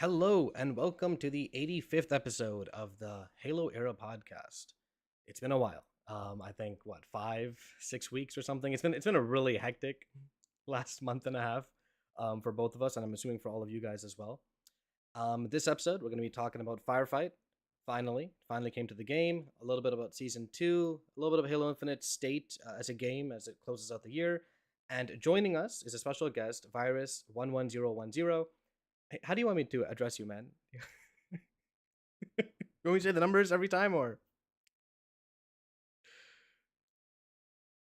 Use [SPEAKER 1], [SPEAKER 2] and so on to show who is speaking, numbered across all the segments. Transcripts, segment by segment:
[SPEAKER 1] Hello and welcome to the 85th episode of the HaloEra podcast. It's been a while. I think what 5, 6 weeks or something. It's been a really hectic last month and a half for both of us, and I'm assuming for all of you guys as well. This episode we're going to be talking about Firefight. Finally came to the game. A little bit about season two. A little bit of Halo Infinite state as a game as it closes out the year. And joining us is a special guest, Virus11010. Hey, how do you want me to address you, man? You want me to say the numbers every time, or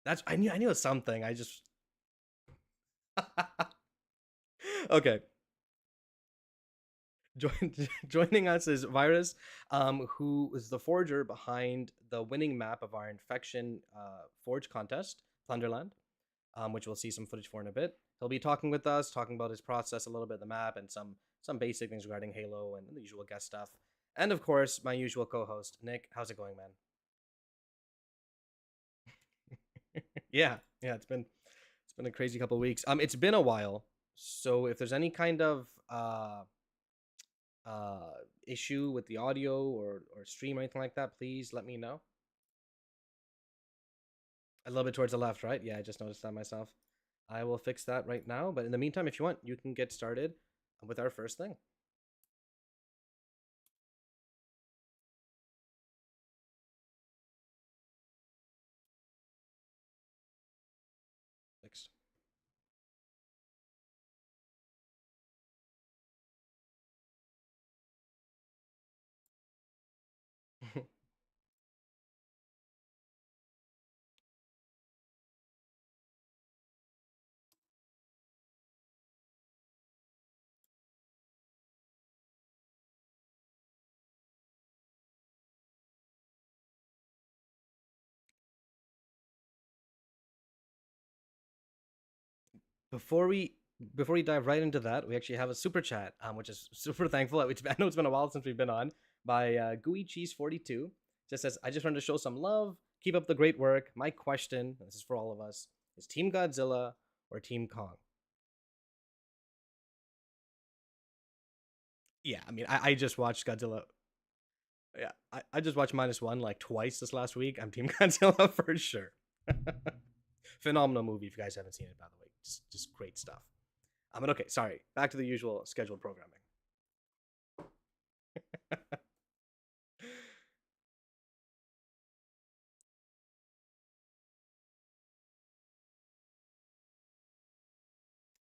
[SPEAKER 1] that's I knew it was something. I just okay. Joining us is Virus, who is the forger behind the winning map of our Infection Forge contest, Thunderland, which we'll see some footage for in a bit. He'll be talking with us, talking about his process, a little bit of the map, and some basic things regarding Halo and the usual guest stuff. And of course, my usual co-host, Nick. How's it going, man? Yeah, it's been a crazy couple of weeks. It's been a while, so if there's any kind of issue with the audio or stream or anything like that, please let me know. A little bit towards the left, right? Yeah, I just noticed that myself. I will fix that right now. But in the meantime, if you want, you can get started with our first thing. Fixed. before we before we dive right into that, we actually have a super chat, which is super thankful. I know it's been a while since we've been on by Gooey Cheese 42. Just says, I just wanted to show some love. Keep up the great work. My question, this is for all of us, is Team Godzilla or Team Kong? Yeah, I mean, I just watched Godzilla. Yeah, I just watched -1 like twice this last week. I'm Team Godzilla for sure. Phenomenal movie if you guys haven't seen it, by the way. Just great stuff. But okay, sorry. Back to the usual scheduled programming.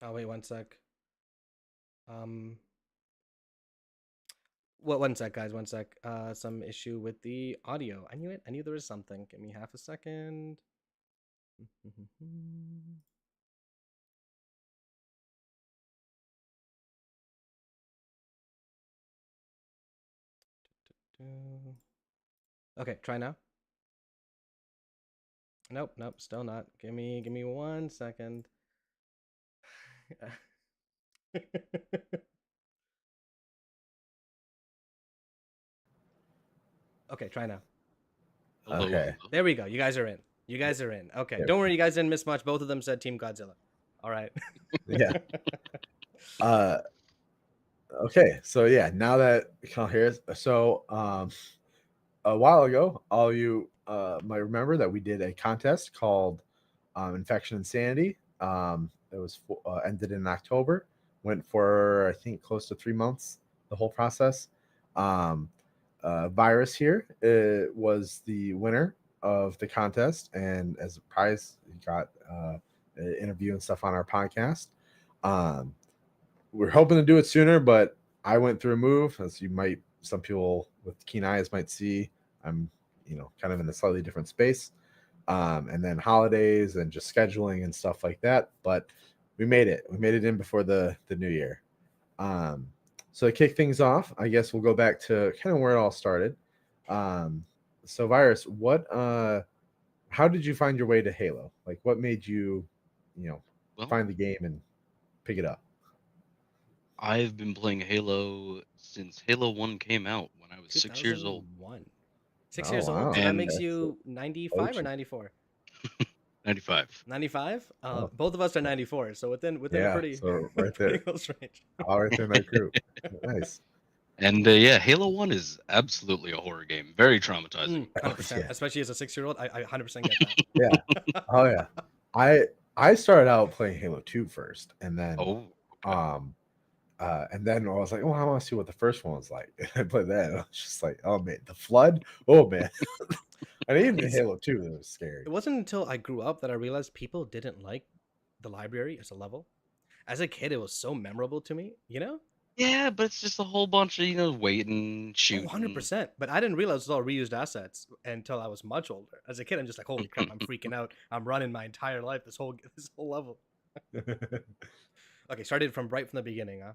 [SPEAKER 1] Oh wait, one sec. Um, what? One sec, guys. One sec. Some issue with the audio. I knew it. I knew there was something. Give me half a second. Okay, try now. Nope, still not. Give me 1 second. Okay, try now.
[SPEAKER 2] Hello,
[SPEAKER 3] Okay.
[SPEAKER 2] hello.
[SPEAKER 1] There we go. You guys are in. You guys are in. Okay,
[SPEAKER 3] There
[SPEAKER 1] don't worry. You guys didn't miss much. Both of them said Team Godzilla. All right.
[SPEAKER 3] Yeah. Uh, okay. So yeah, now that you can hear us, so a while ago, all you might remember that we did a contest called Infection Insanity. It was ended in October. Went for I think close to 3 months. The whole process. Um, Virus here was the winner of the contest, and as a prize, he got an interview and stuff on our podcast. Um, we're hoping to do it sooner, but I went through a move, as you might, some people with keen eyes might see. I'm, kind of in a slightly different space, and then holidays and just scheduling and stuff like that. But we made it. We made it in before the new year. Um, so to kick things off, I guess we'll go back to kind of where it all started. Um, so, Virus, how did you find your way to Halo? Like, what made you,
[SPEAKER 2] Well,
[SPEAKER 3] find the game and pick it up?
[SPEAKER 2] I've been playing Halo since Halo 1 came out when I was 6 years old.
[SPEAKER 1] 2001. 6
[SPEAKER 3] Oh
[SPEAKER 1] years old. So
[SPEAKER 3] wow,
[SPEAKER 1] that
[SPEAKER 2] And
[SPEAKER 1] makes
[SPEAKER 3] okay, so
[SPEAKER 1] you 95 or
[SPEAKER 3] OG.
[SPEAKER 1] 94?
[SPEAKER 2] 95.
[SPEAKER 1] 95.
[SPEAKER 3] Oh,
[SPEAKER 1] Both of us are 94, so within a
[SPEAKER 3] yeah.
[SPEAKER 1] pretty
[SPEAKER 3] So right
[SPEAKER 1] pretty
[SPEAKER 3] there,
[SPEAKER 1] close range.
[SPEAKER 3] all right there in that group. Nice.
[SPEAKER 2] And yeah, Halo 1 is absolutely a horror game. Very traumatizing.
[SPEAKER 1] 100%.
[SPEAKER 3] Yeah.
[SPEAKER 1] Especially as a 6-year-old, I 100% get that.
[SPEAKER 3] Yeah. Oh yeah. I started out playing Halo 2 first, and then
[SPEAKER 2] Oh, okay.
[SPEAKER 3] I was like, oh, I want to see what the first one was like. I played that, and I was just like, oh man, the flood. Oh man. And even in
[SPEAKER 1] It's-
[SPEAKER 3] Halo 2, it was scary.
[SPEAKER 1] It wasn't until I grew up that I realized people didn't like the library as a level. As a kid, it was so memorable to me, you know?
[SPEAKER 2] Yeah, but it's just a whole bunch of, waiting,
[SPEAKER 1] Oh,
[SPEAKER 2] shooting.
[SPEAKER 1] 100%. But I didn't realize it was all reused assets until I was much older. As a kid, I'm just like, holy crap, I'm freaking out. I'm running my entire life this whole level. Okay, started right from the beginning, huh?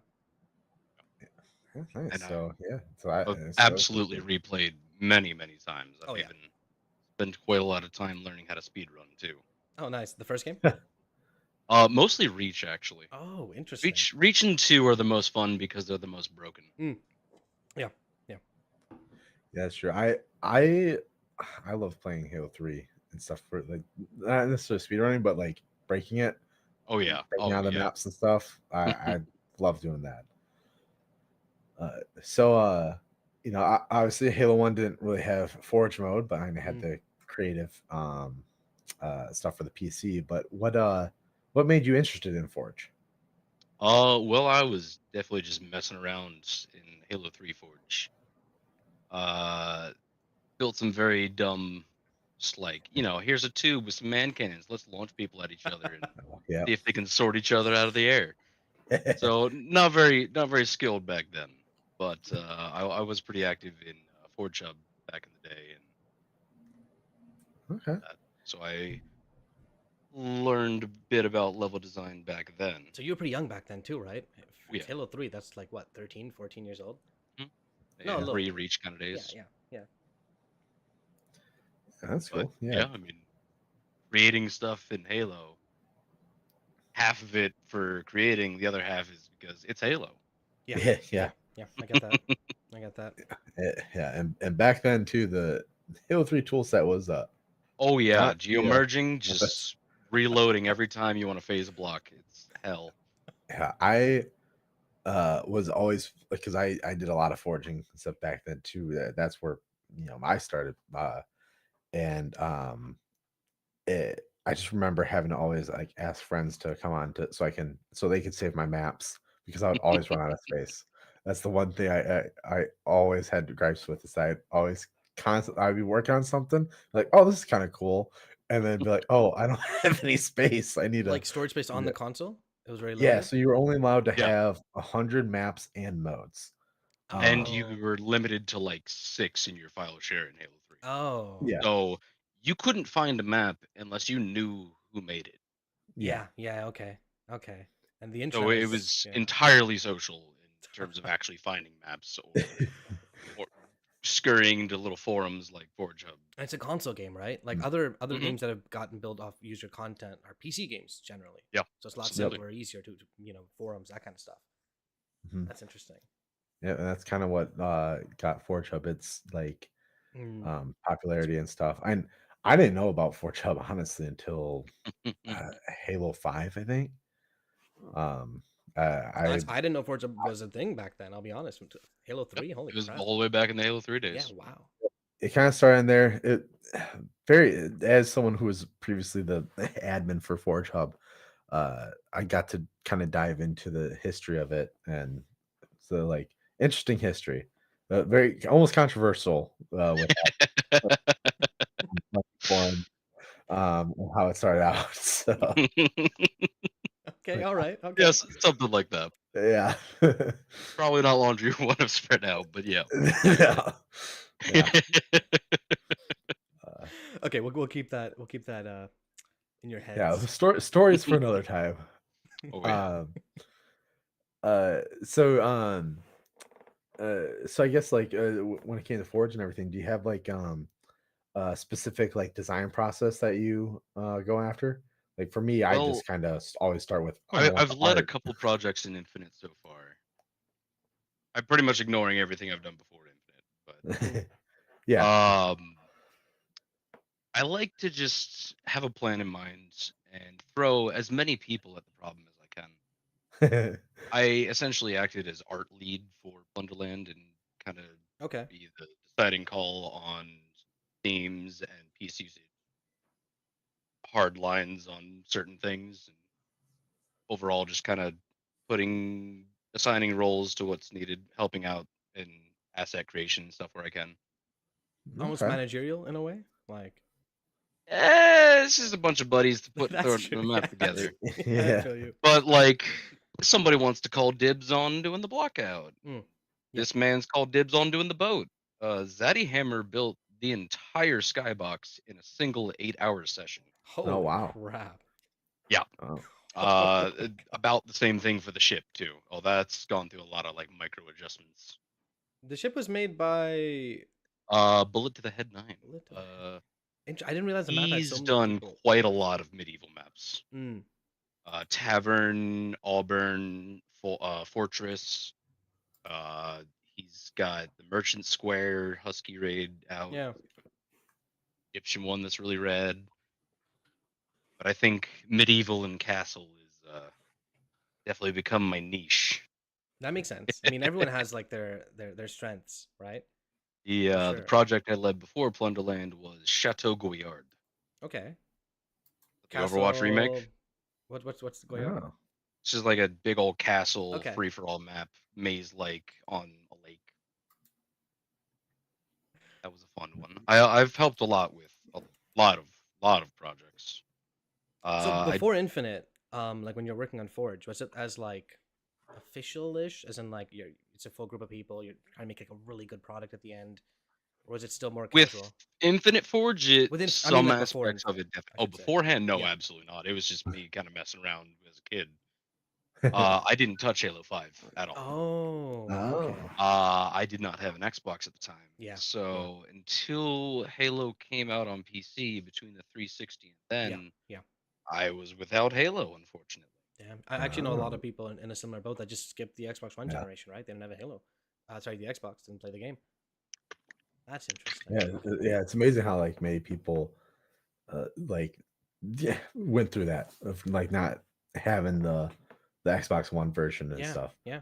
[SPEAKER 3] Nice.
[SPEAKER 2] And
[SPEAKER 3] So yeah.
[SPEAKER 2] I've
[SPEAKER 3] So that was pretty
[SPEAKER 2] absolutely
[SPEAKER 3] cool.
[SPEAKER 2] replayed many, many times.
[SPEAKER 1] Oh
[SPEAKER 2] I've
[SPEAKER 1] yeah.
[SPEAKER 2] even spent quite a lot of time learning how to speed run too.
[SPEAKER 1] Oh, nice. The first game?
[SPEAKER 2] Mostly Reach actually.
[SPEAKER 1] Oh, interesting.
[SPEAKER 2] Reach and 2 are the most fun because they're the most broken.
[SPEAKER 1] Yeah. Yeah.
[SPEAKER 3] Yeah, that's true. I love playing Halo 3 and stuff for like not necessarily speedrunning, but like breaking it,
[SPEAKER 2] Oh yeah.
[SPEAKER 3] breaking
[SPEAKER 2] Oh
[SPEAKER 3] out the
[SPEAKER 2] yeah.
[SPEAKER 3] maps and stuff. I love doing that. So obviously Halo 1 didn't really have Forge mode, but I had
[SPEAKER 1] Mm.
[SPEAKER 3] the creative stuff for the PC. But what made you interested in Forge?
[SPEAKER 2] Well, I was definitely just messing around in Halo 3 Forge. Uh, Built some very dumb, just like, here's a tube with some man cannons. Let's launch people at each other and
[SPEAKER 3] Yeah.
[SPEAKER 2] see if they can sort each other out of the air. So not very skilled back then, but I was pretty active in Forge Hub back in the day, and
[SPEAKER 3] Okay.
[SPEAKER 2] so I learned a bit about level design back then.
[SPEAKER 1] So you were pretty young back then too, right? If
[SPEAKER 2] Yeah,
[SPEAKER 1] it's Halo 3, that's like what, 13, 14 years old?
[SPEAKER 2] mhm,
[SPEAKER 1] No, a
[SPEAKER 2] yeah,
[SPEAKER 1] little.
[SPEAKER 2] pre-reach kind of
[SPEAKER 1] Yeah,
[SPEAKER 2] days.
[SPEAKER 1] yeah, yeah.
[SPEAKER 3] That's
[SPEAKER 2] But
[SPEAKER 3] cool. Yeah.
[SPEAKER 2] yeah, I mean, creating stuff in Halo, half of it for creating, the other half is because it's Halo.
[SPEAKER 1] Yeah.
[SPEAKER 3] Yeah.
[SPEAKER 1] Yeah.
[SPEAKER 3] Yeah.
[SPEAKER 1] Yeah. I get that. I get that.
[SPEAKER 3] Yeah. And back then too, the Halo 3 tool set was
[SPEAKER 2] Oh yeah,
[SPEAKER 3] not yeah.
[SPEAKER 2] geomerging, just reloading every time you want to phase a block. It's hell.
[SPEAKER 3] Yeah, I was always because I did a lot of forging and stuff back then too. That's where I started. And I just remember having to always like ask friends to come on to so they could save my maps because I would always run out of space. That's the one thing I always had gripes with is I always I'd be working on something like, oh, this is kind of cool, and then be like, oh, I don't have any space. I need to.
[SPEAKER 1] Like storage space on the console? It was very
[SPEAKER 3] Yeah,
[SPEAKER 1] limited?
[SPEAKER 3] so you were only allowed to
[SPEAKER 2] Yeah.
[SPEAKER 3] have 100 maps and modes.
[SPEAKER 2] And
[SPEAKER 3] Um,
[SPEAKER 2] you
[SPEAKER 1] Oh.
[SPEAKER 2] were limited to like 6 in your file share in Halo 3.
[SPEAKER 1] Oh.
[SPEAKER 3] yeah,
[SPEAKER 2] So you couldn't find a map unless you knew who made it.
[SPEAKER 3] yeah.
[SPEAKER 1] Yeah. Yeah. Okay. Okay. And the
[SPEAKER 2] So it
[SPEAKER 1] intros.
[SPEAKER 2] was
[SPEAKER 1] Yeah.
[SPEAKER 2] entirely social in terms of actually finding maps or scurrying into little forums like Forge Hub.
[SPEAKER 1] It's a console game, right? Like
[SPEAKER 3] Mm,
[SPEAKER 1] other
[SPEAKER 2] Hmm.
[SPEAKER 1] games that have gotten built off user content are PC games generally.
[SPEAKER 2] Yeah,
[SPEAKER 1] So it's a lot
[SPEAKER 3] Yep.
[SPEAKER 2] absolutely.
[SPEAKER 1] simpler, easier to forums, that kind of stuff.
[SPEAKER 3] mhm.
[SPEAKER 1] That's interesting.
[SPEAKER 3] Yeah, and that's kind of what got Forge Hub its like
[SPEAKER 1] Mm.
[SPEAKER 3] popularity and stuff. I didn't know about Forge Hub honestly until Halo 5, I think. Um, I
[SPEAKER 1] I didn't know Forza was a thing back then. I'll be honest. Halo
[SPEAKER 2] Yep.
[SPEAKER 1] 3, holy
[SPEAKER 2] It was
[SPEAKER 1] crap!
[SPEAKER 2] all the way back in the Halo 3
[SPEAKER 1] Yeah,
[SPEAKER 2] days.
[SPEAKER 1] wow.
[SPEAKER 3] it kind of started in there. It very as someone who was previously the admin for Forge Hub, I got to kind of dive into the history of it, and so like interesting history, very almost controversial with that forum, and how it started out. So
[SPEAKER 1] Okay, all right, okay.
[SPEAKER 2] Yes, something like that.
[SPEAKER 3] yeah,
[SPEAKER 2] Probably not laundry you want to spread out, but yeah.
[SPEAKER 3] yeah, yeah. Uh,
[SPEAKER 1] Okay, we'll keep that in your
[SPEAKER 3] yeah,
[SPEAKER 1] heads.
[SPEAKER 3] stories for another time.
[SPEAKER 2] Oh yeah.
[SPEAKER 3] Um, uh, so um, so I guess like when it came to Forge and everything, do you have like a specific like design process that you go after? Like for me, I
[SPEAKER 2] Well,
[SPEAKER 3] just kind of always start with, oh, I want
[SPEAKER 2] I've
[SPEAKER 3] the
[SPEAKER 2] led a
[SPEAKER 3] art.
[SPEAKER 2] couple projects in Infinite so far. I'm pretty much ignoring everything I've done before Infinite,
[SPEAKER 1] Mm.
[SPEAKER 3] Yeah.
[SPEAKER 2] but I like to just have a plan in mind and throw as many people at the problem as I can. I essentially acted as art lead for Plunderland and kind of
[SPEAKER 1] Okay.
[SPEAKER 2] be the deciding call on themes and piece usage, hard lines on certain things, and overall just kind of assigning roles to what's needed, helping out in asset creation and stuff where I can.
[SPEAKER 1] Almost
[SPEAKER 3] Okay.
[SPEAKER 1] managerial in a way. Like
[SPEAKER 2] It's just a bunch of buddies to throw
[SPEAKER 1] that's true.
[SPEAKER 2] the map together.
[SPEAKER 1] I
[SPEAKER 3] Yeah.
[SPEAKER 1] feel you.
[SPEAKER 2] But like, somebody wants to call dibs on doing the blockout.
[SPEAKER 1] Mm. Yeah.
[SPEAKER 2] This man's called dibs on doing the boat. Zaddy Hammer built the entire skybox in a single 8-hour session.
[SPEAKER 1] Holy
[SPEAKER 3] wow.
[SPEAKER 1] crap.
[SPEAKER 2] Yeah.
[SPEAKER 3] Oh.
[SPEAKER 2] About the same thing for the ship too. Oh, that's gone through a lot of like micro adjustments.
[SPEAKER 1] The ship was made by
[SPEAKER 2] Bullet to the Head 9.
[SPEAKER 1] Bullet to the I didn't realize the map had so
[SPEAKER 2] He's
[SPEAKER 1] many
[SPEAKER 2] done
[SPEAKER 1] people.
[SPEAKER 2] quite a lot of medieval maps.
[SPEAKER 1] Mm.
[SPEAKER 2] Tavern, Auburn, Fortress. He's got the Merchant Square, Husky Raid out.
[SPEAKER 1] Yeah.
[SPEAKER 2] Egyptian one that's really rad. But I think medieval and castle is definitely become my niche.
[SPEAKER 1] That makes sense. I mean, everyone has like their strengths, right?
[SPEAKER 2] The project I led before Plunderland was Chateau Goyard.
[SPEAKER 1] Okay.
[SPEAKER 2] The Overwatch remake.
[SPEAKER 1] What's going on?
[SPEAKER 3] Oh.
[SPEAKER 2] It's just like a big old castle,
[SPEAKER 1] Okay.
[SPEAKER 2] free for all map, maze like on a lake. That was a fun one. I've helped a lot with a lot of projects.
[SPEAKER 1] So before Infinite, like when you're working on Forge, was it as like official-ish, as in like it's a full group of people, you're trying to make like a really good product at the end, or was it still more casual?
[SPEAKER 2] With Infinite Forge, some aspects of it. Beforehand, no, absolutely not. It was just me kind of messing around as a kid. I didn't touch Halo 5 at all.
[SPEAKER 1] Okay.
[SPEAKER 2] I did not have an Xbox at the time.
[SPEAKER 1] Yeah.
[SPEAKER 2] So until Halo came out on PC between the 360 and then, I was without Halo, unfortunately.
[SPEAKER 1] Damn. I actually know a lot of people in a similar boat that just skipped the Xbox One generation, right? They didn't have a Halo. Sorry, the Xbox didn't play the game. That's interesting.
[SPEAKER 3] Yeah, it's amazing how like many people went through that of like not having the Xbox One version and stuff.
[SPEAKER 1] Yeah.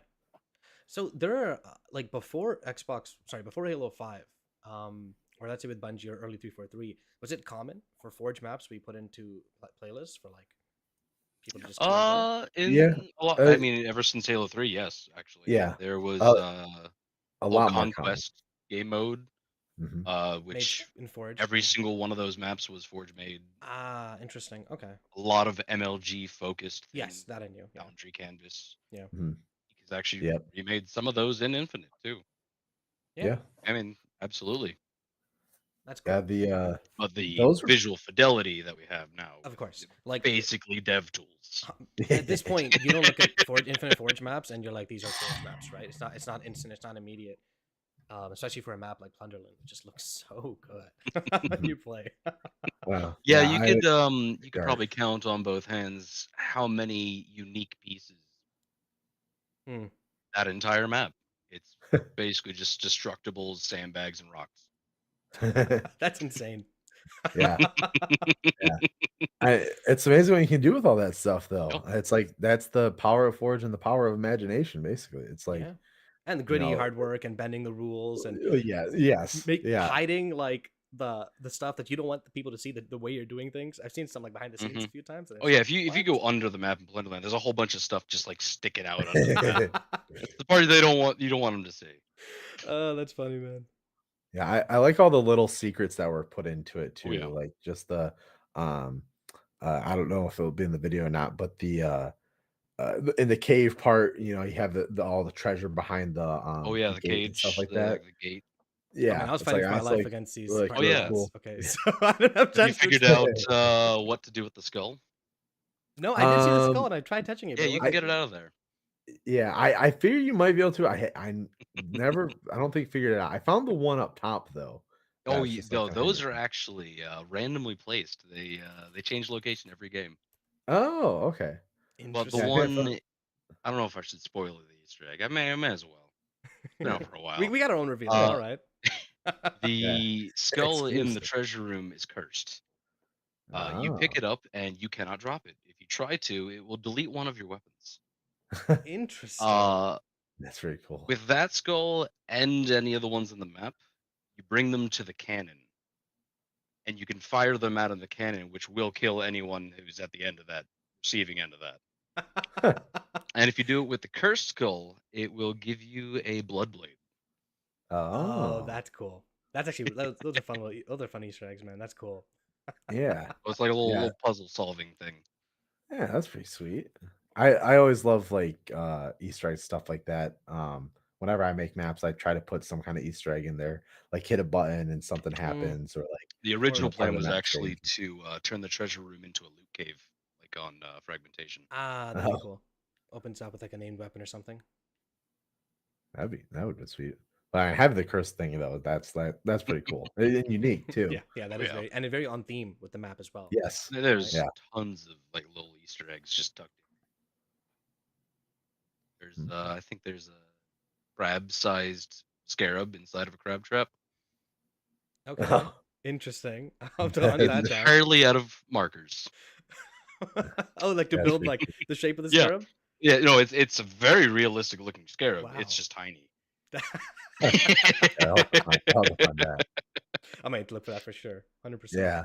[SPEAKER 1] So there are like before Halo 5, or let's say with Bungie or early 343, was it common for Forge maps we put into playlists for like people to just
[SPEAKER 2] I mean, ever since Halo 3, yes, actually.
[SPEAKER 3] Yeah.
[SPEAKER 2] There was
[SPEAKER 3] a lot more
[SPEAKER 2] Conquest game mode, which
[SPEAKER 1] in Forge.
[SPEAKER 2] Every single one of those maps was Forge made.
[SPEAKER 1] Interesting. Okay.
[SPEAKER 2] A lot of MLG focused.
[SPEAKER 1] Yes, that I knew.
[SPEAKER 2] Boundary Canvas.
[SPEAKER 1] Yeah.
[SPEAKER 2] He's actually remade some of those in Infinite too.
[SPEAKER 3] Yeah.
[SPEAKER 2] I mean, absolutely.
[SPEAKER 1] That's cool.
[SPEAKER 3] Yeah,
[SPEAKER 2] but the visual fidelity that we have now,
[SPEAKER 1] of course, like
[SPEAKER 2] basically dev tools.
[SPEAKER 1] At this point, you don't look at Infinite Forge maps and you're like, these are Forge maps, right? It's not instant, it's not immediate. Especially for a map like Plunderland, it just looks so good when you play.
[SPEAKER 3] Wow.
[SPEAKER 2] Yeah, you could probably count on both hands how many unique pieces that entire map. It's basically just destructibles, sandbags, and rocks.
[SPEAKER 1] That's insane.
[SPEAKER 3] Yeah. It's amazing what you can do with all that stuff, though. It's like that's the power of Forge and the power of imagination. Basically, it's like
[SPEAKER 1] and the gritty hard work and bending the rules and hiding like the stuff that you don't want the people to see, the way you're doing things. I've seen some like behind the scenes a few times.
[SPEAKER 2] Oh yeah, if you go under the map in Plunderland, there's a whole bunch of stuff just like sticking out under the map. It's the part you don't want them to see.
[SPEAKER 1] Oh, that's funny, man.
[SPEAKER 3] Yeah, I like all the little secrets that were put into it too.
[SPEAKER 2] Yeah.
[SPEAKER 3] Like just the I don't know if it'll be in the video or not, but the in the cave part, you have all the treasure behind the
[SPEAKER 2] the cage,
[SPEAKER 3] stuff like that.
[SPEAKER 2] The gate.
[SPEAKER 3] Yeah,
[SPEAKER 1] I was fighting for my life against these.
[SPEAKER 3] Like,
[SPEAKER 2] cool.
[SPEAKER 1] Okay, so I don't have time.
[SPEAKER 2] You figured out what to do with the skull?
[SPEAKER 1] No, I did see the skull and I tried touching it.
[SPEAKER 2] Yeah, you can get it out of there.
[SPEAKER 3] Yeah, I figure you might be able to. I never, I don't think figured it out. I found the one up top though.
[SPEAKER 2] Oh, those are actually randomly placed. They change location every game.
[SPEAKER 3] Oh, okay.
[SPEAKER 2] But the one, I don't know if I should spoil the Easter egg. I may as well. It's been out for a while.
[SPEAKER 1] We got our own reveal. All right.
[SPEAKER 2] The skull in the
[SPEAKER 3] Exclusive.
[SPEAKER 2] treasure room is cursed. You
[SPEAKER 3] Oh.
[SPEAKER 2] pick it up and you cannot drop it. If you try to, it will delete one of your weapons.
[SPEAKER 1] Interesting.
[SPEAKER 2] Uh,
[SPEAKER 3] That's very cool.
[SPEAKER 2] with that skull and any of the ones in the map, you bring them to the cannon, and you can fire them out of the cannon, which will kill anyone who's at the end of that, receiving end of that. And if you do it with the cursed skull, it will give you a blood blade.
[SPEAKER 1] Oh,
[SPEAKER 3] Oh.
[SPEAKER 1] that's cool. That's actually those are fun. Those are fun Easter eggs, man. That's cool.
[SPEAKER 3] Yeah.
[SPEAKER 2] So it's like a
[SPEAKER 3] Yeah.
[SPEAKER 2] little puzzle solving thing.
[SPEAKER 3] Yeah, that's pretty sweet. I always love like Easter egg stuff like that. Whenever I make maps, I try to put some kind of Easter egg in there, like hit a button and something happens, or like
[SPEAKER 2] The
[SPEAKER 1] Or
[SPEAKER 2] original
[SPEAKER 3] part of
[SPEAKER 2] plan
[SPEAKER 3] the
[SPEAKER 2] was
[SPEAKER 3] map
[SPEAKER 2] actually
[SPEAKER 3] changes.
[SPEAKER 2] to turn the treasure room into a loot cave, like on Fragmentation.
[SPEAKER 1] that'd be
[SPEAKER 3] Oh,
[SPEAKER 1] cool. Opens up with like a named weapon or something.
[SPEAKER 3] that would be sweet. But I have the curse thing though. That's pretty cool and unique too.
[SPEAKER 1] Yeah, that
[SPEAKER 2] Oh,
[SPEAKER 1] is
[SPEAKER 2] yeah.
[SPEAKER 1] very on theme with the map as well.
[SPEAKER 3] Yes.
[SPEAKER 2] There's
[SPEAKER 3] Yeah.
[SPEAKER 2] tons of like little Easter eggs just tucked in. There's I think there's a crab-sized scarab inside of a crab trap.
[SPEAKER 1] Okay, interesting. I'll have to hunt that down.
[SPEAKER 2] Entirely out of markers.
[SPEAKER 1] Oh, like to
[SPEAKER 3] That's
[SPEAKER 1] build
[SPEAKER 3] pretty
[SPEAKER 1] like the shape of the
[SPEAKER 2] Yeah.
[SPEAKER 1] scarab.
[SPEAKER 2] Yeah, no, it's a very realistic looking scarab.
[SPEAKER 1] Wow.
[SPEAKER 2] It's just tiny.
[SPEAKER 3] Yeah, I'll have to find that.
[SPEAKER 1] I might look for that for sure. 100%.
[SPEAKER 3] Yeah.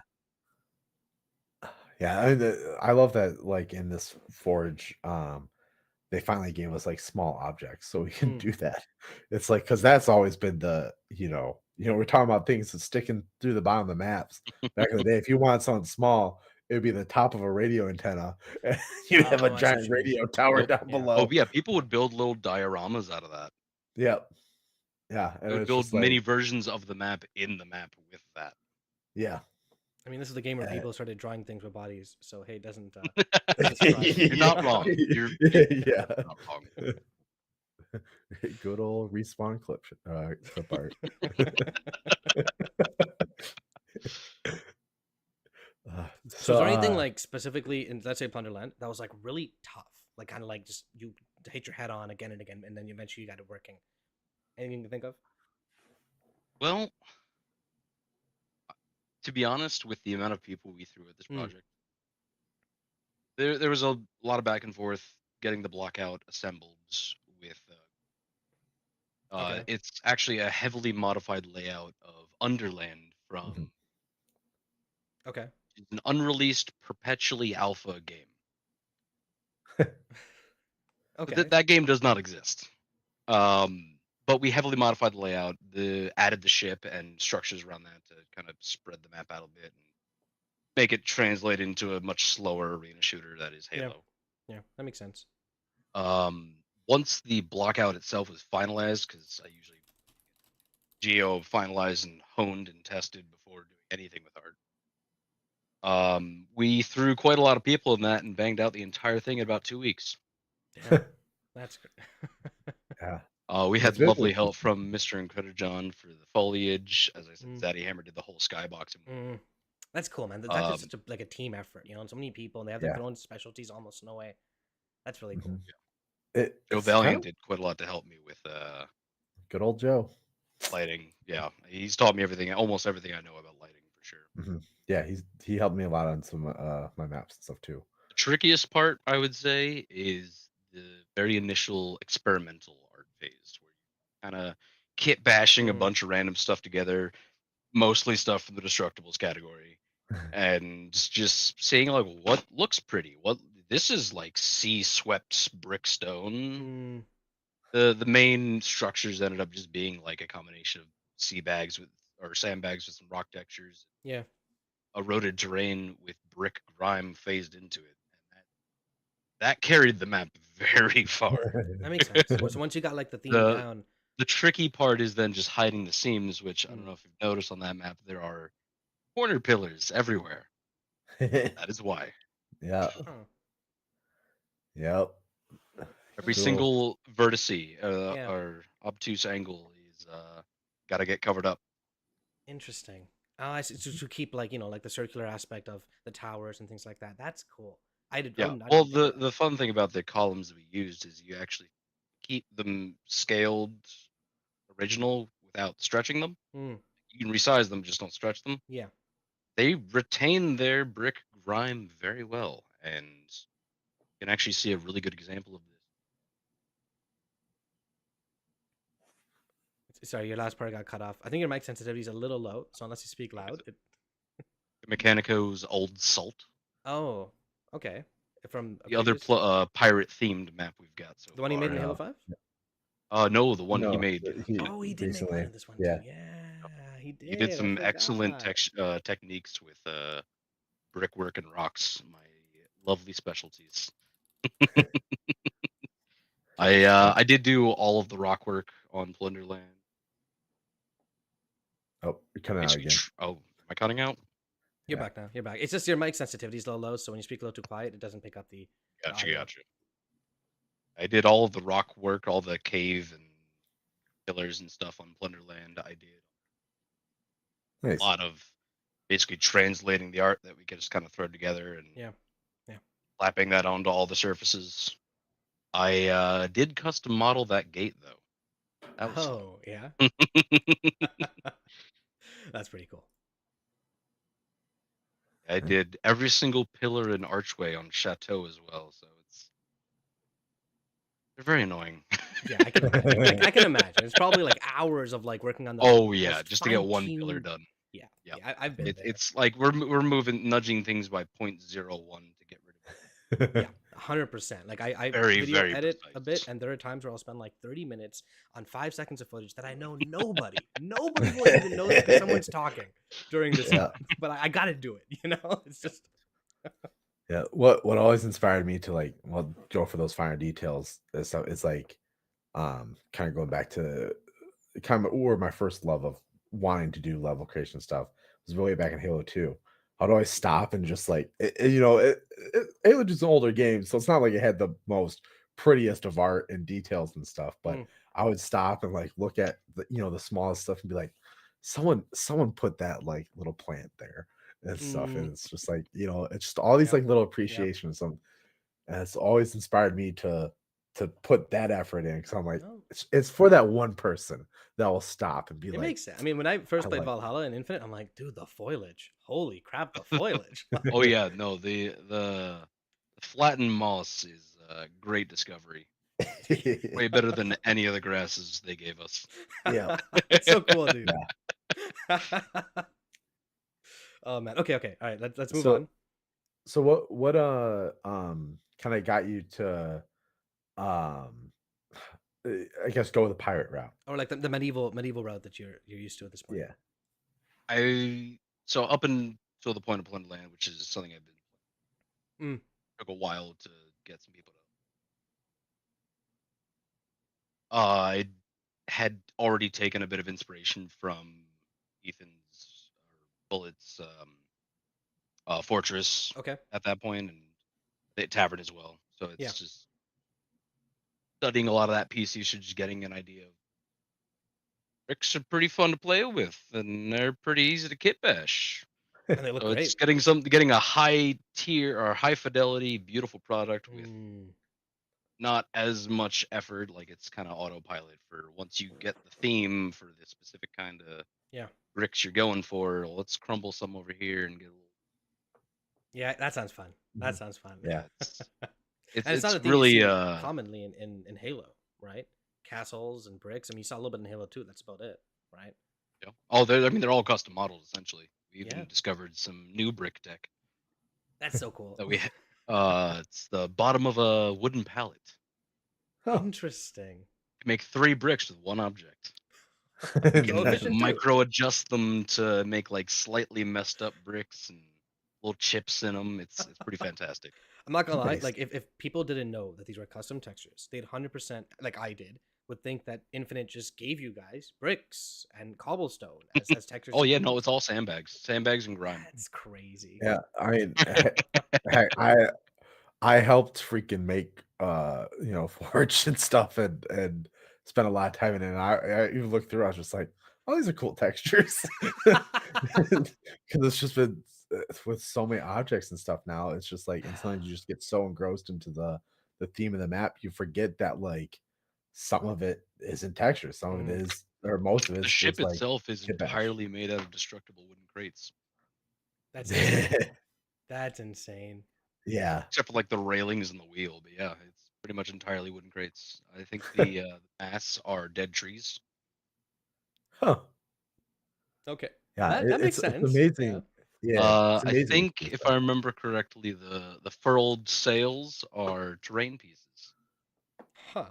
[SPEAKER 3] Yeah, I love that like in this forge, they finally gave us like small objects so we can
[SPEAKER 1] Mm.
[SPEAKER 3] do that. It's like because that's always been the we're talking about things that's sticking through the bottom of the maps. Back in the day, if you want something small, it would be the top of a radio antenna, and you'd have a
[SPEAKER 1] Oh, I see what
[SPEAKER 3] giant
[SPEAKER 1] you mean.
[SPEAKER 3] radio tower
[SPEAKER 2] Yep.
[SPEAKER 3] down
[SPEAKER 1] Yeah.
[SPEAKER 2] Oh
[SPEAKER 3] below.
[SPEAKER 2] yeah, people would build little dioramas out of that.
[SPEAKER 3] Yep. Yeah,
[SPEAKER 2] They
[SPEAKER 3] and
[SPEAKER 2] would
[SPEAKER 3] it's
[SPEAKER 2] build
[SPEAKER 3] just
[SPEAKER 2] mini
[SPEAKER 3] like,
[SPEAKER 2] versions of the map in the map with that.
[SPEAKER 3] yeah.
[SPEAKER 1] I mean, this is the game where
[SPEAKER 3] Uh,
[SPEAKER 1] people started drawing things with bodies, so hey, it doesn't surprise me.
[SPEAKER 2] You're not wrong. You're
[SPEAKER 3] Yeah.
[SPEAKER 2] not wrong.
[SPEAKER 3] Good old respawn clip art.
[SPEAKER 1] So, is there anything like specifically in, let's say, Plunderland that was like really tough, like kind of like just you hit your head on again and again, and then eventually you got it working? Anything to think of?
[SPEAKER 2] Well, to be honest, with the amount of people we threw at this project, there was a lot of back and forth getting the block out assembled with.
[SPEAKER 1] Okay.
[SPEAKER 2] It's actually a heavily modified layout of Underland from
[SPEAKER 1] Okay.
[SPEAKER 2] it's an unreleased perpetually alpha game.
[SPEAKER 1] Okay.
[SPEAKER 2] That game does not exist. But we heavily modified the layout, added the ship and structures around that to kind of spread the map out a bit and make it translate into a much slower arena shooter that is Halo.
[SPEAKER 1] Yeah, that makes sense.
[SPEAKER 2] Once the blockout itself was finalized, because I usually geo finalized and honed and tested before doing anything with art. We threw quite a lot of people in that and banged out the entire thing in about 2 weeks.
[SPEAKER 1] Damn, that's great.
[SPEAKER 3] Yeah.
[SPEAKER 2] We had
[SPEAKER 3] It's been
[SPEAKER 2] lovely
[SPEAKER 3] a-
[SPEAKER 2] help from Mr. Incredijohn for the foliage. As I said, Zaddy Hammer did the whole skybox.
[SPEAKER 1] That's cool, man. That's just such like a team effort, and so many people, and they have
[SPEAKER 3] Yeah.
[SPEAKER 1] their own specialties almost in a way. That's really cool.
[SPEAKER 3] Mhm.
[SPEAKER 2] Joe
[SPEAKER 3] It's
[SPEAKER 2] Valiant
[SPEAKER 3] kind of
[SPEAKER 2] did quite a lot to help me with
[SPEAKER 3] good old Joe.
[SPEAKER 2] lighting. Yeah, he's taught me almost everything I know about lighting for sure.
[SPEAKER 3] Yeah, he helped me a lot on some my maps and stuff too.
[SPEAKER 2] The trickiest part, I would say, is the very initial experimental art phase, where you kind of kit bashing a bunch of random stuff together, mostly stuff from the Destructibles category, and just seeing like what looks pretty. This is like sea swept brick stone. The main structures ended up just being like a combination of sandbags with some rock textures.
[SPEAKER 1] Yeah.
[SPEAKER 2] Eroded terrain with brick grime phased into it. And that carried the map very far.
[SPEAKER 1] That makes sense. So once you got like the theme down,
[SPEAKER 2] the tricky part is then just hiding the seams, which I don't know if you've noticed on that map, there are corner pillars everywhere. That is why.
[SPEAKER 3] Yeah. Yep.
[SPEAKER 2] Every
[SPEAKER 3] Cool.
[SPEAKER 2] single vertice or obtuse angle is got to get covered up.
[SPEAKER 1] Interesting. I see. To keep like like the circular aspect of the towers and things like that. That's cool. I did.
[SPEAKER 2] Yeah. Well, the fun thing about the columns we used is you actually keep them scaled original without stretching them, You can resize them, just don't stretch them.
[SPEAKER 1] Yeah.
[SPEAKER 2] They retain their brick grime very well, and you can actually see a really good example of this.
[SPEAKER 1] Sorry, your last part got cut off. I think your mic sensitivity is a little low, so unless you speak loud, it...
[SPEAKER 2] Mechanico's Old Salt.
[SPEAKER 1] Oh, okay. From
[SPEAKER 2] the other pirate themed map we've got. So
[SPEAKER 1] the one he made in Halo 5?
[SPEAKER 2] No, the one he made.
[SPEAKER 1] He did make one in this one too. Yeah, he did.
[SPEAKER 2] He did some excellent techniques with brickwork and rocks, my lovely specialties. I did do all of the rock work on Plunderland.
[SPEAKER 3] Oh, you're cutting out again.
[SPEAKER 2] Am I cutting out?
[SPEAKER 1] You're back now. You're back. It's just your mic sensitivity is a little low, so when you speak a little too quiet, it doesn't pick up the.
[SPEAKER 2] Gotcha. I did all of the rock work, all the cave and pillars and stuff on Plunderland. I did a lot of basically translating the art that we could just kind of throw together and slapping that onto all the surfaces. I did custom model that gate though.
[SPEAKER 1] Yeah. That's pretty cool.
[SPEAKER 2] I did every single pillar and archway on Chateau as well, so they're very annoying.
[SPEAKER 1] Yeah, I can imagine. It's probably like hours of like working on the.
[SPEAKER 2] Oh yeah, just to get one pillar done.
[SPEAKER 1] Yeah. I've been there.
[SPEAKER 2] It's like we're nudging things by 0.01 to get rid of it.
[SPEAKER 1] Yeah, 100%. Like I
[SPEAKER 2] very
[SPEAKER 1] edit a bit, and there are times where I'll spend like 30 minutes on 5 seconds of footage that I know nobody will even know because someone's talking during this. But I got to do it. It's just.
[SPEAKER 3] Yeah, what always inspired me to go for those finer details is like, kind of going back to where my first love of wanting to do level creation stuff was really back in Halo 2. I'd always stop and just Halo is an older game, so it's not like it had the most prettiest of art and details and stuff, but I would stop and look at the smallest stuff and be like, someone put that little plant there and stuff, and it's just it's just all these little appreciations. And it's always inspired me to put that effort in, because I'm like, it's for that one person that will stop and be
[SPEAKER 1] it makes sense. I mean, when I first played Valhalla and Infinite, I'm like, dude, the foliage, holy crap, the foliage.
[SPEAKER 2] Oh yeah, no, the flattened moss is a great discovery. Way better than any of the grasses they gave us.
[SPEAKER 3] Yeah.
[SPEAKER 1] It's so cool, dude. Oh man. Okay. All right. Let's move on.
[SPEAKER 3] So what kind of got you to I guess go the pirate route,
[SPEAKER 1] or like the medieval route that you're used to at this point?
[SPEAKER 2] Yeah. So up until the point of Plunderland, which is something I've been playing, took a while to get some people to. I had already taken a bit of inspiration from Ethan's Bullet's Fortress.
[SPEAKER 1] Okay.
[SPEAKER 2] At that point, and the tavern as well. So it's just studying a lot of that piece usage, getting an idea of bricks are pretty fun to play with, and they're pretty easy to kit bash.
[SPEAKER 1] And they look great.
[SPEAKER 2] It's getting a high tier or high fidelity, beautiful product with not as much effort. Like it's kind of autopilot for once you get the theme for the specific kind of bricks you're going for. Let's crumble some over here and get a little.
[SPEAKER 1] Yeah, that sounds fun. That sounds fun.
[SPEAKER 2] Yeah,
[SPEAKER 1] it's not a thing
[SPEAKER 2] really
[SPEAKER 1] you see commonly in Halo, right? Castles and bricks. I mean, you saw a little bit in Halo 2. That's about it, right?
[SPEAKER 2] Yeah. Oh, they're all custom models essentially. We even discovered some new brick tech.
[SPEAKER 1] That's so cool.
[SPEAKER 2] That we it's the bottom of a wooden pallet.
[SPEAKER 1] Interesting.
[SPEAKER 2] You make 3 bricks with one object. You can micro adjust them to make slightly messed up bricks and little chips in them. It's pretty fantastic.
[SPEAKER 1] I'm not gonna lie. Like if people didn't know that these were custom textures, they'd 100%, like I did, would think that Infinite just gave you guys bricks and cobblestone as textures.
[SPEAKER 2] Oh yeah, no, it's all sandbags and grime.
[SPEAKER 1] That's crazy.
[SPEAKER 3] Yeah, I mean, I helped freaking make Forge and stuff, and spent a lot of time in it. And I even looked through. I was just like, oh, these are cool textures, because it's just been with so many objects and stuff now. It's just and sometimes you just get so engrossed into the theme of the map, you forget that some of it isn't texture, some of it is, or most of
[SPEAKER 2] The
[SPEAKER 3] it's
[SPEAKER 2] ship
[SPEAKER 3] just like
[SPEAKER 2] itself is
[SPEAKER 3] kit bash.
[SPEAKER 2] entirely made out of destructible wooden crates,
[SPEAKER 1] That's insane. That's insane.
[SPEAKER 3] Yeah.
[SPEAKER 2] except for like the railings and the wheel. But yeah, it's pretty much entirely wooden crates. I think the masts are dead trees.
[SPEAKER 3] Huh.
[SPEAKER 1] Okay.
[SPEAKER 3] Yeah,
[SPEAKER 1] That makes
[SPEAKER 3] it's
[SPEAKER 1] sense. Yeah.
[SPEAKER 3] amazing. Yeah, it's
[SPEAKER 2] I
[SPEAKER 3] amazing to
[SPEAKER 2] think
[SPEAKER 3] see
[SPEAKER 2] if
[SPEAKER 3] stuff.
[SPEAKER 2] I remember correctly, the furled sails are terrain pieces.
[SPEAKER 1] Huh.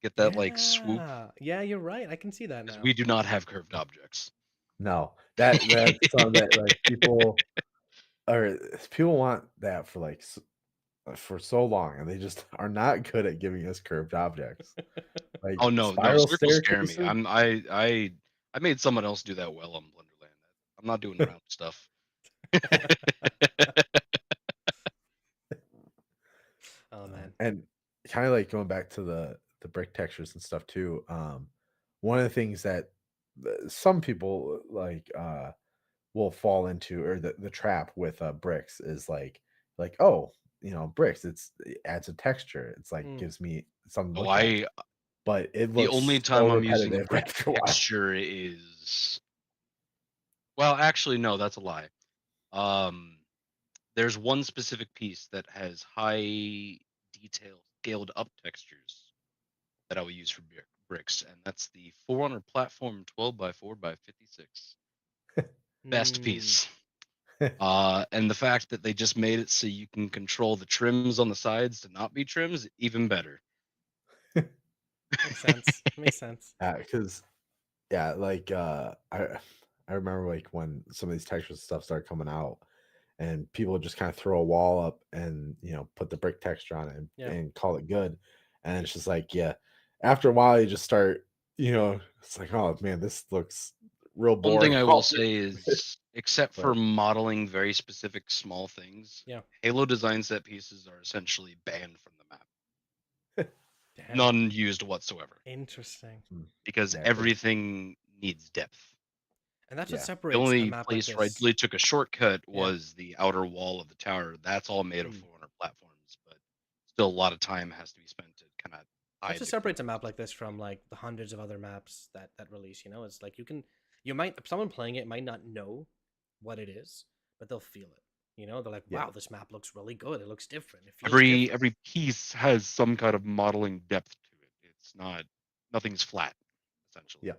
[SPEAKER 2] Get that like swoop
[SPEAKER 1] Yeah. Yeah, you're right. I can see that
[SPEAKER 2] because
[SPEAKER 1] now.
[SPEAKER 2] we do not have curved objects.
[SPEAKER 3] No, that's something that like people want that for like for so long, and they just are not good at giving us curved objects. Like
[SPEAKER 2] Oh no, no,
[SPEAKER 3] spiral
[SPEAKER 2] circles scare me.
[SPEAKER 3] staircases.
[SPEAKER 2] I made someone else do that well on Blunderland. I'm not doing round stuff.
[SPEAKER 1] Oh man.
[SPEAKER 3] And kind of like going back to the brick textures and stuff too. One of the things that some people like will fall into, or the trap with bricks, is like, oh, bricks, it adds a texture, it's like
[SPEAKER 1] Mm.
[SPEAKER 3] gives me something to
[SPEAKER 2] Oh,
[SPEAKER 3] look at, but it
[SPEAKER 2] the
[SPEAKER 3] looks
[SPEAKER 2] only
[SPEAKER 3] so
[SPEAKER 2] time I'm using
[SPEAKER 3] repetitive
[SPEAKER 2] brick
[SPEAKER 3] after a while.
[SPEAKER 2] texture is, well, actually no, that's a lie. Um, there's one specific piece that has high detail scaled up textures that I will use for bricks, and that's the Forerunner platform 12 by 4 by 56. Best
[SPEAKER 1] Mm.
[SPEAKER 2] piece. And the fact that they just made it so you can control the trims on the sides to not be trims, even better.
[SPEAKER 1] Makes sense. Makes sense.
[SPEAKER 3] Because like I remember like when some of these textures and stuff started coming out, and people would just kind of throw a wall up and put the brick texture on it
[SPEAKER 1] Yeah.
[SPEAKER 3] and call it good. And it's just like, yeah, after a while you just start, it's like, oh man, this looks real
[SPEAKER 2] One thing
[SPEAKER 3] boring.
[SPEAKER 2] I will say is, except for
[SPEAKER 3] But
[SPEAKER 2] modeling very specific small things,
[SPEAKER 1] Yeah.
[SPEAKER 2] Halo design set pieces are essentially banned from the map.
[SPEAKER 1] Damn.
[SPEAKER 2] None used whatsoever,
[SPEAKER 1] Interesting.
[SPEAKER 2] because
[SPEAKER 3] yeah,
[SPEAKER 2] everything needs depth.
[SPEAKER 1] And that's what
[SPEAKER 3] yeah,
[SPEAKER 2] The
[SPEAKER 1] separates a
[SPEAKER 2] only
[SPEAKER 1] map like
[SPEAKER 2] place where I
[SPEAKER 1] this.
[SPEAKER 2] really took a shortcut
[SPEAKER 1] Yeah.
[SPEAKER 2] was the outer wall of the tower. That's all made of
[SPEAKER 1] Mm.
[SPEAKER 2] 400 platforms, but still a lot of time has to be spent to kind of
[SPEAKER 1] That's
[SPEAKER 2] hide
[SPEAKER 1] what
[SPEAKER 2] the
[SPEAKER 1] separates a
[SPEAKER 2] corners.
[SPEAKER 1] map like this from like the hundreds of other maps that release. It's like you might someone playing it might not know what it is, but they'll feel it. They're like,
[SPEAKER 3] yeah,
[SPEAKER 1] wow, this map looks really good. It looks different. It feels
[SPEAKER 2] Every
[SPEAKER 1] different.
[SPEAKER 2] every piece has some kind of modeling depth to it. It's not nothing's flat, essentially.
[SPEAKER 3] yeah,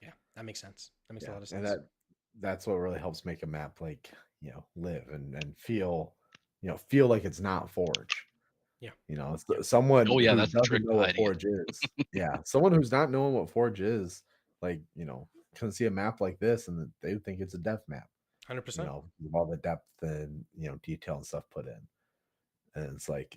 [SPEAKER 1] Yeah, that makes sense. That makes a
[SPEAKER 3] yeah.
[SPEAKER 1] lot of
[SPEAKER 3] And
[SPEAKER 1] sense.
[SPEAKER 3] that's what really helps make a map like, live and feel, feel like it's not Forge.
[SPEAKER 1] Yeah. Yeah.
[SPEAKER 3] Someone
[SPEAKER 2] Oh yeah,
[SPEAKER 3] who
[SPEAKER 2] that's the trick
[SPEAKER 3] doesn't know
[SPEAKER 2] to
[SPEAKER 3] what
[SPEAKER 2] hiding it.
[SPEAKER 3] Forge is. Yeah, someone who's not knowing what Forge is, like, can see a map like this and they would think it's a death map,
[SPEAKER 1] 100%.
[SPEAKER 3] with all the depth and, detail and stuff put in. And it's like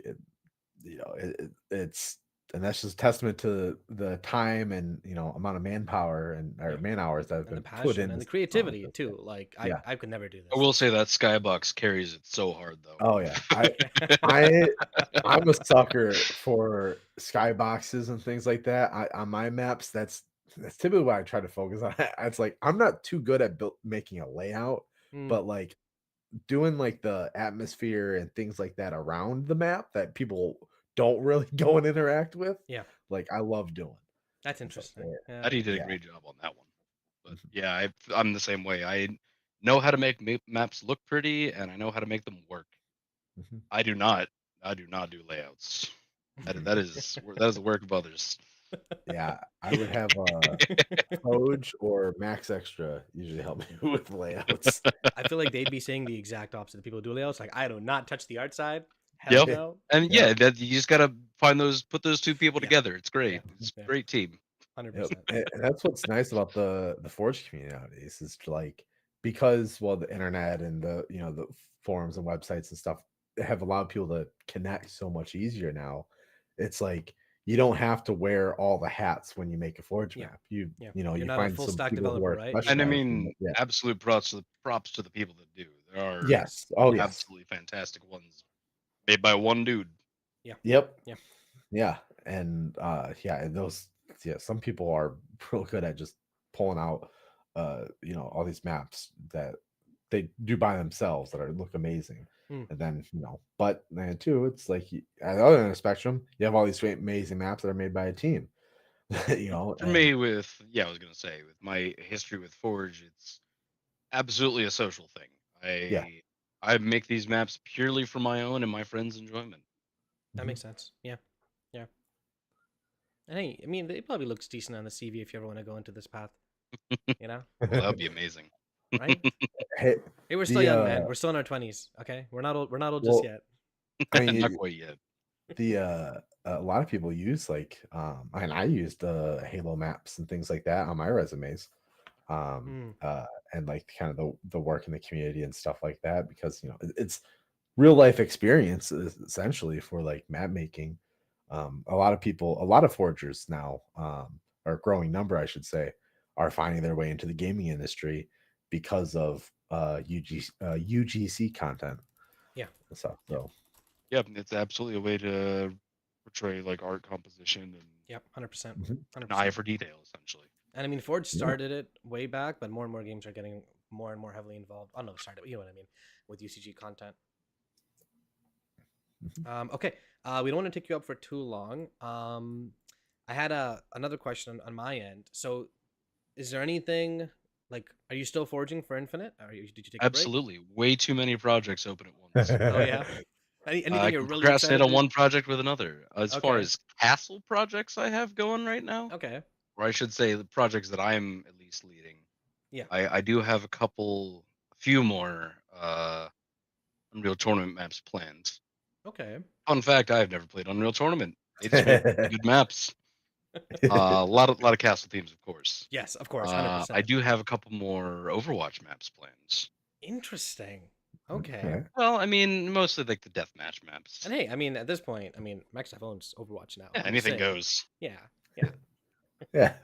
[SPEAKER 3] it's and that's just testament to the time and amount of manpower and or
[SPEAKER 1] Yeah.
[SPEAKER 3] man hours that have
[SPEAKER 1] And the
[SPEAKER 3] been put
[SPEAKER 1] passion and
[SPEAKER 3] into
[SPEAKER 1] the
[SPEAKER 3] something like
[SPEAKER 1] creativity
[SPEAKER 3] this.
[SPEAKER 1] too. Like I
[SPEAKER 3] Yeah.
[SPEAKER 1] I could never do
[SPEAKER 2] I
[SPEAKER 1] this.
[SPEAKER 2] will say that Skybox carries it so hard though.
[SPEAKER 3] Oh yeah. I I'm a sucker for skyboxes and things like that. On my maps, that's typically what I try to focus on. It's like I'm not too good at making a layout,
[SPEAKER 1] Mm,
[SPEAKER 3] but like doing like the atmosphere and things like that around the map that people don't really go and interact with,
[SPEAKER 1] yeah,
[SPEAKER 3] like I love doing.
[SPEAKER 1] that's
[SPEAKER 3] It's like,
[SPEAKER 1] interesting. Yeah.
[SPEAKER 2] Eddie did a
[SPEAKER 3] yeah,
[SPEAKER 2] great job on that one. But yeah, I'm the same way. I know how to make maps look pretty, and I know how to make them work.
[SPEAKER 3] mhm.
[SPEAKER 2] I do not. I do not do layouts. That is the work of others.
[SPEAKER 3] Yeah, I would have Poj or Max Extra usually help me with layouts.
[SPEAKER 1] I feel like they'd be saying the exact opposite of people who do layouts. Like, I do not touch the art side. Hell
[SPEAKER 2] Yep.
[SPEAKER 1] no.
[SPEAKER 2] And
[SPEAKER 3] Yep.
[SPEAKER 2] yeah, that you just gotta put those two people
[SPEAKER 1] Yeah.
[SPEAKER 2] together. It's
[SPEAKER 1] Yeah.
[SPEAKER 2] great. It's a
[SPEAKER 1] Yeah.
[SPEAKER 2] great team.
[SPEAKER 1] 100%.
[SPEAKER 3] And that's what's nice about the Forge community nowadays is like, because the internet and the forums and websites and stuff have allowed people to connect so much easier now. It's like you don't have to wear all the hats when you make a Forge
[SPEAKER 1] Yeah.
[SPEAKER 3] map.
[SPEAKER 1] Yeah.
[SPEAKER 3] You
[SPEAKER 1] You're
[SPEAKER 3] you
[SPEAKER 1] not a
[SPEAKER 3] find
[SPEAKER 1] full
[SPEAKER 3] some
[SPEAKER 1] stack
[SPEAKER 3] people who
[SPEAKER 1] developer,
[SPEAKER 3] are
[SPEAKER 1] right?
[SPEAKER 2] And I
[SPEAKER 3] specialized in
[SPEAKER 2] mean,
[SPEAKER 3] it. Yeah.
[SPEAKER 2] absolute props to the people that do. There are
[SPEAKER 3] Yes. Oh yes.
[SPEAKER 2] absolutely fantastic ones made by one dude.
[SPEAKER 1] Yeah.
[SPEAKER 3] Yep.
[SPEAKER 1] Yeah.
[SPEAKER 3] Yeah. And and those, some people are real good at just pulling out all these maps that they do by themselves that look amazing.
[SPEAKER 1] Hmm.
[SPEAKER 3] And then but then too, it's like at the other end of the spectrum, you have all these amazing maps that are made by a team.
[SPEAKER 2] For
[SPEAKER 3] And
[SPEAKER 2] me, I was gonna say, with my history with Forge, it's absolutely a social thing.
[SPEAKER 3] yeah.
[SPEAKER 2] I make these maps purely for my own and my friends' enjoyment.
[SPEAKER 1] That
[SPEAKER 3] Mhm.
[SPEAKER 1] makes sense. Yeah. Yeah. And hey, I mean, it probably looks decent on the CV if you ever want to go into this path, you know?
[SPEAKER 2] Well, that would be amazing.
[SPEAKER 1] Right?
[SPEAKER 3] Hey,
[SPEAKER 1] Hey, we're still
[SPEAKER 3] the
[SPEAKER 1] young, man. We're still in our 20s, okay? We're not old. We're not old just
[SPEAKER 3] well,
[SPEAKER 1] yet.
[SPEAKER 3] I
[SPEAKER 2] Not
[SPEAKER 3] mean,
[SPEAKER 2] quite yet.
[SPEAKER 3] the a lot of people use I used Halo maps and things like that on my resumes. um
[SPEAKER 1] Hmm.
[SPEAKER 3] uh and like kind of the work in the community and stuff like that, because it's real life experience essentially for like map making. A lot of people, a lot of forgers now, or a growing number I should say, are finding their way into the gaming industry because of UGC content
[SPEAKER 1] Yeah.
[SPEAKER 3] and stuff.
[SPEAKER 1] Yep.
[SPEAKER 3] So
[SPEAKER 2] Yep, it's absolutely a way to portray like art composition and
[SPEAKER 1] Yep. 100%.
[SPEAKER 3] mhm.
[SPEAKER 2] an eye
[SPEAKER 1] 100%.
[SPEAKER 2] for detail, essentially.
[SPEAKER 1] And I mean, Forge
[SPEAKER 3] Yeah.
[SPEAKER 1] started it way back, but more and more games are getting more and more heavily involved. Oh, no, started, you know what I mean, with UCG content.
[SPEAKER 3] Mhm.
[SPEAKER 1] Okay. We don't want to take you up for too long. I had another question on my end. So, is there anything like, are you still forging for Infinite? Did you take a break?
[SPEAKER 2] Absolutely, way too many projects open at once.
[SPEAKER 1] Oh yeah. Anything
[SPEAKER 2] I
[SPEAKER 1] you're
[SPEAKER 2] can
[SPEAKER 1] really
[SPEAKER 2] procrastinate
[SPEAKER 1] excited
[SPEAKER 2] on
[SPEAKER 1] to?
[SPEAKER 2] one project with another. As far
[SPEAKER 1] Okay.
[SPEAKER 2] as castle projects I have going right now,
[SPEAKER 1] Okay.
[SPEAKER 2] or I should say the projects that I'm at least leading,
[SPEAKER 1] Yeah.
[SPEAKER 2] I do have a few more Unreal Tournament maps planned.
[SPEAKER 1] Okay.
[SPEAKER 2] Fun fact: I have never played Unreal Tournament. They just make really good maps. A lot of castle themes, of course.
[SPEAKER 1] Yes, of course,
[SPEAKER 2] I
[SPEAKER 1] 100%.
[SPEAKER 2] do have a couple more Overwatch maps planned.
[SPEAKER 1] Interesting. Okay.
[SPEAKER 3] Okay.
[SPEAKER 2] Well, I mean, mostly like the deathmatch
[SPEAKER 1] And
[SPEAKER 2] maps.
[SPEAKER 1] hey, I mean, at this point, I mean, Microsoft owns Overwatch now.
[SPEAKER 2] Yeah,
[SPEAKER 1] I'm just
[SPEAKER 2] anything
[SPEAKER 1] saying.
[SPEAKER 2] goes.
[SPEAKER 1] Yeah. Yeah.
[SPEAKER 3] Yeah.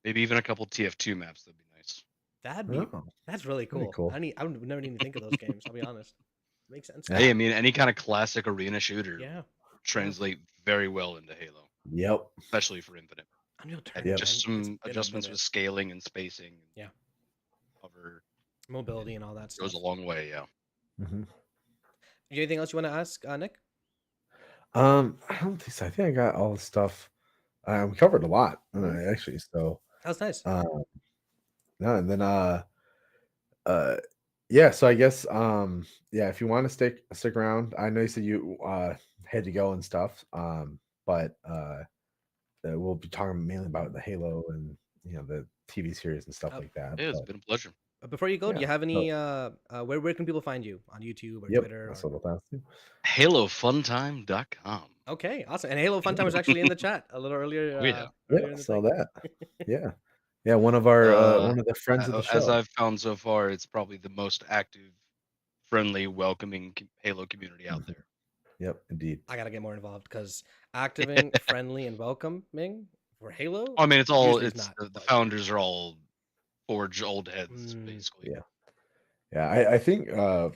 [SPEAKER 2] Maybe even a couple TF2 maps. That'd be nice.
[SPEAKER 1] That'd be
[SPEAKER 3] Oh,
[SPEAKER 1] that's really
[SPEAKER 3] pretty
[SPEAKER 1] cool.
[SPEAKER 3] cool.
[SPEAKER 1] I would never even think of those games. I'll be honest. Makes sense
[SPEAKER 3] Yeah.
[SPEAKER 1] now.
[SPEAKER 2] Hey, I mean, any kind of classic arena shooter
[SPEAKER 1] Yeah. Yeah.
[SPEAKER 2] translate very well into Halo,
[SPEAKER 3] Yep.
[SPEAKER 2] especially for Infinite.
[SPEAKER 1] Unreal
[SPEAKER 2] And
[SPEAKER 1] Tournament,
[SPEAKER 3] Yep.
[SPEAKER 2] just
[SPEAKER 1] man. It's
[SPEAKER 2] some
[SPEAKER 1] been a
[SPEAKER 2] adjustments with
[SPEAKER 1] minute.
[SPEAKER 2] scaling and spacing and
[SPEAKER 1] Yeah.
[SPEAKER 2] cover
[SPEAKER 1] Mobility and all that
[SPEAKER 2] goes
[SPEAKER 1] stuff.
[SPEAKER 2] a long way. Yeah.
[SPEAKER 3] Mhm.
[SPEAKER 1] Anything else you want to ask, Nick?
[SPEAKER 3] I don't think so. I think I got all the stuff. We covered a lot,
[SPEAKER 1] Mhm.
[SPEAKER 3] actually. So,
[SPEAKER 1] That was nice.
[SPEAKER 3] um, no, and then uh, yeah. So I guess yeah. If you want to stick around, I know you said you had to go and stuff. But we'll be talking mainly about the Halo and the TV series and stuff
[SPEAKER 1] Uh,
[SPEAKER 3] like that.
[SPEAKER 2] Yeah, it's
[SPEAKER 3] But
[SPEAKER 2] been a pleasure.
[SPEAKER 1] Before you go, do
[SPEAKER 3] yeah.
[SPEAKER 1] you have
[SPEAKER 3] So
[SPEAKER 1] any where can people find you on YouTube or
[SPEAKER 3] yep,
[SPEAKER 1] Twitter
[SPEAKER 3] that's
[SPEAKER 1] or?
[SPEAKER 3] what I'll do.
[SPEAKER 2] HaloFuntime.com.
[SPEAKER 1] Okay, awesome. And Halo Funtime was actually in the chat a little earlier
[SPEAKER 2] Oh yeah.
[SPEAKER 3] Yeah,
[SPEAKER 1] earlier in the
[SPEAKER 3] saw
[SPEAKER 1] thing.
[SPEAKER 3] that. Yeah. Yeah, one of the friends of the
[SPEAKER 2] As
[SPEAKER 3] show.
[SPEAKER 2] I've found so far, it's probably the most active, friendly, welcoming Halo community out
[SPEAKER 3] Mhm.
[SPEAKER 2] there.
[SPEAKER 3] Yep, indeed.
[SPEAKER 1] I gotta get more involved because activating, friendly, and welcoming for Halo
[SPEAKER 2] I mean,
[SPEAKER 1] usually is
[SPEAKER 2] it's
[SPEAKER 1] not.
[SPEAKER 2] the
[SPEAKER 1] But
[SPEAKER 2] founders are all Forge old heads,
[SPEAKER 1] mm,
[SPEAKER 2] basically.
[SPEAKER 3] Yeah. Yeah, I think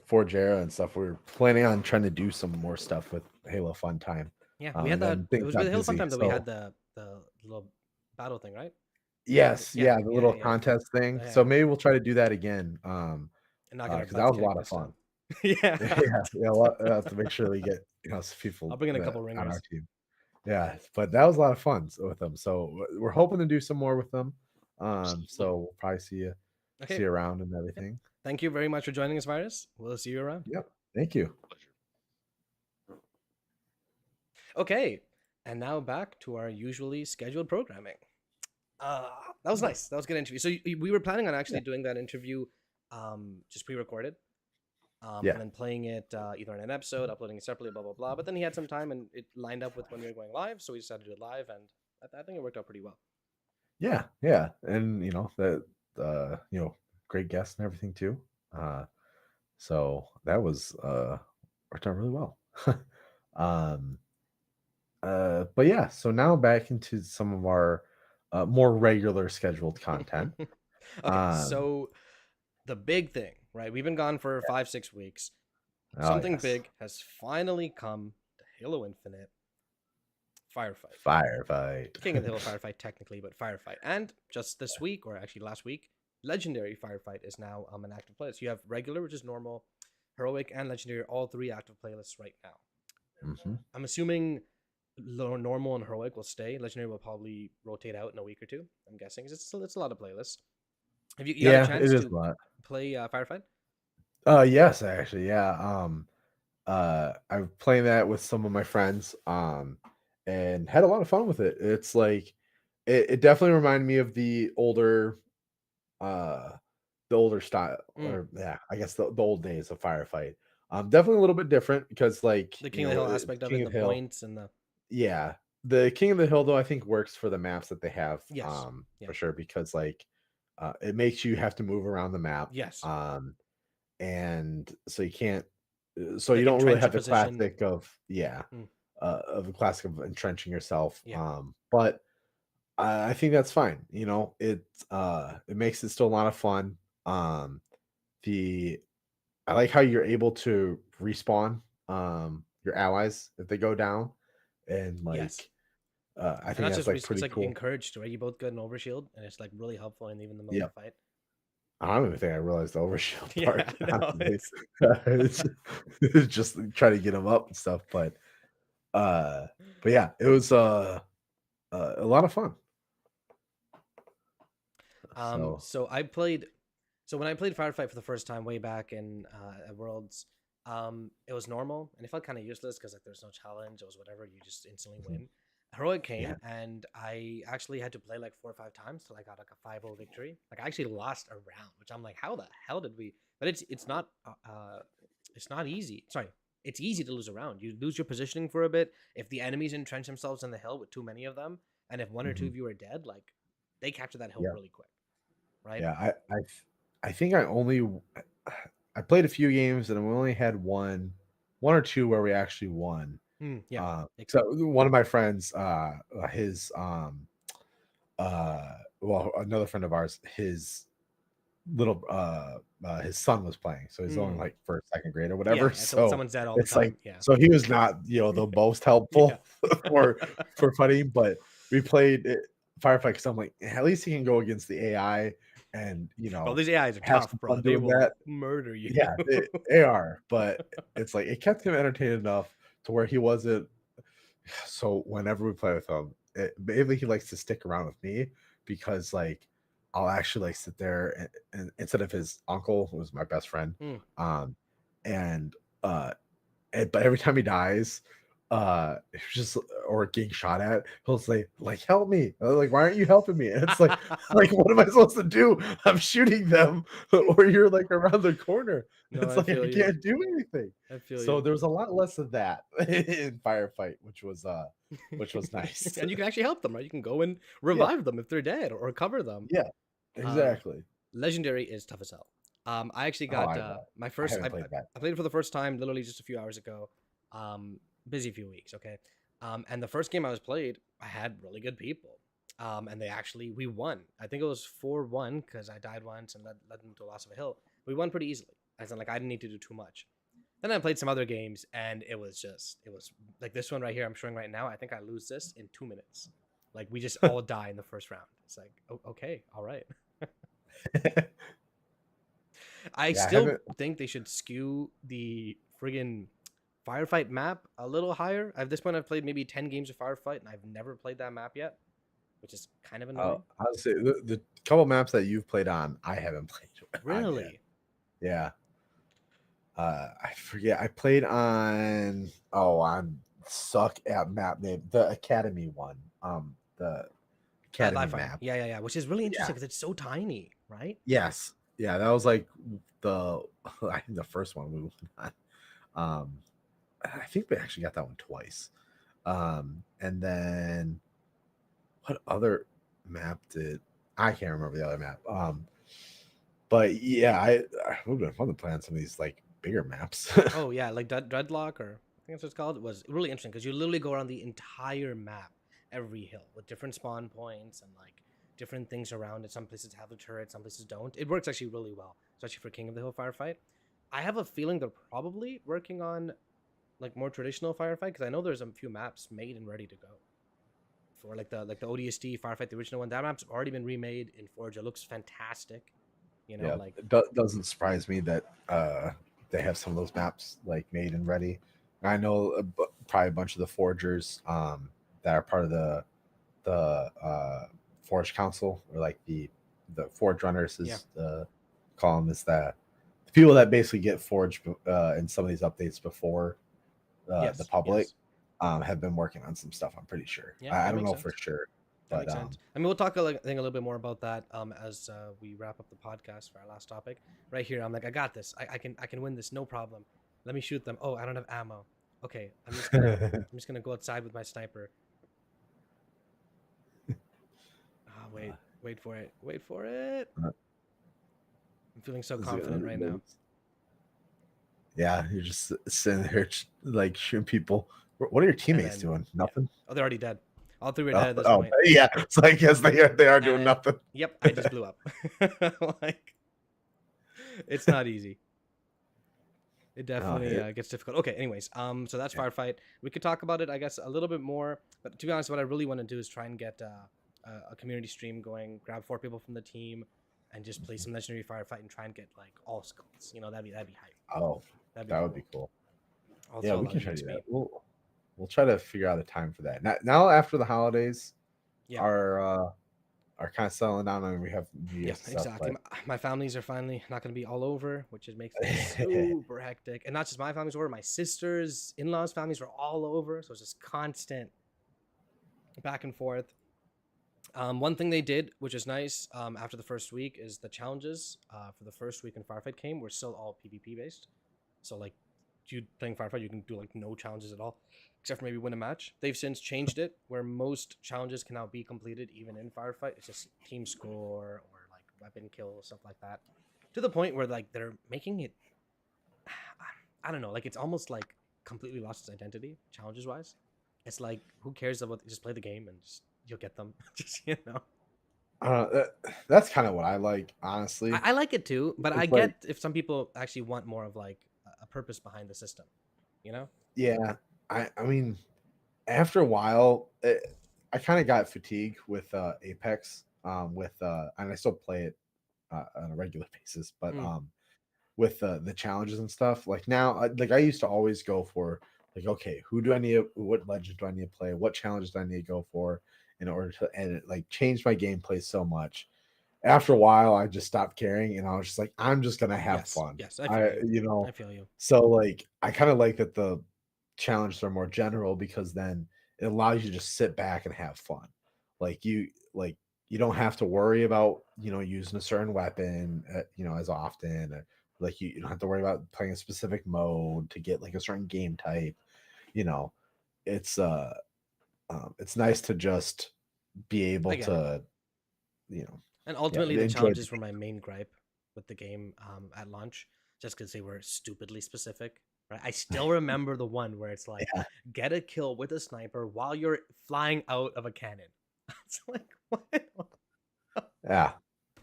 [SPEAKER 3] Forge Era and stuff, we're planning on trying to do some more stuff with Halo Fun Time.
[SPEAKER 1] yeah, we had
[SPEAKER 3] And
[SPEAKER 1] that.
[SPEAKER 3] then
[SPEAKER 1] It
[SPEAKER 3] things
[SPEAKER 1] was with
[SPEAKER 3] got
[SPEAKER 1] Halo
[SPEAKER 3] busy.
[SPEAKER 1] Funtime that we had
[SPEAKER 3] So
[SPEAKER 1] the little battle thing, right?
[SPEAKER 3] yes,
[SPEAKER 1] Yeah,
[SPEAKER 3] yeah, the
[SPEAKER 1] yeah,
[SPEAKER 3] little
[SPEAKER 1] yeah,
[SPEAKER 3] contest thing.
[SPEAKER 1] yeah.
[SPEAKER 3] So maybe we'll try to do that again.
[SPEAKER 1] And not get our
[SPEAKER 3] Because that
[SPEAKER 1] butts
[SPEAKER 3] was a
[SPEAKER 1] kicked
[SPEAKER 3] lot of
[SPEAKER 1] this time.
[SPEAKER 3] fun.
[SPEAKER 1] Yeah,
[SPEAKER 3] Yeah, yeah, we'll have to make sure we get some
[SPEAKER 1] I'll
[SPEAKER 3] people
[SPEAKER 1] bring in a
[SPEAKER 3] that
[SPEAKER 1] couple
[SPEAKER 3] on our
[SPEAKER 1] ringers.
[SPEAKER 3] team. Yeah, but that was a lot of fun with them. So we're hoping to do some more with them.
[SPEAKER 2] Absolutely.
[SPEAKER 3] So we'll probably see
[SPEAKER 1] Okay.
[SPEAKER 3] you around and
[SPEAKER 1] Yep.
[SPEAKER 3] everything.
[SPEAKER 1] Thank you very much for joining us, Virus. We'll see you around.
[SPEAKER 3] Yep. Thank you.
[SPEAKER 2] Pleasure.
[SPEAKER 1] Okay, and now back to our usually scheduled programming. That was nice. That was a good interview. So we were planning on
[SPEAKER 3] Yeah.
[SPEAKER 1] actually doing that interview, just pre-recorded,
[SPEAKER 3] Yeah.
[SPEAKER 1] and then playing it either in an episode, uploading it separately, blah blah blah. But then he had some time, and it lined up with when we were going live, so we decided to do it live, and I think it worked out pretty well.
[SPEAKER 3] Yeah. Yeah. And that great guests and everything too. Uh so that was worked out really well. um but yeah, so now back into some of our more regular scheduled content.
[SPEAKER 1] Okay,
[SPEAKER 3] Um
[SPEAKER 1] so the big thing, right? We've been gone for 5 6 weeks.
[SPEAKER 3] oh
[SPEAKER 1] Something
[SPEAKER 3] yes.
[SPEAKER 1] big has finally come to Halo Infinite. Firefight.
[SPEAKER 3] Firefight.
[SPEAKER 1] King of the Hill Firefight, technically, but Firefight. And just this week, or actually last week, Legendary Firefight is now an active play. So you have regular, which is normal, heroic, and legendary, all 3 active playlists right now.
[SPEAKER 3] Mhm.
[SPEAKER 1] I'm assuming normal and heroic will stay. Legendary will probably rotate out in a week or two. I'm guessing it's a lot of playlists. Have you had a
[SPEAKER 3] Yeah,
[SPEAKER 1] chance
[SPEAKER 3] it is
[SPEAKER 1] to
[SPEAKER 3] a lot.
[SPEAKER 1] play Firefight?
[SPEAKER 3] Yes, actually, yeah. I'm playing that with some of my friends, and had a lot of fun with it. It's like it definitely reminded me of uh the older style,
[SPEAKER 1] Mm.
[SPEAKER 3] or yeah, I guess the old days of Firefight. Definitely a little bit different because, like,
[SPEAKER 1] The King of the Hill aspect of it,
[SPEAKER 3] King
[SPEAKER 1] and
[SPEAKER 3] of
[SPEAKER 1] the
[SPEAKER 3] the Hill,
[SPEAKER 1] points and the
[SPEAKER 3] yeah, the King of the Hill though I think works for the maps that they have,
[SPEAKER 1] yes, yeah,
[SPEAKER 3] for sure, because like it makes you have to move around the map,
[SPEAKER 1] yes,
[SPEAKER 3] and so you can't, so you
[SPEAKER 1] like
[SPEAKER 3] don't really
[SPEAKER 1] entrench your
[SPEAKER 3] have the
[SPEAKER 1] position.
[SPEAKER 3] classic of, yeah,
[SPEAKER 1] Mm.
[SPEAKER 3] of the classic of entrenching yourself,
[SPEAKER 1] Yeah,
[SPEAKER 3] but I think that's fine. It makes it still a lot of fun. The I like how you're able to respawn your allies if they go down, and
[SPEAKER 1] yes,
[SPEAKER 3] like I
[SPEAKER 1] and
[SPEAKER 3] think
[SPEAKER 1] that's
[SPEAKER 3] that's
[SPEAKER 1] just
[SPEAKER 3] like
[SPEAKER 1] it's
[SPEAKER 3] pretty
[SPEAKER 1] like
[SPEAKER 3] cool.
[SPEAKER 1] encouraged, right? You both get an overshield, and it's like really helpful in even the middle of
[SPEAKER 3] Yeah,
[SPEAKER 1] a fight.
[SPEAKER 3] I don't even think I realized the overshield
[SPEAKER 1] Yeah,
[SPEAKER 3] part.
[SPEAKER 1] no,
[SPEAKER 3] Honestly. it's, it's just trying to get them up and stuff, uh, but yeah, it was a lot of fun. So
[SPEAKER 1] So I played. So when I played Firefight for the first time way back in at Worlds, it was normal and it felt kind of useless because like there's no challenge. It was whatever, you just instantly
[SPEAKER 3] mhm,
[SPEAKER 1] win. Heroic
[SPEAKER 3] yeah,
[SPEAKER 1] came and I actually had to play like 4 or 5 times till I got like a 5-0 victory. Like I actually lost a round, which I'm like, how the hell did we? But it's not easy. Sorry, it's easy to lose a round. You lose your positioning for a bit. If the enemies entrench themselves in the hill with too many of them, and if one or two
[SPEAKER 3] mhm,
[SPEAKER 1] of you are dead, like they capture that hill
[SPEAKER 3] yeah.
[SPEAKER 1] really quick, right?
[SPEAKER 3] Yeah, I think I played a few games and we only had one or two where we actually won.
[SPEAKER 1] Yeah.
[SPEAKER 3] So one of my friends, his well, another friend of ours, his son was playing, so he's only
[SPEAKER 1] Mm.
[SPEAKER 3] like first, second grade or
[SPEAKER 1] Yeah,
[SPEAKER 3] whatever.
[SPEAKER 1] yeah. So when
[SPEAKER 3] So
[SPEAKER 1] someone's dead all the
[SPEAKER 3] it's like,
[SPEAKER 1] time, yeah,
[SPEAKER 3] so he was not, the most
[SPEAKER 1] yeah.
[SPEAKER 3] helpful for fighting, but we played it, Firefight, because I'm like, at least he can go against the AI and
[SPEAKER 1] Well, these AIs are
[SPEAKER 3] have
[SPEAKER 1] tough,
[SPEAKER 3] some
[SPEAKER 1] bro.
[SPEAKER 3] fun
[SPEAKER 1] They
[SPEAKER 3] doing
[SPEAKER 1] will
[SPEAKER 3] that.
[SPEAKER 1] murder you.
[SPEAKER 3] Yeah, they are, but it's like it kept him entertained enough to where he wasn't. So whenever we play with him, maybe he likes to stick around with me because like I'll actually like sit there and instead of his uncle, who was my best friend,
[SPEAKER 1] Mm.
[SPEAKER 3] um, and but every time he dies, it's just, or getting shot at, he'll say, like, help me. Like, why aren't you helping me? And it's like, what am I supposed to do? I'm shooting them, or you're like around the corner.
[SPEAKER 1] No,
[SPEAKER 3] It's
[SPEAKER 1] I
[SPEAKER 3] like I
[SPEAKER 1] feel you.
[SPEAKER 3] can't do anything.
[SPEAKER 1] I feel
[SPEAKER 3] So
[SPEAKER 1] you.
[SPEAKER 3] there was a lot less of that in Firefight, which was nice.
[SPEAKER 1] And you can actually help them, right? You can go and
[SPEAKER 3] Yeah,
[SPEAKER 1] revive them if they're dead or cover them.
[SPEAKER 3] yeah,
[SPEAKER 1] Um,
[SPEAKER 3] exactly.
[SPEAKER 1] Legendary is tough as hell. I actually
[SPEAKER 3] Oh,
[SPEAKER 1] got
[SPEAKER 3] I know.
[SPEAKER 1] my
[SPEAKER 3] I
[SPEAKER 1] first.
[SPEAKER 3] haven't played that.
[SPEAKER 1] I played it for the first time literally just a few hours ago. Busy few weeks, okay. And the first game I was played, I had really good people. And we won. I think it was 4-1 because I died once and led them to a loss of a hill. We won pretty easily. As in, like I didn't need to do too much. Then I played some other games and it was like this one right here I'm showing right now. I think I lose this in 2 minutes. Like we just all die in the first round. It's like, oh, okay, all right. I
[SPEAKER 3] Yeah, I
[SPEAKER 1] still
[SPEAKER 3] haven't.
[SPEAKER 1] think they should skew the friggin' Firefight map a little higher. At this point, I've played maybe 10 games of Firefight, and I've never played that map yet, which is kind of annoying.
[SPEAKER 3] I'll say the couple maps that you've played on, I haven't played on yet.
[SPEAKER 1] Really?
[SPEAKER 3] Yeah. I forget. I played on. Oh, I'm suck at map name. The Academy one. The Academy
[SPEAKER 1] Live fire.
[SPEAKER 3] map.
[SPEAKER 1] Yeah, yeah, yeah. Which is really
[SPEAKER 3] Yeah.
[SPEAKER 1] interesting because it's so tiny, right?
[SPEAKER 3] Yes. Yeah, that was like the I think the first one we went on. I think we actually got that one twice. And then what other map did I can't remember the other map. But yeah, I would have been fun to play on some of these like bigger maps.
[SPEAKER 1] Oh yeah, like Dreadlock, or I think that's what it's called. It was really interesting because you literally go around the entire map, every hill with different spawn points and like different things around it. Some places have the turret, some places don't. It works actually really well, especially for King of the Hill Firefight. I have a feeling they're probably working on like more traditional Firefight because I know there's a few maps made and ready to go for like the ODST Firefight, the original one. That map's already been remade in Forge. It looks fantastic. You know,
[SPEAKER 3] Yeah,
[SPEAKER 1] like
[SPEAKER 3] doesn't surprise me that they have some of those maps like made and ready. And I know probably a bunch of the forgers that are part of the Forge Council, or like the Forge Runners is call them, is that the people that basically get forged in some of these updates before the public have been working on some stuff. I'm pretty sure.
[SPEAKER 1] Yeah,
[SPEAKER 3] I don't know for sure.
[SPEAKER 1] That makes sense. I mean, we'll talk I think a little bit more about that as we wrap up the podcast for our last topic. Right here, I'm like, I got this. I can win this, no problem. Let me shoot them. Oh, I don't have ammo. Okay, I'm just gonna go outside with my sniper. Wait for it. I'm feeling so confident right now.
[SPEAKER 3] Yeah, you're just sitting there like shooting people. What are your teammates doing? Nothing.
[SPEAKER 1] Yeah. Oh, they're already dead. All three are dead at this point.
[SPEAKER 3] Yeah, so I guess they are doing nothing.
[SPEAKER 1] Yep, I just blew up. Like, it's not easy. It definitely gets difficult. Okay, anyways, so that's Firefight. We could talk about it, I guess, a little bit more. But to be honest, what I really want to do is try and get a community stream going, grab 4 people from the team, and just play some legendary Firefight and try and get like all skulls. You know, that'd be hype. Oh, that would be cool.
[SPEAKER 3] Also, we can try to do that. We'll try to figure out a time for that. Now after the holidays, are kind of settling down, and we have New Year's stuff,
[SPEAKER 1] exactly. My families are finally not going to be all over, which makes it super hectic. And not just my families were, my sisters, in-laws' families were all over, so it's just constant back and forth. One thing they did, which is nice, after the first week, is the challenges for the first week in Firefight came were still all PvP based. So like, you playing Firefight, you can do like no challenges at all, except for maybe win a match. They've since changed it where most challenges can now be completed even in Firefight. It's just team score or like weapon kill, stuff like that. To the point where like they're making it, I don't know, like it's almost like completely lost its identity challenges wise. It's like, who cares about, just play the game and just, you'll get them. Just, you know.
[SPEAKER 3] That's kind of what I like, honestly.
[SPEAKER 1] I like it too, but I get if some people actually want more of like a purpose behind the system, you know?
[SPEAKER 3] Yeah, I mean, after a while, I kind of got fatigued with Apex, and I still play it on a regular basis, but with the challenges and stuff. Like now, like I used to always go for like, okay, what legend do I need to play? What challenges do I need to go for in order to, and it like changed my gameplay so much. After a while, I just stopped caring, and I was just like, I'm just gonna have fun.
[SPEAKER 1] Yes, I feel you.
[SPEAKER 3] I feel you. So like, I kind of like that the challenges are more general, because then it allows you to just sit back and have fun. Like you don't have to worry about using a certain weapon as often. Like you don't have to worry about playing a specific mode to get like a certain game type. It's nice to just be able to
[SPEAKER 1] and ultimately the challenges were my main gripe with the game at launch, just because they were stupidly specific, right? I still remember the one where it's like, get a kill with a sniper while you're flying out of a cannon. It's like, what?
[SPEAKER 3] Yeah.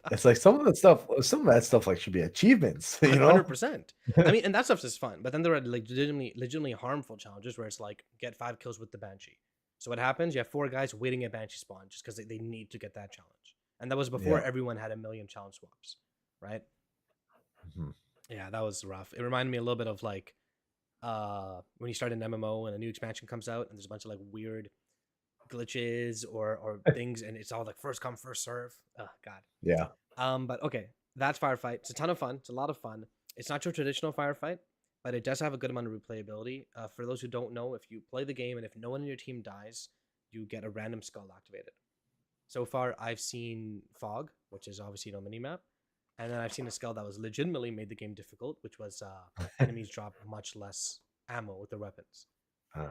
[SPEAKER 3] It's like some of that stuff like should be achievements,
[SPEAKER 1] 100%. I mean, and that stuff's just fun. But then there are like legitimately harmful challenges where it's like, get 5 kills with the Banshee. So what happens? You have 4 guys waiting at Banshee spawn just because they need to get that challenge. And that was before everyone had 1 million challenge swaps, right?
[SPEAKER 3] Mm-hmm.
[SPEAKER 1] Yeah, that was rough. It reminded me a little bit of like when you start an MMO and a new expansion comes out and there's a bunch of like weird glitches or things, and it's all like first come first serve. Oh god.
[SPEAKER 3] Yeah.
[SPEAKER 1] But okay, that's Firefight. It's a ton of fun. It's a lot of fun. It's not your traditional Firefight, but it does have a good amount of replayability. For those who don't know, if you play the game and if no one in your team dies, you get a random skull activated. So far, I've seen Fog, which is obviously no mini-map, and then I've seen a skull that was legitimately made the game difficult, which was enemies drop much less ammo with their weapons.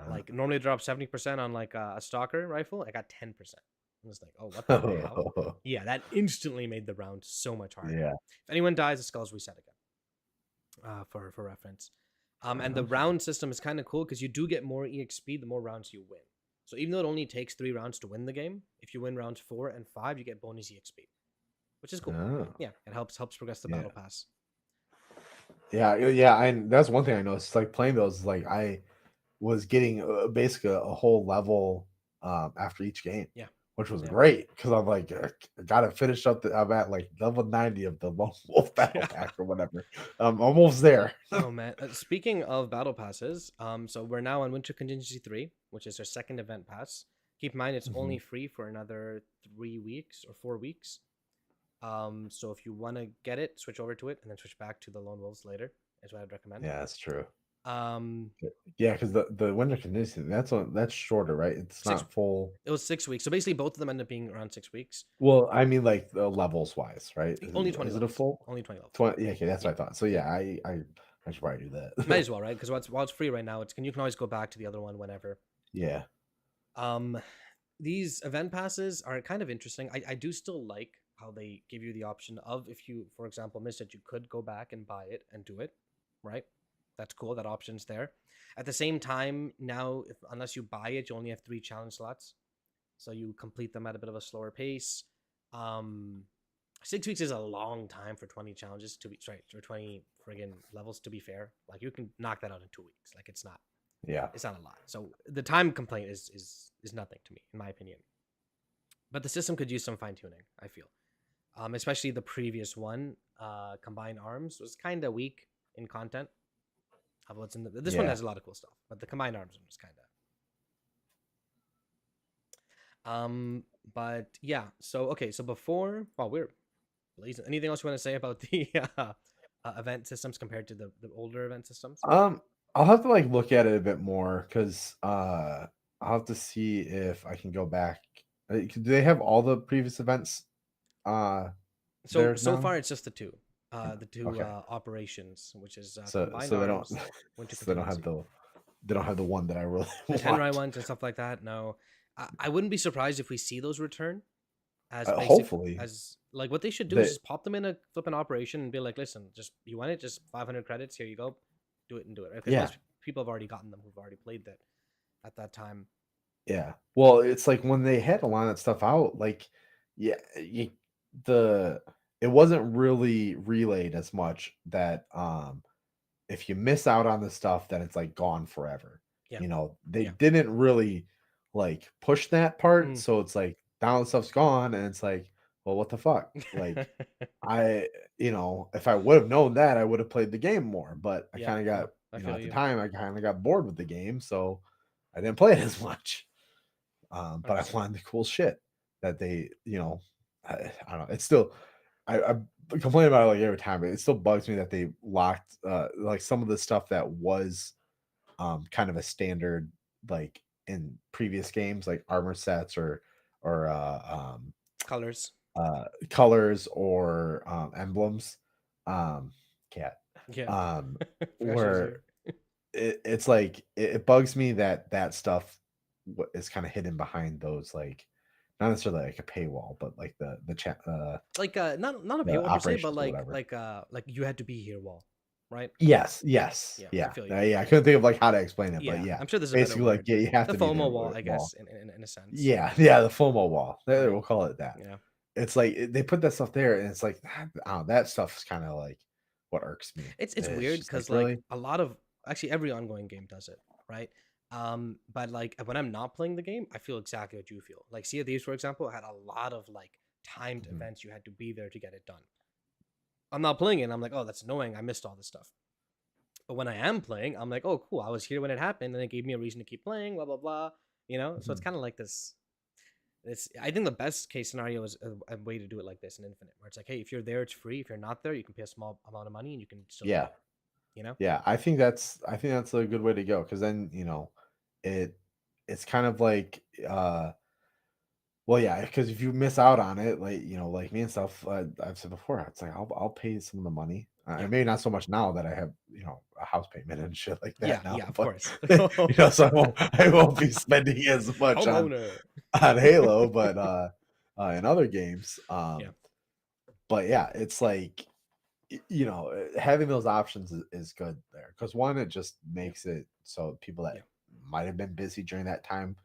[SPEAKER 1] Like normally drop 70% on like a stalker rifle. I got 10%. I was like, oh, what the hell? Yeah, that instantly made the round so much harder.
[SPEAKER 3] Yeah.
[SPEAKER 1] If anyone dies, the skull's reset again. For reference. And the round system is kind of cool because you do get more EXP the more rounds you win. So even though it only takes 3 rounds to win the game, if you win rounds 4 and 5, you get bonus EXP, which is cool. Yeah, it helps progress the battle pass.
[SPEAKER 3] Yeah. And that's one thing I noticed. Like playing those, like I was getting basically a whole level after each game.
[SPEAKER 1] Yeah.
[SPEAKER 3] which was
[SPEAKER 1] Yeah.
[SPEAKER 3] great because I'm like, I gotta finish up. I'm at like level 90 of the Lone Wolf Battle
[SPEAKER 1] Yeah.
[SPEAKER 3] Pack or whatever. I'm almost there.
[SPEAKER 1] Oh man! Speaking of battle passes, so we're now on Winter Contingency 3, which is our second event pass. Keep in mind it's
[SPEAKER 3] Mhm.
[SPEAKER 1] only free for another 3 weeks or 4 weeks. So if you want to get it, switch over to it and then switch back to the Lone Wolves later. Is what I'd recommend.
[SPEAKER 3] Yeah, that's true.
[SPEAKER 1] Um,
[SPEAKER 3] Yeah, because the winter condition that's shorter, right? It's
[SPEAKER 1] six.
[SPEAKER 3] not full.
[SPEAKER 1] It was 6 weeks. So basically, both of them end up being around 6 weeks.
[SPEAKER 3] Well, I mean, like the levels wise, right?
[SPEAKER 1] Only 20
[SPEAKER 3] Is it a
[SPEAKER 1] levels.
[SPEAKER 3] full
[SPEAKER 1] Only 20 levels.
[SPEAKER 3] 20? Yeah, okay, that's
[SPEAKER 1] Yeah.
[SPEAKER 3] what I thought. So yeah, I should probably do that.
[SPEAKER 1] Might as well, right? Because while it's free right now, you can always go back to the other one whenever.
[SPEAKER 3] Yeah.
[SPEAKER 1] Um, these event passes are kind of interesting. I do still like how they give you the option of, if you, for example, missed it, you could go back and buy it and do it, right? That's cool. That option's there. At the same time, now, unless you buy it, you only have 3 challenge slots, so you complete them at a bit of a slower pace. 6 weeks is a long time for 20 challenges to be right, or 20 friggin' levels, to be fair. Like, you can knock that out in 2 weeks. Like, it's not a lot. So the time complaint is nothing to me, in my opinion. But the system could use some fine tuning, I feel. Especially the previous one, Combined Arms, was kind of weak in content. What's in this one has a lot of cool stuff, but the Combined Arms one was kind of. But yeah. So okay. So before, we're blazing. Anything else you want to say about the event systems compared to the older event systems?
[SPEAKER 3] I'll have to like look at it a bit more because I'll have to see if I can go back. Do they have all the previous events?
[SPEAKER 1] So
[SPEAKER 3] There now?
[SPEAKER 1] far it's just the two. The two
[SPEAKER 3] Okay.
[SPEAKER 1] operations, which is
[SPEAKER 3] So
[SPEAKER 1] Combined
[SPEAKER 3] they don't
[SPEAKER 1] Arms, Winter
[SPEAKER 3] so they don't have
[SPEAKER 1] Contingency.
[SPEAKER 3] they don't have the one that I really
[SPEAKER 1] The Tenrai
[SPEAKER 3] want.
[SPEAKER 1] ones and stuff like that. No, I wouldn't be surprised if we see those return as basic,
[SPEAKER 3] Hopefully
[SPEAKER 1] as like what they should do is
[SPEAKER 3] they
[SPEAKER 1] just pop them in a flipping operation and be like, listen, just you want it, just 500 credits, here you go, do it and do it, because
[SPEAKER 3] yeah.
[SPEAKER 1] most people have already gotten them who've already played that at that time.
[SPEAKER 3] Yeah. Well, it's like when they had a lot of that stuff out, like, yeah, the it wasn't really relayed as much that if you miss out on the stuff, then it's like gone forever.
[SPEAKER 1] Yeah,
[SPEAKER 3] They
[SPEAKER 1] yeah.
[SPEAKER 3] didn't really like push that part,
[SPEAKER 1] Mm.
[SPEAKER 3] so it's like now the stuff's gone, and it's like, well, what the fuck? Like, I, if I would have known that, I would have played the game more. But I
[SPEAKER 1] Yeah,
[SPEAKER 3] kind of
[SPEAKER 1] no,
[SPEAKER 3] got,
[SPEAKER 1] I feel
[SPEAKER 3] at the
[SPEAKER 1] you.
[SPEAKER 3] time, I kind of got bored with the game, so I didn't play it as much. But I
[SPEAKER 1] 100%.
[SPEAKER 3] wanted the cool shit that they, I don't know. It's still, I complain about it like every time, but it still bugs me that they locked like some of the stuff that was kind of a standard like in previous games, like armor sets or
[SPEAKER 1] Colors.
[SPEAKER 3] colors or emblems. Cat.
[SPEAKER 1] Yeah.
[SPEAKER 3] Um,
[SPEAKER 1] Pressure's
[SPEAKER 3] where
[SPEAKER 1] here.
[SPEAKER 3] it's like it bugs me that that stuff is kind of hidden behind those, like not necessarily like a paywall, but like the chat
[SPEAKER 1] Like not a
[SPEAKER 3] the
[SPEAKER 1] paywall per se, but
[SPEAKER 3] operations or whatever.
[SPEAKER 1] like you had to be here wall, right?
[SPEAKER 3] Yes,
[SPEAKER 1] Yeah,
[SPEAKER 3] yes,
[SPEAKER 1] yeah, I
[SPEAKER 3] yeah,
[SPEAKER 1] feel you.
[SPEAKER 3] yeah. I couldn't think of like how to explain it, but
[SPEAKER 1] Yeah,
[SPEAKER 3] yeah,
[SPEAKER 1] I'm sure there's a better
[SPEAKER 3] basically like
[SPEAKER 1] word.
[SPEAKER 3] yeah, you have
[SPEAKER 1] The
[SPEAKER 3] to be there
[SPEAKER 1] FOMO wall, I
[SPEAKER 3] wall.
[SPEAKER 1] guess, in a sense.
[SPEAKER 3] Yeah, yeah, the FOMO wall. There,
[SPEAKER 1] Yeah,
[SPEAKER 3] we'll call it that.
[SPEAKER 1] yeah.
[SPEAKER 3] It's like they put that stuff there, and it's like that stuff is kind of like what irks me.
[SPEAKER 1] It's
[SPEAKER 3] It's
[SPEAKER 1] weird
[SPEAKER 3] just like
[SPEAKER 1] because like
[SPEAKER 3] really,
[SPEAKER 1] a lot of actually every ongoing game does it, right? But like when I'm not playing the game, I feel exactly what you feel. Like Sea of Thieves, for example, had a lot of like timed
[SPEAKER 3] Mhm.
[SPEAKER 1] events. You had to be there to get it done. I'm not playing it, and I'm like, oh, that's annoying. I missed all this stuff. But when I am playing, I'm like, oh, cool. I was here when it happened, and it gave me a reason to keep playing. Blah blah blah. So it's
[SPEAKER 3] Mhm.
[SPEAKER 1] kind of like this. I think the best case scenario is a way to do it like this in Infinite, where it's like, hey, if you're there, it's free. If you're not there, you can pay a small amount of money and you can still do
[SPEAKER 3] Yeah,
[SPEAKER 1] it. You know?
[SPEAKER 3] yeah. I think that's a good way to go because then it it's kind of like well, yeah, because if you miss out on it, like like me and stuff, I've said before, it's like I'll pay some of the money.
[SPEAKER 1] Yeah.
[SPEAKER 3] Maybe not so much now that I have a house payment and shit like
[SPEAKER 1] Yeah.
[SPEAKER 3] that now,
[SPEAKER 1] Yeah. Of
[SPEAKER 3] but
[SPEAKER 1] course.
[SPEAKER 3] so I won't be spending as much
[SPEAKER 1] Homeowner.
[SPEAKER 3] on Halo, but in other games,
[SPEAKER 1] Yeah.
[SPEAKER 3] but yeah, it's like having those options is good there because one, it just
[SPEAKER 1] Yeah.
[SPEAKER 3] makes it so people that
[SPEAKER 1] Yeah.
[SPEAKER 3] might have been busy during that time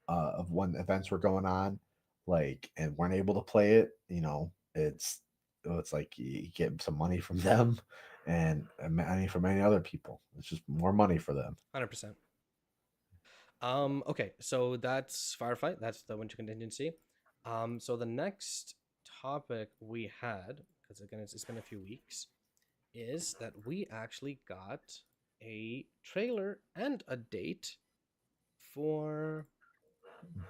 [SPEAKER 3] of when events were going on, like and weren't able to play it, it's like you get some money from them and money from many other people. It's just more money for them.
[SPEAKER 1] 100%. Okay. So that's Firefight. That's the Winter Contingency. So the next topic we had, because again it's been a few weeks, is that we actually got a trailer and a date for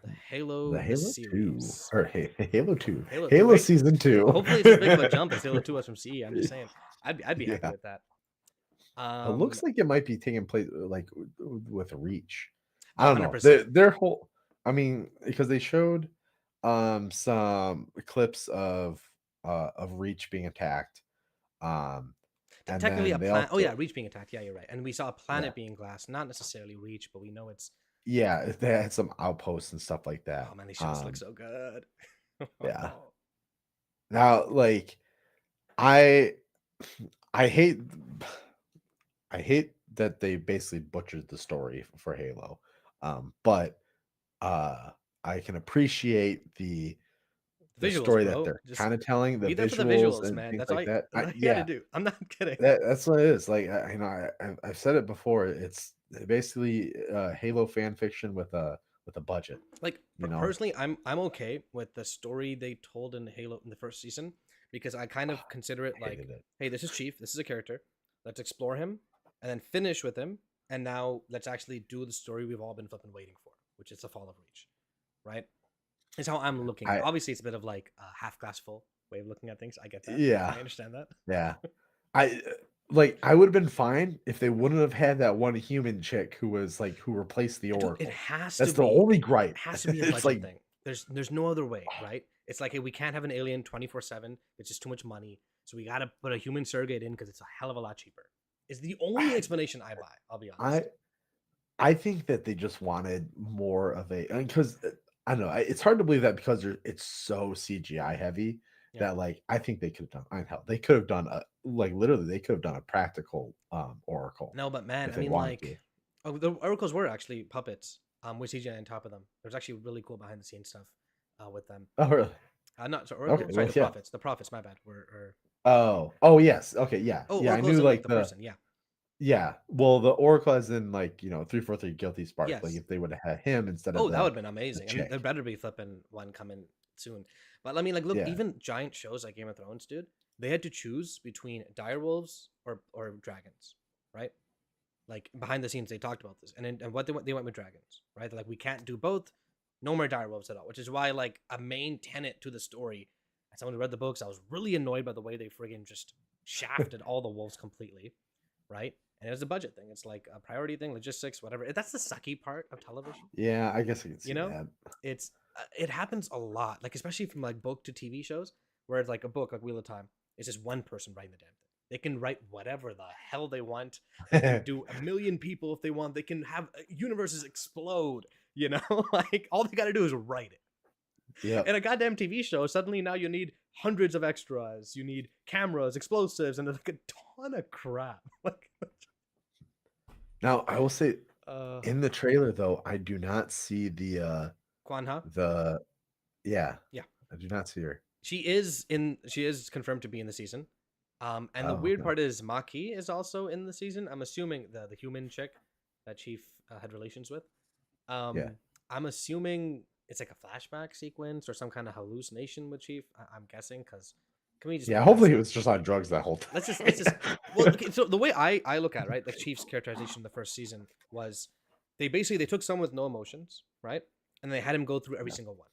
[SPEAKER 1] the
[SPEAKER 3] The
[SPEAKER 1] Halo the
[SPEAKER 3] Halo 2
[SPEAKER 1] series.
[SPEAKER 3] or Halo 2.
[SPEAKER 1] Halo 2,
[SPEAKER 3] Halo
[SPEAKER 1] right?
[SPEAKER 3] season 2.
[SPEAKER 1] Hopefully it's as big of a jump as Halo 2 was from CE. I'm just saying, I'd be happy
[SPEAKER 3] Yeah.
[SPEAKER 1] with that.
[SPEAKER 3] It looks like it might be taking place like with Reach. I don't know.
[SPEAKER 1] 100%.
[SPEAKER 3] Their whole I mean, because they showed some clips of Reach being attacked. And
[SPEAKER 1] Technically a
[SPEAKER 3] then they
[SPEAKER 1] planet. Oh yeah,
[SPEAKER 3] also
[SPEAKER 1] Reach being attacked. Yeah, you're right. And we saw a
[SPEAKER 3] yeah.
[SPEAKER 1] planet being glassed, not necessarily Reach, but we know it's.
[SPEAKER 3] Yeah, they had some outposts and stuff like that.
[SPEAKER 1] Oh man, these shows look so good.
[SPEAKER 3] Yeah. Now, like, I hate that they basically butchered the story for Halo. But I can appreciate the
[SPEAKER 1] visuals,
[SPEAKER 3] story that
[SPEAKER 1] bro.
[SPEAKER 3] they're
[SPEAKER 1] Just
[SPEAKER 3] kind of telling, the
[SPEAKER 1] be there for the
[SPEAKER 3] visuals
[SPEAKER 1] visuals,
[SPEAKER 3] and
[SPEAKER 1] man.
[SPEAKER 3] things
[SPEAKER 1] That's all
[SPEAKER 3] like
[SPEAKER 1] you,
[SPEAKER 3] that.
[SPEAKER 1] that's all you
[SPEAKER 3] Yeah,
[SPEAKER 1] gotta do. I'm not kidding.
[SPEAKER 3] that's what it is. Like, I've said it before. It's basically Halo fan fiction with a budget.
[SPEAKER 1] Like
[SPEAKER 3] You know,
[SPEAKER 1] personally, I'm okay with the story they told in Halo in the first season because I kind of consider it like,
[SPEAKER 3] hated it.
[SPEAKER 1] hey, this is Chief, this is a character. Let's explore him and then finish with him, and now let's actually do the story we've all been flipping waiting for, which is the Fall of Reach, right? Is how I'm looking at it.
[SPEAKER 3] I
[SPEAKER 1] Obviously, it's a bit of like a half glass full way of looking at things. I get that.
[SPEAKER 3] Yeah,
[SPEAKER 1] I understand that.
[SPEAKER 3] yeah. I would have been fine if they wouldn't have had that one human chick who was like who replaced the
[SPEAKER 1] Dude,
[SPEAKER 3] Oracle.
[SPEAKER 1] it has
[SPEAKER 3] That's
[SPEAKER 1] to
[SPEAKER 3] the
[SPEAKER 1] be.
[SPEAKER 3] only gripe.
[SPEAKER 1] It has to be a
[SPEAKER 3] It's
[SPEAKER 1] budget
[SPEAKER 3] like
[SPEAKER 1] thing. There's no other way, right? It's like, hey, we can't have an alien 24/7. It's just too much money. So we gotta put a human surrogate in because it's a hell of a lot cheaper. Is the only explanation I buy. I'll be honest.
[SPEAKER 3] I think that they just wanted more of a because I don't know. It's hard to believe that because it's so CGI heavy
[SPEAKER 1] Yeah.
[SPEAKER 3] that like I think they could have done. I mean, hell, they could have done a like literally they could have done a practical Oracle.
[SPEAKER 1] No, but man,
[SPEAKER 3] if
[SPEAKER 1] I
[SPEAKER 3] they
[SPEAKER 1] mean,
[SPEAKER 3] wanted
[SPEAKER 1] like,
[SPEAKER 3] to.
[SPEAKER 1] oh, the oracles were actually puppets. With CGI on top of them. There's actually really cool behind the scenes stuff with them.
[SPEAKER 3] Oh really?
[SPEAKER 1] Not so oracle.
[SPEAKER 3] Okay,
[SPEAKER 1] Sorry,
[SPEAKER 3] well,
[SPEAKER 1] the
[SPEAKER 3] yeah.
[SPEAKER 1] prophets. The prophets. My bad. Were
[SPEAKER 3] Oh yes. Okay, yeah.
[SPEAKER 1] oh,
[SPEAKER 3] Yeah, I
[SPEAKER 1] oracles
[SPEAKER 3] knew
[SPEAKER 1] in
[SPEAKER 3] like
[SPEAKER 1] the person. Yeah.
[SPEAKER 3] yeah. Well, the Oracle as in like, 343 Guilty Spark. Like
[SPEAKER 1] Yes.
[SPEAKER 3] if they would have had him instead
[SPEAKER 1] Oh,
[SPEAKER 3] of
[SPEAKER 1] that would
[SPEAKER 3] the
[SPEAKER 1] have been amazing. I mean,
[SPEAKER 3] chick.
[SPEAKER 1] there better be flipping one coming soon. But I mean, like, look,
[SPEAKER 3] Yeah.
[SPEAKER 1] even giant shows like Game of Thrones, dude, they had to choose between direwolves or dragons, right? Like behind the scenes, they talked about this, and what they went with dragons, right? They're like, we can't do both. No more direwolves at all, which is why like a main tenet to the story. As someone who read the books, I was really annoyed by the way they friggin' just shafted all the wolves completely, right? And it's a budget thing. It's like a priority thing, logistics, whatever. That's the sucky part of television.
[SPEAKER 3] Yeah, I guess I can see
[SPEAKER 1] You know,
[SPEAKER 3] that.
[SPEAKER 1] it's it happens a lot, like especially from like book to TV shows, where it's like a book like Wheel of Time. It's just one person writing the damn thing. They can write whatever the hell they want. They can do a million people if they want. They can have universes explode. You know, like all they got to do is write it.
[SPEAKER 3] Yeah.
[SPEAKER 1] In a goddamn TV show, suddenly now you need hundreds of extras. You need cameras, explosives, and like a ton of crap. Like,
[SPEAKER 3] Now I will say in the trailer though, I do not see the
[SPEAKER 1] Kwanha.
[SPEAKER 3] yeah.
[SPEAKER 1] Yeah.
[SPEAKER 3] I do not see her.
[SPEAKER 1] She is confirmed to be in the season. And the
[SPEAKER 3] Oh,
[SPEAKER 1] weird
[SPEAKER 3] okay.
[SPEAKER 1] part is Maki is also in the season. I'm assuming the human chick that Chief had relations with.
[SPEAKER 3] Yeah.
[SPEAKER 1] I'm assuming it's like a flashback sequence or some kind of hallucination with Chief. I'm guessing because can we just
[SPEAKER 3] Yeah, hopefully he was just on drugs that whole time.
[SPEAKER 1] let's just well, okay, so the way I look at it, right, like Chief's characterization in the first season was they took someone with no emotions, right, and they had him go through every single one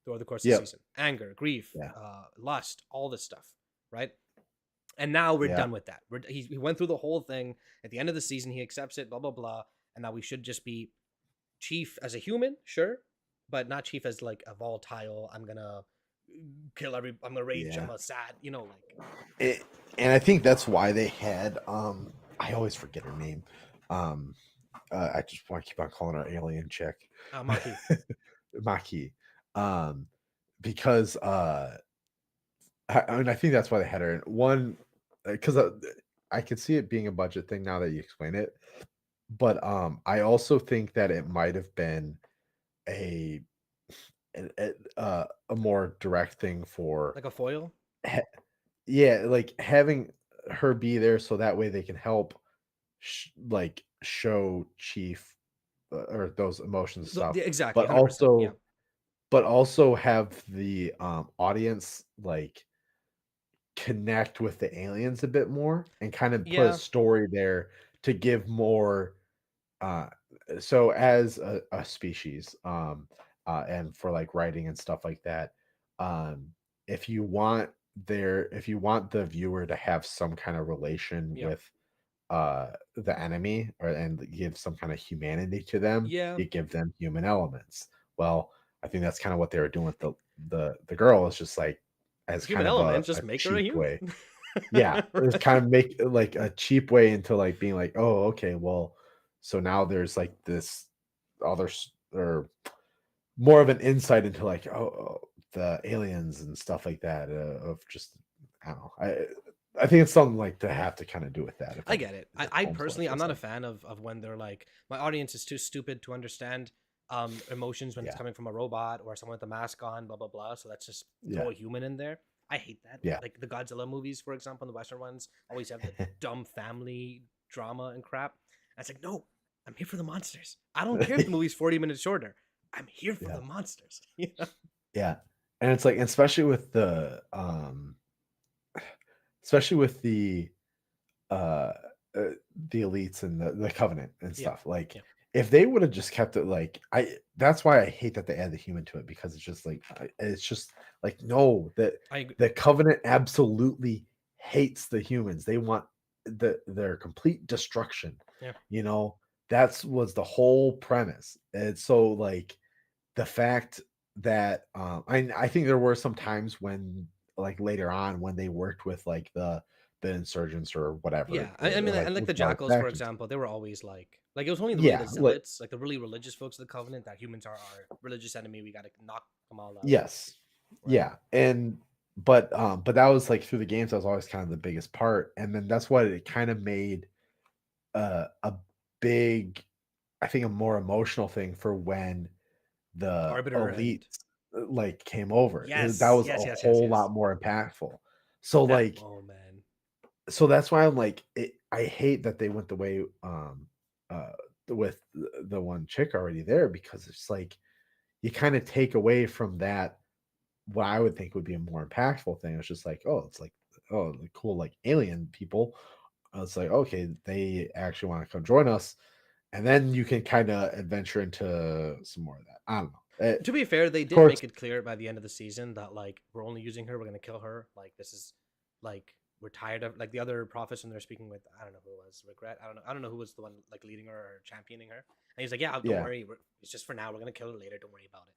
[SPEAKER 1] throughout the course of the season: anger, grief,
[SPEAKER 3] Yeah.
[SPEAKER 1] lust, all this stuff, right? And now we're
[SPEAKER 3] Yeah.
[SPEAKER 1] done with that. He went through the whole thing. At the end of the season, he accepts it, blah blah blah, and now we should just be Chief as a human, sure, but not Chief as like a volatile. I'm gonna I'm gonna rage.
[SPEAKER 3] Yeah.
[SPEAKER 1] I'm a sad, you know, like.
[SPEAKER 3] And I think that's why they had I always forget her name. I just want to keep on calling her alien chick.
[SPEAKER 1] Maki.
[SPEAKER 3] Maki. Because I mean I think that's why they had her in one because I could see it being a budget thing now that you explain it. But I also think that it might have been a more direct thing for
[SPEAKER 1] Like a foil?
[SPEAKER 3] yeah, like having her be there so that way they can help like show Chief or those emotions and stuff.
[SPEAKER 1] Exactly.
[SPEAKER 3] But
[SPEAKER 1] 100%,
[SPEAKER 3] also
[SPEAKER 1] yeah.
[SPEAKER 3] but also have the audience like connect with the aliens a bit more and kind of put a
[SPEAKER 1] Yeah,
[SPEAKER 3] story there to give more uh so as a species and for like writing and stuff like that, um if you want if you want the viewer to have some kind of relation
[SPEAKER 1] yeah,
[SPEAKER 3] with the enemy or and give some kind of humanity to them,
[SPEAKER 1] yeah.
[SPEAKER 3] you give them human elements. Well, I think that's kind of what they were doing with the girl. Is just like as
[SPEAKER 1] Human
[SPEAKER 3] kind of
[SPEAKER 1] elements,
[SPEAKER 3] a
[SPEAKER 1] just make her a
[SPEAKER 3] cheap way.
[SPEAKER 1] human.
[SPEAKER 3] Yeah, it's kind
[SPEAKER 1] Right.
[SPEAKER 3] of make like a cheap way into like being like, oh, okay, well, so now there's like this other or more of an insight into like, the aliens and stuff like that. Of just, I don't know. I think it's something like to have to kind of do with that.
[SPEAKER 1] I get it.
[SPEAKER 3] If
[SPEAKER 1] I
[SPEAKER 3] almost what it
[SPEAKER 1] personally, I'm
[SPEAKER 3] feels
[SPEAKER 1] not a
[SPEAKER 3] like.
[SPEAKER 1] fan of when they're like, my audience is too stupid to understand emotions when it's
[SPEAKER 3] Yeah,
[SPEAKER 1] coming from a robot or someone with a mask on, blah blah blah. So let's just
[SPEAKER 3] yeah,
[SPEAKER 1] throw a human in there. I hate that.
[SPEAKER 3] yeah.
[SPEAKER 1] Like the Godzilla movies, for example, the Western ones always have the dumb family drama and crap. And it's like, no, I'm here for the monsters. I don't care if the movie's 40 minutes shorter. I'm here for
[SPEAKER 3] Yeah,
[SPEAKER 1] the monsters. You know?
[SPEAKER 3] yeah. And it's like, especially with uh, the elites and the covenant and
[SPEAKER 1] Yeah.
[SPEAKER 3] stuff. Like,
[SPEAKER 1] Yeah.
[SPEAKER 3] if they would have just kept it like that's why I hate that they add the human to it, because it's just like it's just like, no, that
[SPEAKER 1] I agree.
[SPEAKER 3] the covenant absolutely hates the humans. They want their complete destruction.
[SPEAKER 1] Yeah.
[SPEAKER 3] You know, that's was the whole premise. And so like the fact that I think there were some times when like later on when they worked with like the insurgents or whatever,
[SPEAKER 1] Yeah, I mean,
[SPEAKER 3] like
[SPEAKER 1] and like
[SPEAKER 3] with
[SPEAKER 1] the
[SPEAKER 3] a lot of
[SPEAKER 1] Jackals, for
[SPEAKER 3] factions.
[SPEAKER 1] example, they were always like it was only really
[SPEAKER 3] Yeah,
[SPEAKER 1] the
[SPEAKER 3] like
[SPEAKER 1] zealots, like the really religious folks of the Covenant, that humans are our religious enemy. We got to knock them all out,
[SPEAKER 3] yes,
[SPEAKER 1] right?
[SPEAKER 3] yeah, and but that was like through the games. That was always kind of the biggest part, and then that's what it kind of made a big, I think, a more emotional thing for when the
[SPEAKER 1] Arbiter and
[SPEAKER 3] elites like came over. That
[SPEAKER 1] yes,
[SPEAKER 3] was
[SPEAKER 1] yes,
[SPEAKER 3] a
[SPEAKER 1] yes, yes,
[SPEAKER 3] whole
[SPEAKER 1] yes.
[SPEAKER 3] lot more impactful. So
[SPEAKER 1] That
[SPEAKER 3] like
[SPEAKER 1] oh man,
[SPEAKER 3] so that's why I'm like I hate that they went the way uh with the one chick already there, because it's like you kind of take away from that what I would think would be a more impactful thing. It's just like, oh, it's like, oh, the cool like alien people. It's like, okay, they actually want to come join us, and then you can kind of adventure into some more of that. I don't know.
[SPEAKER 1] to be fair, they
[SPEAKER 3] Of
[SPEAKER 1] did
[SPEAKER 3] course,
[SPEAKER 1] make it clear by the end of the season that like we're only using her, we're gonna kill her. Like this is like we're tired of like the other prophets when they're speaking with, I don't know who it was, regret. I don't know who was the one like leading her or championing her. And he's like, yeah, don't
[SPEAKER 3] yeah,
[SPEAKER 1] worry, it's just for now. We're gonna kill her later. Don't worry about it,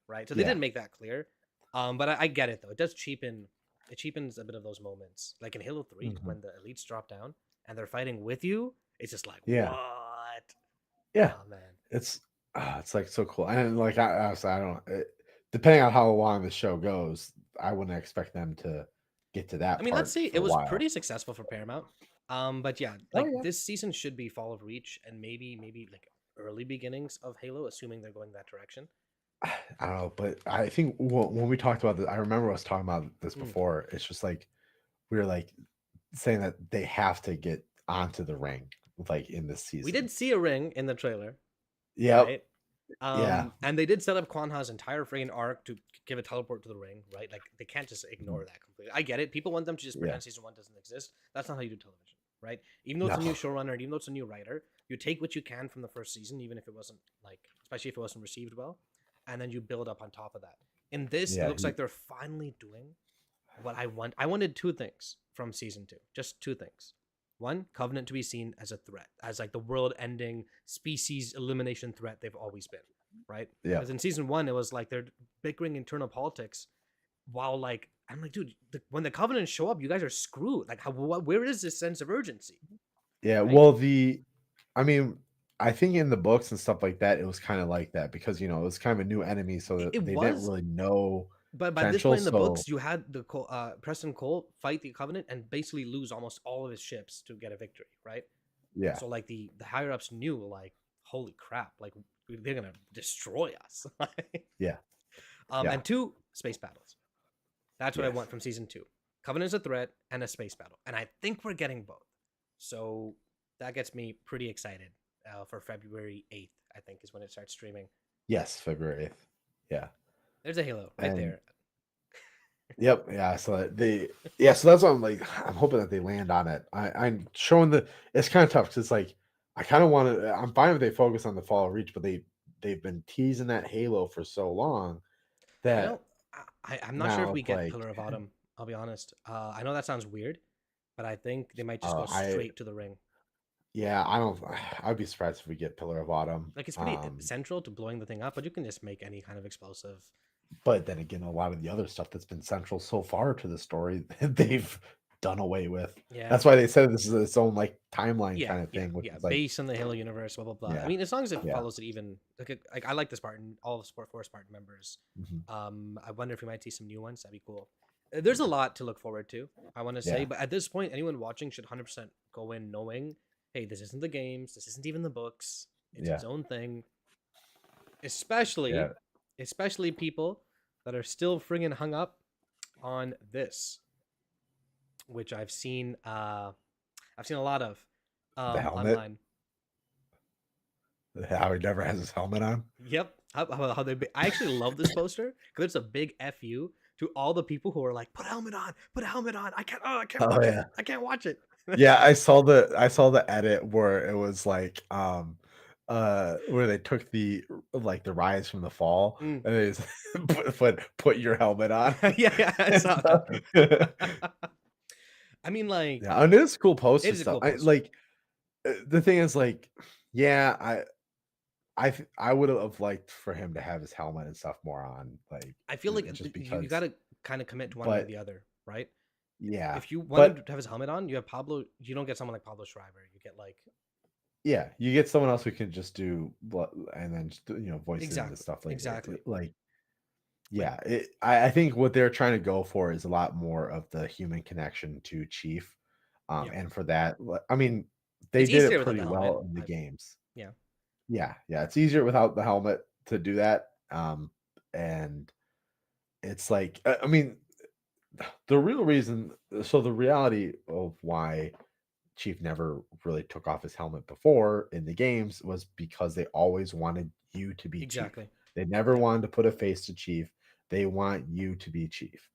[SPEAKER 1] right? So they
[SPEAKER 3] yeah,
[SPEAKER 1] didn't make that clear. But I get it though. It does cheapen. It cheapens a bit of those moments, like in Halo 3
[SPEAKER 3] mhm,
[SPEAKER 1] when the elites drop down and they're fighting with you. It's just like
[SPEAKER 3] yeah,
[SPEAKER 1] what?
[SPEAKER 3] yeah.
[SPEAKER 1] Oh man.
[SPEAKER 3] It's like so cool, and like I don't. Depending on how long the show goes, I wouldn't expect them to get to
[SPEAKER 1] I
[SPEAKER 3] that
[SPEAKER 1] mean, let's
[SPEAKER 3] part
[SPEAKER 1] see. It
[SPEAKER 3] for a
[SPEAKER 1] was
[SPEAKER 3] while.
[SPEAKER 1] pretty successul for Paramount. But yeah,
[SPEAKER 3] Oh
[SPEAKER 1] like
[SPEAKER 3] yeah.
[SPEAKER 1] this season should be Fall of Reach and maybe like early beginnings of Halo, assuming they're going that direction.
[SPEAKER 3] I don't know, but I think when we talked about this, I remember us talking about this
[SPEAKER 1] Mm.
[SPEAKER 3] before. It's just like we were like saying that they have to get onto the ring, like in this
[SPEAKER 1] We
[SPEAKER 3] season.
[SPEAKER 1] did see a ring in the trailer,
[SPEAKER 3] Yep.
[SPEAKER 1] right?
[SPEAKER 3] Yeah.
[SPEAKER 1] And they did set up Kwanha's entire friggin' arc to give a teleport to the ring, right? Like they can't just
[SPEAKER 3] Mhm.
[SPEAKER 1] ignore that completely. I get it. People want them to just
[SPEAKER 3] Yeah.
[SPEAKER 1] pretend season one doesn't exist. That's not how you do television, right? Even though it's
[SPEAKER 3] No.
[SPEAKER 1] a new showrunner, and even though it's a new writer, you take what you can from the first season, even if it wasn't like, especially if it wasn't received well, and then you build up on top of that. In this, it
[SPEAKER 3] Yeah.
[SPEAKER 1] looks like they're finally doing what I want. I wanted two things from season two, just two things. One, Covenant to be seen as a threat, as like the world-ending species elimination threat they've always been, right?
[SPEAKER 3] Yeah.
[SPEAKER 1] Because in season one, it was like they're bickering internal politics, while like I'm like, dude, when the Covenant show up, you guys are screwed. Like, where is this sense of urgency,
[SPEAKER 3] Yeah.
[SPEAKER 1] right?
[SPEAKER 3] Well, I mean, I think in the books and stuff like that, it was kind of like that because it was kind of a new enemy, so
[SPEAKER 1] It,
[SPEAKER 3] that
[SPEAKER 1] it
[SPEAKER 3] they didn't
[SPEAKER 1] was,
[SPEAKER 3] really know
[SPEAKER 1] but by this
[SPEAKER 3] potential.
[SPEAKER 1] point in the
[SPEAKER 3] So
[SPEAKER 1] books, you had the Preston Cole fight the Covenant and basically lose almost all of his ships to get a victory, right?
[SPEAKER 3] yeah,
[SPEAKER 1] So like the higher ups knew like, holy crap, like they're gonna destroy us.
[SPEAKER 3] yeah, yeah,
[SPEAKER 1] And two, space battles. That's what I
[SPEAKER 3] yes.
[SPEAKER 1] want from season two. Covenant's a threat and a space battle, and I think we're getting both. So that gets me pretty excited for February 8th. I think is when it starts streaming.
[SPEAKER 3] Yes, February 8th. Yeah.
[SPEAKER 1] There's a Halo right
[SPEAKER 3] And
[SPEAKER 1] there.
[SPEAKER 3] yep, yeah. So so that's what I'm like. I'm hoping that they land on it. I'm showing it's kind of tough because it's like I kind of want to. I'm fine if they focus on the Fall Reach, but they've been teasing that Halo for so long
[SPEAKER 1] You
[SPEAKER 3] that
[SPEAKER 1] know, I'm not sure if
[SPEAKER 3] now
[SPEAKER 1] we
[SPEAKER 3] it's
[SPEAKER 1] get
[SPEAKER 3] like
[SPEAKER 1] Pillar of Autumn. I'll be honest. I know that sounds weird, but I think they might just go
[SPEAKER 3] I
[SPEAKER 1] straight to the ring.
[SPEAKER 3] yeah, I don't. I'd be surprised if we get Pillar of Autumn.
[SPEAKER 1] Like it's pretty central to blowing the thing up, but you can just make any kind of explosive.
[SPEAKER 3] But then again, a lot of the other stuff that's been central so far to the story, they've done away with.
[SPEAKER 1] Yeah.
[SPEAKER 3] That's why they said this is its own like timeline kind of thing, which
[SPEAKER 1] Yeah.
[SPEAKER 3] is like,
[SPEAKER 1] Based on the Halo universe, blah blah blah. I
[SPEAKER 3] yeah,
[SPEAKER 1] mean, as long as it
[SPEAKER 3] yeah.
[SPEAKER 1] follows it, even like I like the Spartan, all the Sport 4 Spartan members.
[SPEAKER 3] Mhm.
[SPEAKER 1] I wonder if we might see some new ones. That'd be cool. There's a lot to look forward to. I want to say,
[SPEAKER 3] Yeah.
[SPEAKER 1] but at this point, anyone watching should 100% go in knowing, hey, this isn't the games. This isn't even the books. It's
[SPEAKER 3] Yeah.
[SPEAKER 1] its own thing. Especially,
[SPEAKER 3] Yeah.
[SPEAKER 1] especially people that are still friggin' hung up on this, which I've seen a lot of
[SPEAKER 3] The helmet.
[SPEAKER 1] online.
[SPEAKER 3] How he never has his helmet on.
[SPEAKER 1] Yep. How I actually love this poster because it's a big fu to all the people who are like, put a helmet on, put a helmet on. I can't
[SPEAKER 3] Oh
[SPEAKER 1] watch
[SPEAKER 3] yeah.
[SPEAKER 1] it. I can't watch it.
[SPEAKER 3] Yeah, I saw the edit where it was like where they took the like the rise from the fall and they just put your helmet on.
[SPEAKER 1] Yeah, I saw that. I mean, like,
[SPEAKER 3] yeah, and it is cool poster
[SPEAKER 1] it is a
[SPEAKER 3] stuff.
[SPEAKER 1] cool poster.
[SPEAKER 3] Like the thing is like, yeah, I would have liked for him to have his helmet and stuff more on, like
[SPEAKER 1] I feel like
[SPEAKER 3] just
[SPEAKER 1] you
[SPEAKER 3] because.
[SPEAKER 1] got to kind of commit to one way or
[SPEAKER 3] But
[SPEAKER 1] the other, right?
[SPEAKER 3] yeah,
[SPEAKER 1] If you want him
[SPEAKER 3] but
[SPEAKER 1] to have his helmet on, you have Pablo. You don't get someone like Pablo Schreiber. You get like
[SPEAKER 3] yeah, you get someone else who can just do and then just, voice it into
[SPEAKER 1] exactly,
[SPEAKER 3] stuff like
[SPEAKER 1] exactly.
[SPEAKER 3] like
[SPEAKER 1] Like,
[SPEAKER 3] yeah. I think what they're trying to go for is a lot more of the human connection to Chief,
[SPEAKER 1] yeah,
[SPEAKER 3] and for that, I mean, they
[SPEAKER 1] it's
[SPEAKER 3] did it
[SPEAKER 1] easier without
[SPEAKER 3] pretty
[SPEAKER 1] the helmet.
[SPEAKER 3] well in the games.
[SPEAKER 1] Yeah,
[SPEAKER 3] Yeah, yeah, it's easier without the helmet to do that, and it's like I mean, the real reason. So the reality of why Chief never really took off his helmet before in the games was because they always wanted you to be Chief.
[SPEAKER 1] exactly.
[SPEAKER 3] They never
[SPEAKER 1] Yeah.
[SPEAKER 3] wanted to put a face to Chief. They want you to be Chief.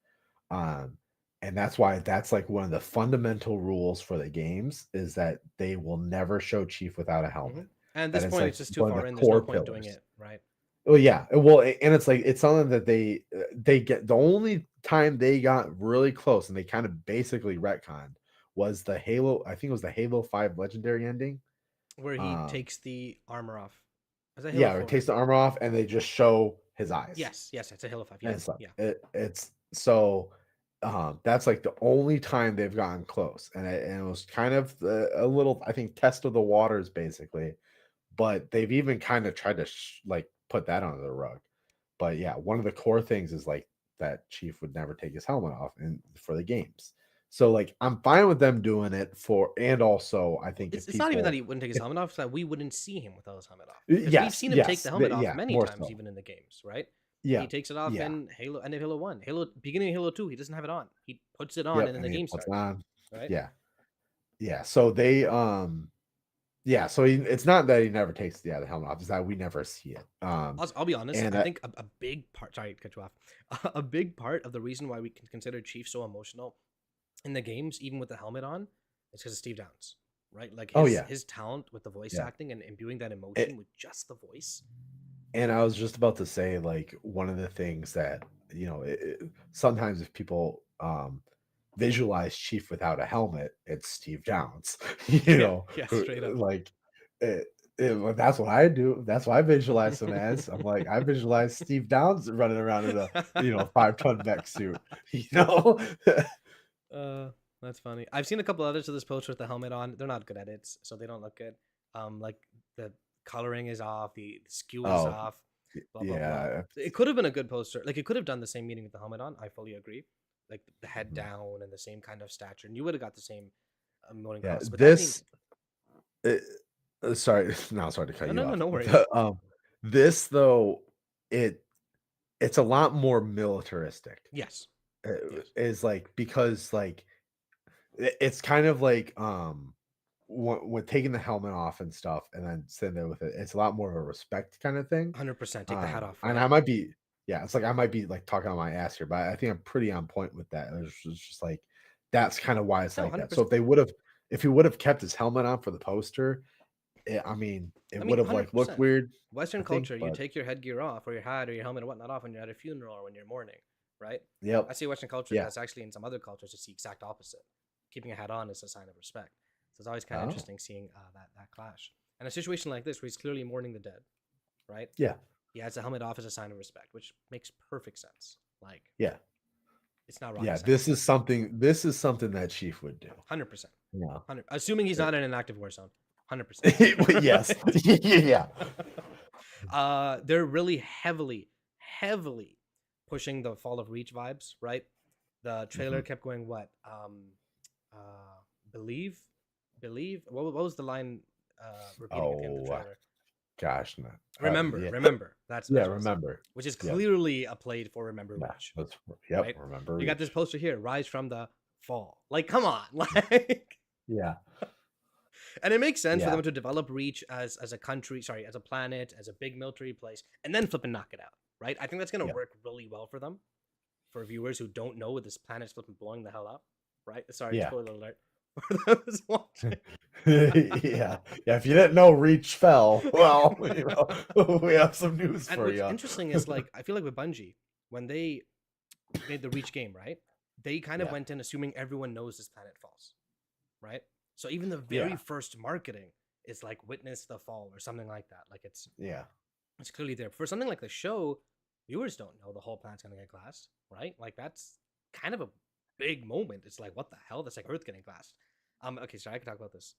[SPEAKER 3] Um, and that's why that's like one of the fundamental rules for the games is that they will never show Chief without a helmet.
[SPEAKER 1] And at
[SPEAKER 3] That
[SPEAKER 1] this
[SPEAKER 3] is
[SPEAKER 1] point,
[SPEAKER 3] like
[SPEAKER 1] it's just too
[SPEAKER 3] one of the
[SPEAKER 1] far in. There's no
[SPEAKER 3] core
[SPEAKER 1] point doing
[SPEAKER 3] pillars.
[SPEAKER 1] it, right?
[SPEAKER 3] Oh yeah, well, and it's like it's something that they get. The only time they got really close and they kind of basically retconned was the Halo. I think it was the Halo 5 Legendary ending.
[SPEAKER 1] Where he
[SPEAKER 3] Um,
[SPEAKER 1] takes the armor off. Is that Halo
[SPEAKER 3] yeah, or it
[SPEAKER 1] 4?
[SPEAKER 3] takes the armor off and they just show his eyes
[SPEAKER 1] Yes, it's a Halo 5. Yeah,
[SPEAKER 3] and stuff.
[SPEAKER 1] yeah.
[SPEAKER 3] It's so that's like the only time they've gotten close, and it was kind of a little, I think, test of the waters basically. But they've even kind of tried to like put that under the rug. But yeah, one of the core things is like that Chief would never take his helmet off and for the games. So like I'm fine with them doing it for, and also I think if
[SPEAKER 1] It's not even that
[SPEAKER 3] people,
[SPEAKER 1] he wouldn't take his
[SPEAKER 3] if,
[SPEAKER 1] helmet off, it's that we wouldn't see him without his helmet off. Because we've
[SPEAKER 3] yes,
[SPEAKER 1] seen him take
[SPEAKER 3] yes,
[SPEAKER 1] the helmet off
[SPEAKER 3] yeah,
[SPEAKER 1] many
[SPEAKER 3] more
[SPEAKER 1] times,
[SPEAKER 3] so,
[SPEAKER 1] even in the games, right?
[SPEAKER 3] yeah,
[SPEAKER 1] He takes it off
[SPEAKER 3] yeah,
[SPEAKER 1] in Halo, end of Halo 1. Beginning of Halo 2, he doesn't have it on. He puts it on
[SPEAKER 3] yep,
[SPEAKER 1] and then
[SPEAKER 3] and
[SPEAKER 1] the
[SPEAKER 3] he
[SPEAKER 1] game
[SPEAKER 3] puts it
[SPEAKER 1] starts,
[SPEAKER 3] on,
[SPEAKER 1] right?
[SPEAKER 3] yeah, yeah. So they yeah, so it's not that he never takes the helmet off; it's that we never see it.
[SPEAKER 1] I'll be honest.
[SPEAKER 3] And
[SPEAKER 1] I think a big part. Sorry to cut you off. A big part of the reason why we can consider Chief so emotional in the games, even with the helmet on, is because of Steve Downes, right? Like
[SPEAKER 3] oh yeah,
[SPEAKER 1] his talent with the voice
[SPEAKER 3] yeah.
[SPEAKER 1] acting and imbuing that emotion with just the voice.
[SPEAKER 3] And I was just about to say, like, one of the things that, sometimes if people visualize Chief without a helmet, it's Steve Downes,
[SPEAKER 1] Yeah, yeah,
[SPEAKER 3] who,
[SPEAKER 1] straight up.
[SPEAKER 3] like, well, that's what I do. That's what I visualize him as. I'm like, I visualize Steve Downes running around in a, 5-ton mech suit, you know?
[SPEAKER 1] That's funny. I've seen a couple others of this poster with the helmet on. They're not good edits, so they don't look good. Like the coloring is off, the skew is
[SPEAKER 3] Oh,
[SPEAKER 1] off, blah blah blah.
[SPEAKER 3] yeah.
[SPEAKER 1] It could have been a good poster. Like it could have done the same meaning with the helmet on. I fully agree. Like the head
[SPEAKER 3] Mhm.
[SPEAKER 1] down and the same kind of stature, and you would have got the same molding
[SPEAKER 3] Yeah,
[SPEAKER 1] process. But that being,
[SPEAKER 3] sorry, no, sorry to cut
[SPEAKER 1] no,
[SPEAKER 3] you
[SPEAKER 1] no, no,
[SPEAKER 3] off.
[SPEAKER 1] no worries.
[SPEAKER 3] This though, it it's a lot more militaristic.
[SPEAKER 1] Yes, yes.
[SPEAKER 3] Is like because like it's kind of like when taking the helmet off and stuff and then sitting there with it, it's a lot more of a respect kind of thing.
[SPEAKER 1] 100%. Take the hat off,
[SPEAKER 3] And
[SPEAKER 1] right?
[SPEAKER 3] I might be Yeah, it's like I might be like talking on my ass here, but I think I'm pretty on point with that. It's just like that's kind of why it's
[SPEAKER 1] No,
[SPEAKER 3] like that.
[SPEAKER 1] 100%.
[SPEAKER 3] So if he would have kept his helmet on for the poster, I mean, it
[SPEAKER 1] I mean,
[SPEAKER 3] would have like looked
[SPEAKER 1] 100%.
[SPEAKER 3] weird,
[SPEAKER 1] Western
[SPEAKER 3] I think.
[SPEAKER 1] culture, you
[SPEAKER 3] But
[SPEAKER 1] take your headgear off or your hat or your helmet or whatnot off when you're at a funeral or when you're mourning, right?
[SPEAKER 3] yep,
[SPEAKER 1] I see Western culture
[SPEAKER 3] yeah.
[SPEAKER 1] that's actually in some other cultures it's the exact opposite. Keeping a hat on is a sign of respect. So it's always kind of
[SPEAKER 3] Oh,
[SPEAKER 1] interesting seeing that clash. And a situation like this where he's clearly mourning the dead, right?
[SPEAKER 3] yeah,
[SPEAKER 1] He has the helmet off as a sign of respect, which makes perfect sense. Like
[SPEAKER 3] yeah,
[SPEAKER 1] it's not rocket
[SPEAKER 3] yeah.
[SPEAKER 1] science.
[SPEAKER 3] This is something that Chief would do.
[SPEAKER 1] 100%.
[SPEAKER 3] Yeah.
[SPEAKER 1] 100. Assuming he's
[SPEAKER 3] Yeah.
[SPEAKER 1] not in an active war zone. 100%.
[SPEAKER 3] Yes. Yeah.
[SPEAKER 1] They're really heavily pushing the Fall of Reach vibes, right? The trailer
[SPEAKER 3] Mhm.
[SPEAKER 1] kept going what? Believe? What was the line repeating at the end of the
[SPEAKER 3] Oh
[SPEAKER 1] trailer?
[SPEAKER 3] gosh, no.
[SPEAKER 1] Remember,
[SPEAKER 3] Yeah.
[SPEAKER 1] remember. That's
[SPEAKER 3] Yeah,
[SPEAKER 1] what it was.
[SPEAKER 3] remember.
[SPEAKER 1] Which is
[SPEAKER 3] Yep.
[SPEAKER 1] clearly a play for Remember
[SPEAKER 3] Yeah.
[SPEAKER 1] Reach,
[SPEAKER 3] That's yep.
[SPEAKER 1] right?
[SPEAKER 3] Remember.
[SPEAKER 1] You got this
[SPEAKER 3] Reach.
[SPEAKER 1] poster here, Rise from the Fall. Like, come on, like.
[SPEAKER 3] Yeah.
[SPEAKER 1] And it makes sense for
[SPEAKER 3] Yeah.
[SPEAKER 1] them to develop Reach as a country, sorry, as a planet, as a big military place, and then flip and knock it out, right? I think that's gonna
[SPEAKER 3] Yeah.
[SPEAKER 1] work really well for them. For viewers who don't know what this planet's flipping blowing the hell up, right? Sorry,
[SPEAKER 3] Yeah.
[SPEAKER 1] spoiler alert for those watching.
[SPEAKER 3] Yeah. Yeah. If you didn't know Reach fell, well, we have some news
[SPEAKER 1] And
[SPEAKER 3] for
[SPEAKER 1] what's
[SPEAKER 3] you.
[SPEAKER 1] interesting is like I feel like with Bungie, when they made the Reach game, right? They kind of
[SPEAKER 3] Yeah.
[SPEAKER 1] went in assuming everyone knows this planet falls, right? So even the very
[SPEAKER 3] Yeah.
[SPEAKER 1] first marketing is like witness the fall or something like that. Like it's
[SPEAKER 3] Yeah.
[SPEAKER 1] clearly there. For something like the show, viewers don't know the whole planet's gonna get glassed, right? Like that's kind of a big moment. It's like what the hell? That's like Earth getting glassed. Okay, sorry, I can talk about this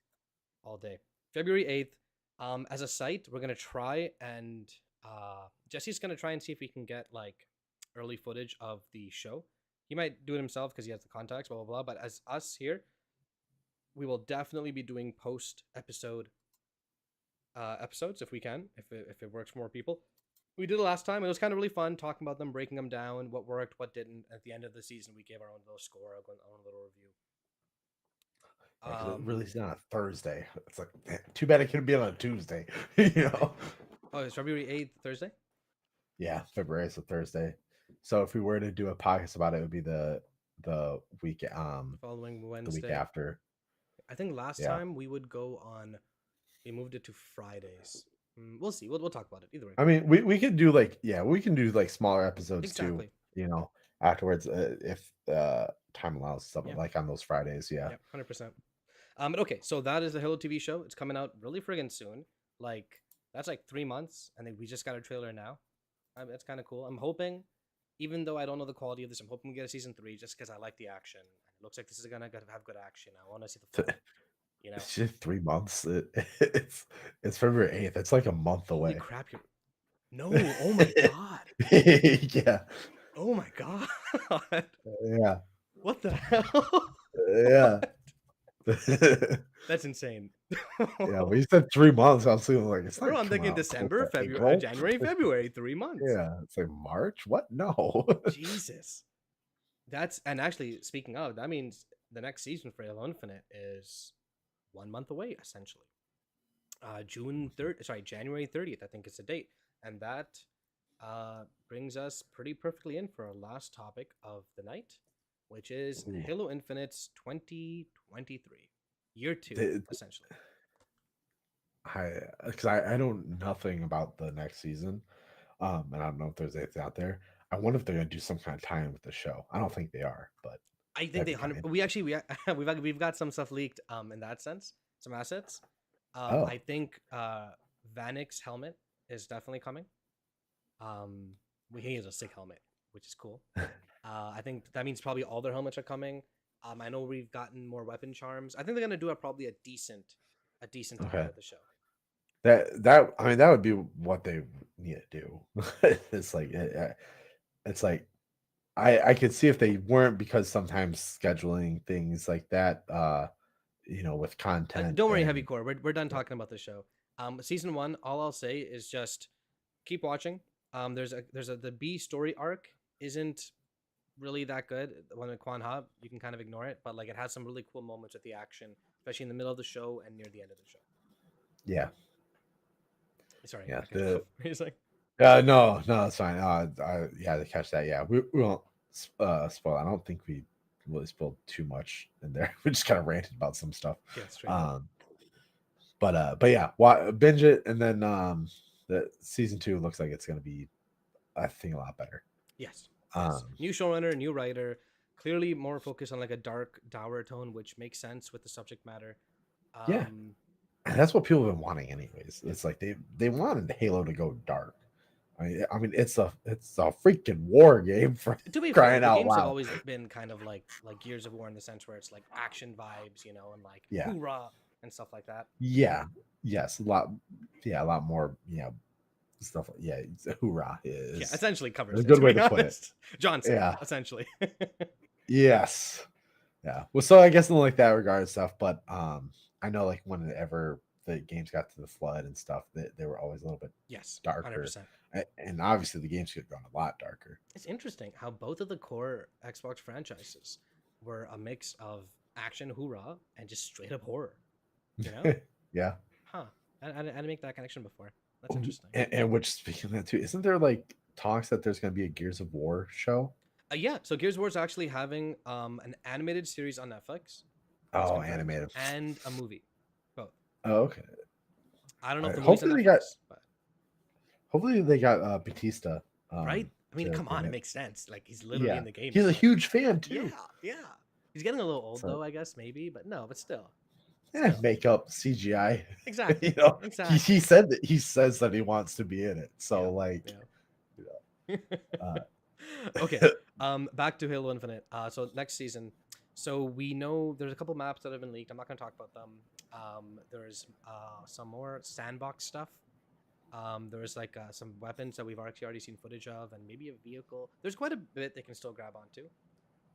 [SPEAKER 1] all day. February 8th. As a site, we're gonna try and Jesse's gonna try and see if we can get like early footage of the show. He might do it himself because he has the contacts, blah blah blah. But as us here, we will definitely be doing post episodes if we can, if it works for more people. We did it last time. It was kind of really fun talking about them, breaking them down, what worked, what didn't. At the end of the season, we gave our own little score, our own little review.
[SPEAKER 3] Yeah, 'cause it really is not a Thursday. It's like too bad it couldn't be on a Tuesday. You know.
[SPEAKER 1] Oh, it's February 8th, Thursday?
[SPEAKER 3] Yeah, February is a Thursday. So if we were to do a podcast about it, it would be the week
[SPEAKER 1] Following
[SPEAKER 3] the
[SPEAKER 1] Wednesday.
[SPEAKER 3] week after.
[SPEAKER 1] I think last
[SPEAKER 3] Yeah.
[SPEAKER 1] time we would go on. We moved it to Fridays. We'll see. We'll talk about it either way.
[SPEAKER 3] I mean, we could do like we can do like smaller episodes
[SPEAKER 1] Exactly.
[SPEAKER 3] too. Afterwards, if time allows, something
[SPEAKER 1] Yeah.
[SPEAKER 3] like on those Fridays. Yeah.
[SPEAKER 1] Yep, 100%. But okay, so that is the Halo TV show. It's coming out really friggin' soon. Like that's like 3 months, and then we just got a trailer now. That's kind of cool. I'm hoping, even though I don't know the quality of this, I'm hoping we get a season 3 just because I like the action. It looks like this is gonna have good action. I want to see the full. You know,
[SPEAKER 3] It's just 3 months. It's February 8th. It's like a month
[SPEAKER 1] holy
[SPEAKER 3] away.
[SPEAKER 1] crap! No, oh my god.
[SPEAKER 3] Yeah.
[SPEAKER 1] Oh my god.
[SPEAKER 3] Yeah.
[SPEAKER 1] What the hell?
[SPEAKER 3] Yeah.
[SPEAKER 1] That's insane.
[SPEAKER 3] Yeah, when you said 3 months, I was thinking like it's
[SPEAKER 1] Bro,
[SPEAKER 3] not
[SPEAKER 1] I'm
[SPEAKER 3] coming
[SPEAKER 1] thinking
[SPEAKER 3] out close
[SPEAKER 1] December,
[SPEAKER 3] to
[SPEAKER 1] February,
[SPEAKER 3] April.
[SPEAKER 1] January, February, 3 months.
[SPEAKER 3] Yeah, it's like March. What? No.
[SPEAKER 1] Jesus. And actually, speaking of, that means the next season for Halo Infinite is 1 month away, essentially. January 30th, I think is the date. And that brings us pretty perfectly in for our last topic of the night, which is
[SPEAKER 3] Ooh.
[SPEAKER 1] Halo Infinite's 2023. Year 2, essentially.
[SPEAKER 3] Because I know nothing about the next season, and I don't know if there's anything out there. I wonder if they're gonna do some kind of tie-in with the show. I don't think they are, but
[SPEAKER 1] I think
[SPEAKER 3] that'd
[SPEAKER 1] they
[SPEAKER 3] be kinda
[SPEAKER 1] 100. We actually we've got some stuff leaked in that sense, some assets.
[SPEAKER 3] Oh.
[SPEAKER 1] I think Vanek's helmet is definitely coming. He has a sick helmet, which is cool. I think that means probably all their helmets are coming. I know we've gotten more weapon charms. I think they're gonna do probably a decent tie
[SPEAKER 3] Okay.
[SPEAKER 1] with the show.
[SPEAKER 3] That I mean that would be what they need to do. It's like it's like I could see if they weren't, because sometimes scheduling things like that, with content.
[SPEAKER 1] Don't worry, Heavy
[SPEAKER 3] and
[SPEAKER 1] Core. We're done talking about the show. Season 1. All I'll say is just keep watching. There's the B story arc isn't really that good. The one with Quan Ha, you can kind of ignore it, but like it has some really cool moments with the action, especially in the middle of the show and near the end of the show.
[SPEAKER 3] Yeah.
[SPEAKER 1] Sorry.
[SPEAKER 3] Yeah,
[SPEAKER 1] I cut you off. He's like,
[SPEAKER 3] No, it's fine. You had to catch that. Yeah, we won't spoil. I don't think we really spoiled too much in there. We just kind of ranted about some stuff.
[SPEAKER 1] Yeah, straight up.
[SPEAKER 3] But yeah, binge it, and then the season 2 looks like it's gonna be, I think, a lot better.
[SPEAKER 1] Yes. Yes.
[SPEAKER 3] Um,
[SPEAKER 1] New showrunner, new writer, clearly more focused on like a dark, dour tone, which makes sense with the subject matter.
[SPEAKER 3] yeah,
[SPEAKER 1] Um,
[SPEAKER 3] and that's what people have been wanting, anyways. It's like they wanted Halo to go dark. I mean, it's a freaking war game for
[SPEAKER 1] to be fair,
[SPEAKER 3] crying
[SPEAKER 1] the
[SPEAKER 3] out
[SPEAKER 1] games have
[SPEAKER 3] loud.
[SPEAKER 1] always been kind of like Gears of War in the sense where it's like action vibes, and like
[SPEAKER 3] Yeah,
[SPEAKER 1] hoorah and stuff like that.
[SPEAKER 3] yeah, yes, a lot more, stuff. Yeah, hoorah
[SPEAKER 1] Yeah,
[SPEAKER 3] is
[SPEAKER 1] essentially covers
[SPEAKER 3] a
[SPEAKER 1] it,
[SPEAKER 3] good
[SPEAKER 1] to
[SPEAKER 3] way
[SPEAKER 1] be
[SPEAKER 3] to put it.
[SPEAKER 1] honest. Johnson,
[SPEAKER 3] Yeah,
[SPEAKER 1] essentially.
[SPEAKER 3] yes, yeah. Well, so I guess in like that regard and stuff, but I know like whenever the games got to the flood and stuff, they were always a little bit
[SPEAKER 1] Yes,
[SPEAKER 3] darker,
[SPEAKER 1] 100%.
[SPEAKER 3] and obviously the games could have gone a lot darker.
[SPEAKER 1] It's interesting how both of the core Xbox franchises were a mix of action hoorah and just straight up horror. You know?
[SPEAKER 3] Yeah.
[SPEAKER 1] Huh. I didn't make that connection before. That's interesting.
[SPEAKER 3] And which, speaking of that too, isn't there like talks that there's going to be a Gears of War show?
[SPEAKER 1] Yeah, so Gears of War is actually having an animated series on Netflix. That's
[SPEAKER 3] Oh,
[SPEAKER 1] confirmed,
[SPEAKER 3] animated.
[SPEAKER 1] and a movie. Both.
[SPEAKER 3] Oh, okay.
[SPEAKER 1] I don't know if the movie's on
[SPEAKER 3] Hopefully they got.
[SPEAKER 1] Netflix, but
[SPEAKER 3] Hopefully they got Batista.
[SPEAKER 1] right? I mean,
[SPEAKER 3] To
[SPEAKER 1] come
[SPEAKER 3] bring
[SPEAKER 1] on, it
[SPEAKER 3] it.
[SPEAKER 1] makes sense. Like he's literally
[SPEAKER 3] Yeah,
[SPEAKER 1] in the game.
[SPEAKER 3] he's a
[SPEAKER 1] so-
[SPEAKER 3] huge fan
[SPEAKER 1] Yeah,
[SPEAKER 3] too.
[SPEAKER 1] yeah. He's getting a little old
[SPEAKER 3] So
[SPEAKER 1] though, I guess maybe, but no, but still.
[SPEAKER 3] yeah,
[SPEAKER 1] Still.
[SPEAKER 3] makeup, CGI.
[SPEAKER 1] Exactly.
[SPEAKER 3] You know,
[SPEAKER 1] Exactly.
[SPEAKER 3] he said that he says that he wants to be in it. So
[SPEAKER 1] Yeah,
[SPEAKER 3] like,
[SPEAKER 1] yeah.
[SPEAKER 3] uh,
[SPEAKER 1] Okay. Back to Halo Infinite. So next season. So we know there's a couple maps that have been leaked. I'm not gonna talk about them. There's some more sandbox stuff. There's like some weapons that we've actually already seen footage of, and maybe a vehicle. There's quite a bit they can still grab onto.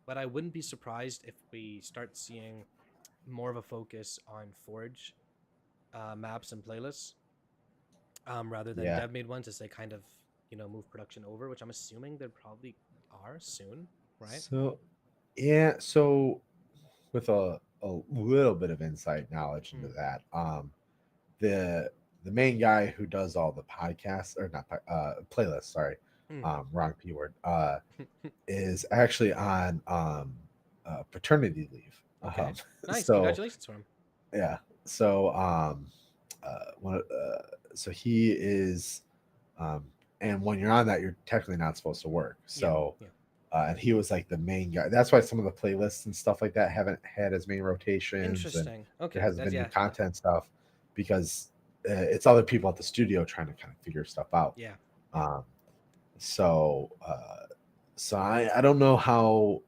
[SPEAKER 1] But I wouldn't be surprised if we start seeing more of a focus on Forge maps and playlists, rather than
[SPEAKER 3] yeah.
[SPEAKER 1] dev made ones, as they kind of move production over, which I'm assuming they probably are soon, right?
[SPEAKER 3] So yeah, so with a little bit of insight knowledge into
[SPEAKER 1] Mm.
[SPEAKER 3] that, the main guy who does all the podcasts, or not playlists, sorry,
[SPEAKER 1] Mm.
[SPEAKER 3] wrong p word, is actually on paternity leave.
[SPEAKER 1] Okay, nice.
[SPEAKER 3] So
[SPEAKER 1] Congratulations for him.
[SPEAKER 3] yeah, so so he is, um, and when you're on that, you're technically not supposed to work. So
[SPEAKER 1] Yeah.
[SPEAKER 3] and he was like the main guy. That's why some of the playlists and stuff like that haven't had as many rotations, and
[SPEAKER 1] Interesting. Okay,
[SPEAKER 3] there hasn't
[SPEAKER 1] that's
[SPEAKER 3] been new
[SPEAKER 1] yeah.
[SPEAKER 3] content stuff, because it's other people at the studio trying to kind of figure stuff out.
[SPEAKER 1] Yeah.
[SPEAKER 3] Um, so I don't know how,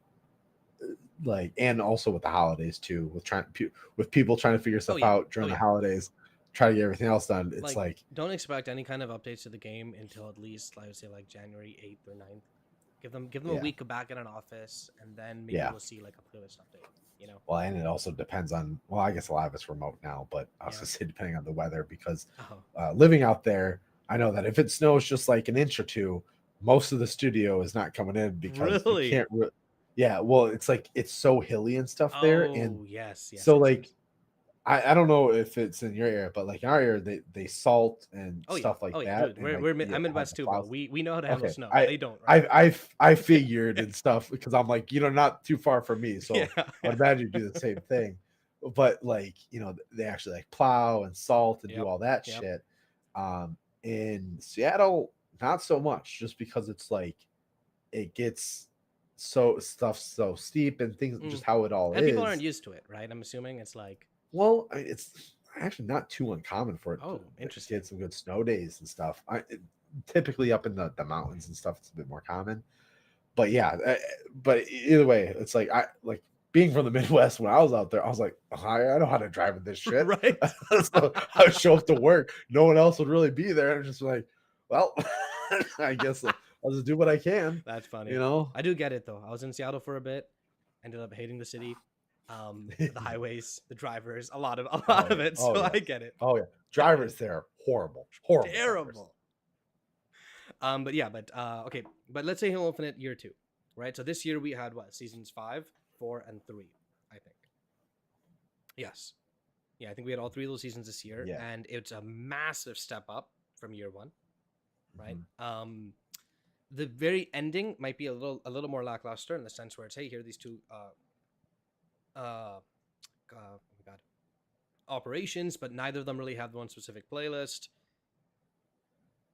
[SPEAKER 3] like, and also with the holidays too, with people trying to figure stuff
[SPEAKER 1] yeah.
[SPEAKER 3] out during the holidays, try to get everything else done. It's like
[SPEAKER 1] don't expect any kind of updates to the game until at least I would say like January 8th or 9th. Give them a week back in an office, and then maybe we'll see like a playlist update.
[SPEAKER 3] Well, and it also depends on, well, I guess a lot of it's remote now, but I was gonna say depending on the weather, because living out there, I know that if it snows just like an inch or two, most of the studio is not coming in, because you can't yeah, well, it's like it's so hilly and stuff there, and
[SPEAKER 1] yes.
[SPEAKER 3] so like I don't know if it's in your area, but like in our area, they salt and stuff like that.
[SPEAKER 1] Dude, I'm Midwest too, bro. We know how to handle snow. They don't.
[SPEAKER 3] Right? I figured and stuff, because I'm like, not too far from me, so I'd imagine you do the same thing. But like, they actually like plow and salt and do all that shit. In Seattle, not so much, just because it's like it gets so steep and things, just how it all
[SPEAKER 1] and
[SPEAKER 3] is.
[SPEAKER 1] People aren't used to it, right? I'm assuming it's like,
[SPEAKER 3] well, I mean, it's actually not too uncommon for it
[SPEAKER 1] interesting.
[SPEAKER 3] to get some good snow days and stuff. Typically up in the mountains and stuff, it's a bit more common. But yeah, but either way, it's like being from the Midwest. When I was out there, I was like, I know how to drive in this shit.
[SPEAKER 1] Right.
[SPEAKER 3] So I would show up to work. No one else would really be there. I'm just like, well, I guess I'll just do what I can.
[SPEAKER 1] That's funny. I do get it though. I was in Seattle for a bit, ended up hating the city. The highways, the drivers, a lot of it. So I get it.
[SPEAKER 3] Oh yeah, drivers there, horrible,
[SPEAKER 1] terrible. Okay, but let's say Halo Infinite year 2, right? So this year we had seasons 5, 4, and 3, I think. Yes, yeah, I think we had all 3 of those seasons this year, and it's a massive step up from year 1. right?
[SPEAKER 3] Mhm.
[SPEAKER 1] The very ending might be a little more lackluster in the sense where it's, hey, here are these two oh my god, operations, but neither of them really have one specific playlist.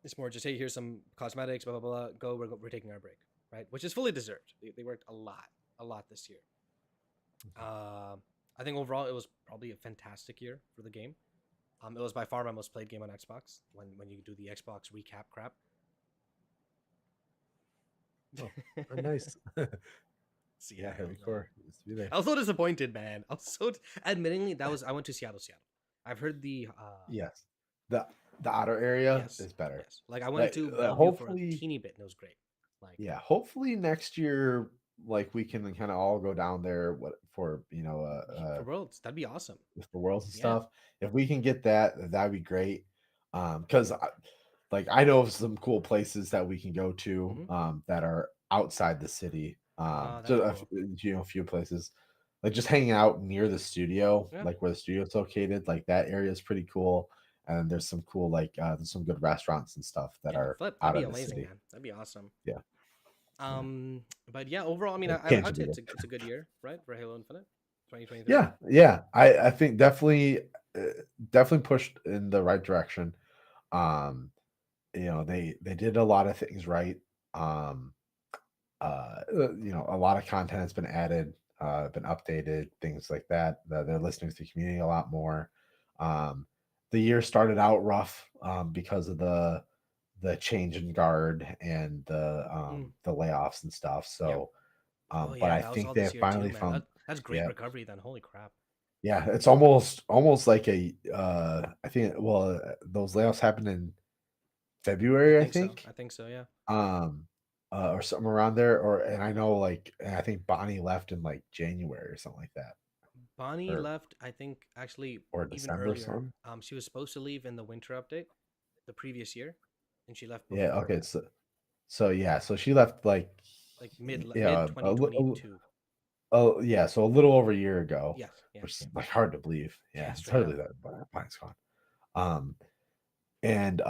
[SPEAKER 1] It's more just, hey, here's some cosmetics, blah blah blah. Go, we're taking our break, right? Which is fully deserved. They worked a lot this year. I think overall it was probably a fantastic year for the game. It was by far my most played game on Xbox when you do the Xbox recap crap.
[SPEAKER 3] Oh, nice. Yeah,
[SPEAKER 1] Seattle,
[SPEAKER 3] heavy
[SPEAKER 1] man.
[SPEAKER 3] core used to be there.
[SPEAKER 1] I was so disappointed, man. I was so admittingly I went to Seattle. I've heard the
[SPEAKER 3] Yes, the the outer area
[SPEAKER 1] yes,
[SPEAKER 3] is better.
[SPEAKER 1] yes. Like I went to Bellevue for a
[SPEAKER 3] Hopefully,
[SPEAKER 1] teeny bit and it was great. Like
[SPEAKER 3] yeah, hopefully next year, like we can kind of all go down there. What for?
[SPEAKER 1] for Worlds, that'd be awesome.
[SPEAKER 3] For Worlds and
[SPEAKER 1] Yeah.
[SPEAKER 3] stuff. If we can get that, that'd be great. Because like I know of some cool places that we can go to that are outside the city.
[SPEAKER 1] That's
[SPEAKER 3] Just
[SPEAKER 1] cool.
[SPEAKER 3] a few places, like just hanging out near the studio,
[SPEAKER 1] Yeah.
[SPEAKER 3] like where the studio's located. Like that area is pretty cool. And there's some cool there's some good restaurants and stuff that are
[SPEAKER 1] Flip.
[SPEAKER 3] out
[SPEAKER 1] That'd be
[SPEAKER 3] of the
[SPEAKER 1] amazing,
[SPEAKER 3] city.
[SPEAKER 1] man. That'd be awesome.
[SPEAKER 3] Yeah.
[SPEAKER 1] But yeah, overall, I mean,
[SPEAKER 3] Can't
[SPEAKER 1] I'd
[SPEAKER 3] you
[SPEAKER 1] say
[SPEAKER 3] beat
[SPEAKER 1] it's a good year, right, for Halo Infinite, 2023.
[SPEAKER 3] Yeah. I think definitely pushed in the right direction. Um, they did a lot of things right. Um, a lot of content has been added, been updated, things like that. They're listening to the community a lot more. Um, the year started out rough because of the change in guard and the layoffs and stuff.
[SPEAKER 1] Yep.
[SPEAKER 3] So,
[SPEAKER 1] Oh
[SPEAKER 3] but
[SPEAKER 1] yeah,
[SPEAKER 3] I
[SPEAKER 1] that was
[SPEAKER 3] think
[SPEAKER 1] all
[SPEAKER 3] they
[SPEAKER 1] this
[SPEAKER 3] have
[SPEAKER 1] year too,
[SPEAKER 3] finally
[SPEAKER 1] man.
[SPEAKER 3] found,
[SPEAKER 1] That's great
[SPEAKER 3] yeah,
[SPEAKER 1] recovery then. Holy crap.
[SPEAKER 3] yeah, it's almost like I think, those layoffs happened in
[SPEAKER 1] I
[SPEAKER 3] February, I
[SPEAKER 1] think so.
[SPEAKER 3] think.
[SPEAKER 1] I think so. Yeah.
[SPEAKER 3] um or something around there, and I know, like, and I think Bonnie left in like January or something like that,
[SPEAKER 1] Bonnie
[SPEAKER 3] or
[SPEAKER 1] left, I think, actually even
[SPEAKER 3] December or
[SPEAKER 1] earlier.
[SPEAKER 3] something.
[SPEAKER 1] She was supposed to leave in the winter update the previous year, and she left
[SPEAKER 3] Yeah,
[SPEAKER 1] before
[SPEAKER 3] okay,
[SPEAKER 1] that,
[SPEAKER 3] so yeah, so she left like,
[SPEAKER 1] like mid
[SPEAKER 3] yeah,
[SPEAKER 1] 2022.
[SPEAKER 3] yeah, so a little over a year ago,
[SPEAKER 1] Yes. Yeah.
[SPEAKER 3] which is
[SPEAKER 1] Yeah.
[SPEAKER 3] like hard to believe.
[SPEAKER 1] Yeah.
[SPEAKER 3] Yeah, it's
[SPEAKER 1] Straight
[SPEAKER 3] hardly
[SPEAKER 1] up.
[SPEAKER 3] that, but Bonnie's gone. um and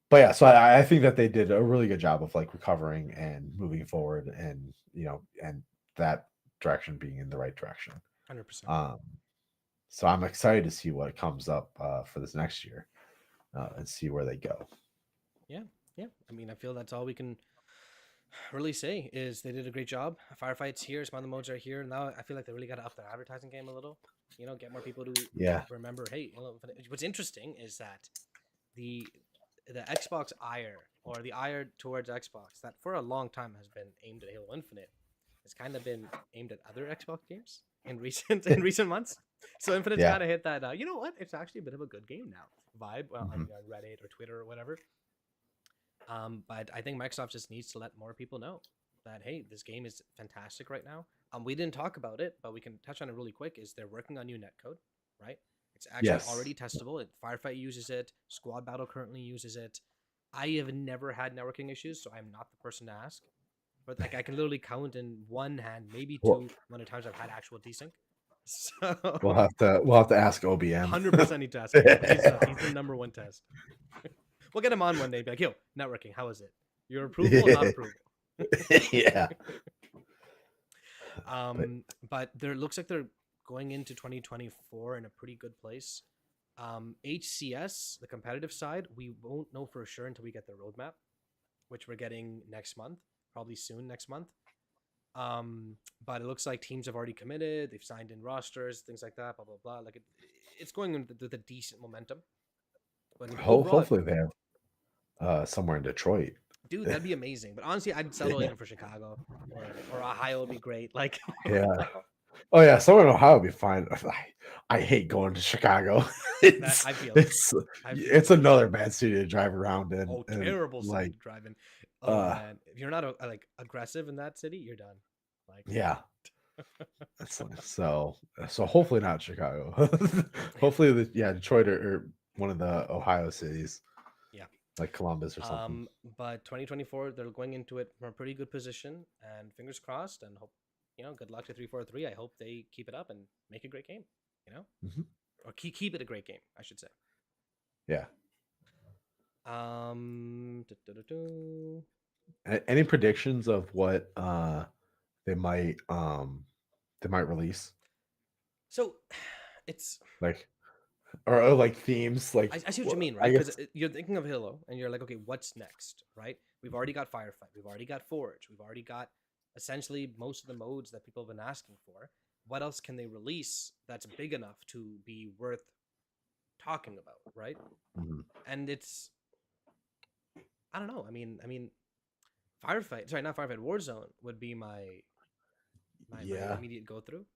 [SPEAKER 3] but yeah, so I think that they did a really good job of like recovering and moving forward, and and that direction being in the right direction.
[SPEAKER 1] 100%.
[SPEAKER 3] um So I'm excited to see what comes up for this next year, and see where they go.
[SPEAKER 1] Yeah. Yeah. I mean, I feel that's all we can really say is they did a great job. Firefight's here, some other modes are here. Now I feel like they really got to up their advertising game a little. Get more people to
[SPEAKER 3] Yeah.
[SPEAKER 1] remember. Hey, what's interesting is that the Xbox ire, or the ire towards Xbox, that for a long time has been aimed at Halo Infinite, has kind of been aimed at other Xbox games in recent months. So Infinite's
[SPEAKER 3] Yeah.
[SPEAKER 1] kind of hit that. You know what? It's actually a bit of a good game now. Vibe on
[SPEAKER 3] Mhm.
[SPEAKER 1] Reddit or Twitter or whatever. But I think Microsoft just needs to let more people know that, hey, this game is fantastic right now. We didn't talk about it, but we can touch on it really quick. Is they're working on new netcode, right? It's actually
[SPEAKER 3] Yes.
[SPEAKER 1] already testable. Firefight uses it. Squad Battle currently uses it. I have never had networking issues, so I'm not the person to ask. But like I can literally count in one hand, maybe
[SPEAKER 3] Well,
[SPEAKER 1] two, amount of times I've had actual desync.
[SPEAKER 3] we'll
[SPEAKER 1] So
[SPEAKER 3] have to ask OBM.
[SPEAKER 1] 100% need to ask him. He's the number one test. We'll get him on one day and be like, yo, networking, how is it? Your approval, not approval.
[SPEAKER 3] Yeah.
[SPEAKER 1] But there looks like they're going into 2024 in a pretty good place. HCS, the competitive side, we won't know for sure until we get the roadmap, which we're getting next month, probably soon next month. But it looks like teams have already committed, they've signed in rosters, things like that, blah blah blah. Like it's going with a decent momentum. But overall,
[SPEAKER 3] Hopefully they have somewhere in Detroit.
[SPEAKER 1] dude, that'd be amazing. But honestly, I'd settle even for Chicago or Ohio would be great. Like,
[SPEAKER 3] Yeah. Oh yeah, somewhere in Ohio would be fine. I hate going to Chicago. It's
[SPEAKER 1] I feel it.
[SPEAKER 3] it's another bad city to drive around in.
[SPEAKER 1] Oh,
[SPEAKER 3] and,
[SPEAKER 1] terrible city
[SPEAKER 3] like,
[SPEAKER 1] to drive in. Oh man, if you're not like aggressive in that city, you're done. Like,
[SPEAKER 3] yeah. So hopefully not Chicago. Hopefully Detroit, or one of the Ohio cities.
[SPEAKER 1] Yeah.
[SPEAKER 3] Like Columbus or something.
[SPEAKER 1] But 2024, they're going into it from a pretty good position, and fingers crossed, and hope, good luck to 343. I hope they keep it up and make a great game,
[SPEAKER 3] Mhm.
[SPEAKER 1] or keep it a great game, I should say.
[SPEAKER 3] Yeah.
[SPEAKER 1] Du-du-du-du.
[SPEAKER 3] Any predictions of what they might release,
[SPEAKER 1] So it's
[SPEAKER 3] like or like themes, like
[SPEAKER 1] I see what you mean,
[SPEAKER 3] I
[SPEAKER 1] right? Because
[SPEAKER 3] guess
[SPEAKER 1] you're thinking of Halo, and you're like, okay, what's next, right? We've already got Firefight, we've already got Forge, we've already got essentially most of the modes that people have been asking for. What else can they release that's big enough to be worth talking about, right?
[SPEAKER 3] Mhm.
[SPEAKER 1] And it's I don't know. I mean, Firefight, sorry, not Firefight, Warzone would be my
[SPEAKER 3] Yeah.
[SPEAKER 1] immediate go to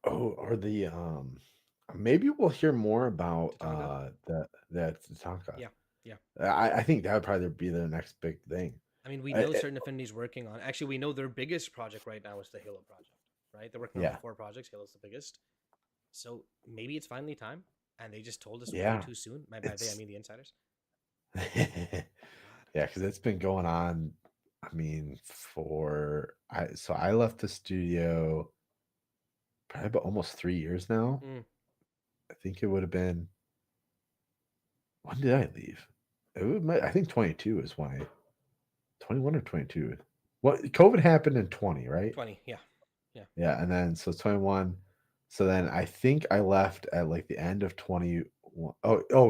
[SPEAKER 3] Oh, or the maybe we'll hear more about
[SPEAKER 1] Tatanka.
[SPEAKER 3] that Tatanka.
[SPEAKER 1] Yeah, yeah.
[SPEAKER 3] I think that would probably be the next big thing.
[SPEAKER 1] I mean, we
[SPEAKER 3] I,
[SPEAKER 1] know
[SPEAKER 3] I-
[SPEAKER 1] Certain Affinity's working on. Actually, we know their biggest project right now is the Halo project, right? They're working on
[SPEAKER 3] yeah,
[SPEAKER 1] 4 projects. Halo's the biggest. So maybe it's finally time, and they just told us way
[SPEAKER 3] yeah,
[SPEAKER 1] too soon. By they, I
[SPEAKER 3] it's
[SPEAKER 1] mean the insiders.
[SPEAKER 3] yeah,
[SPEAKER 1] But
[SPEAKER 3] because it's been going on. I mean, so I left the studio probably about almost 3 years now.
[SPEAKER 1] mm,
[SPEAKER 3] I think it would have been, when did I leave? I think 22 is when I 21 or 22. What COVID happened in 20, right?
[SPEAKER 1] 20, yeah, yeah,
[SPEAKER 3] Yeah, and then so 21. So then I think I left at like the end of 21.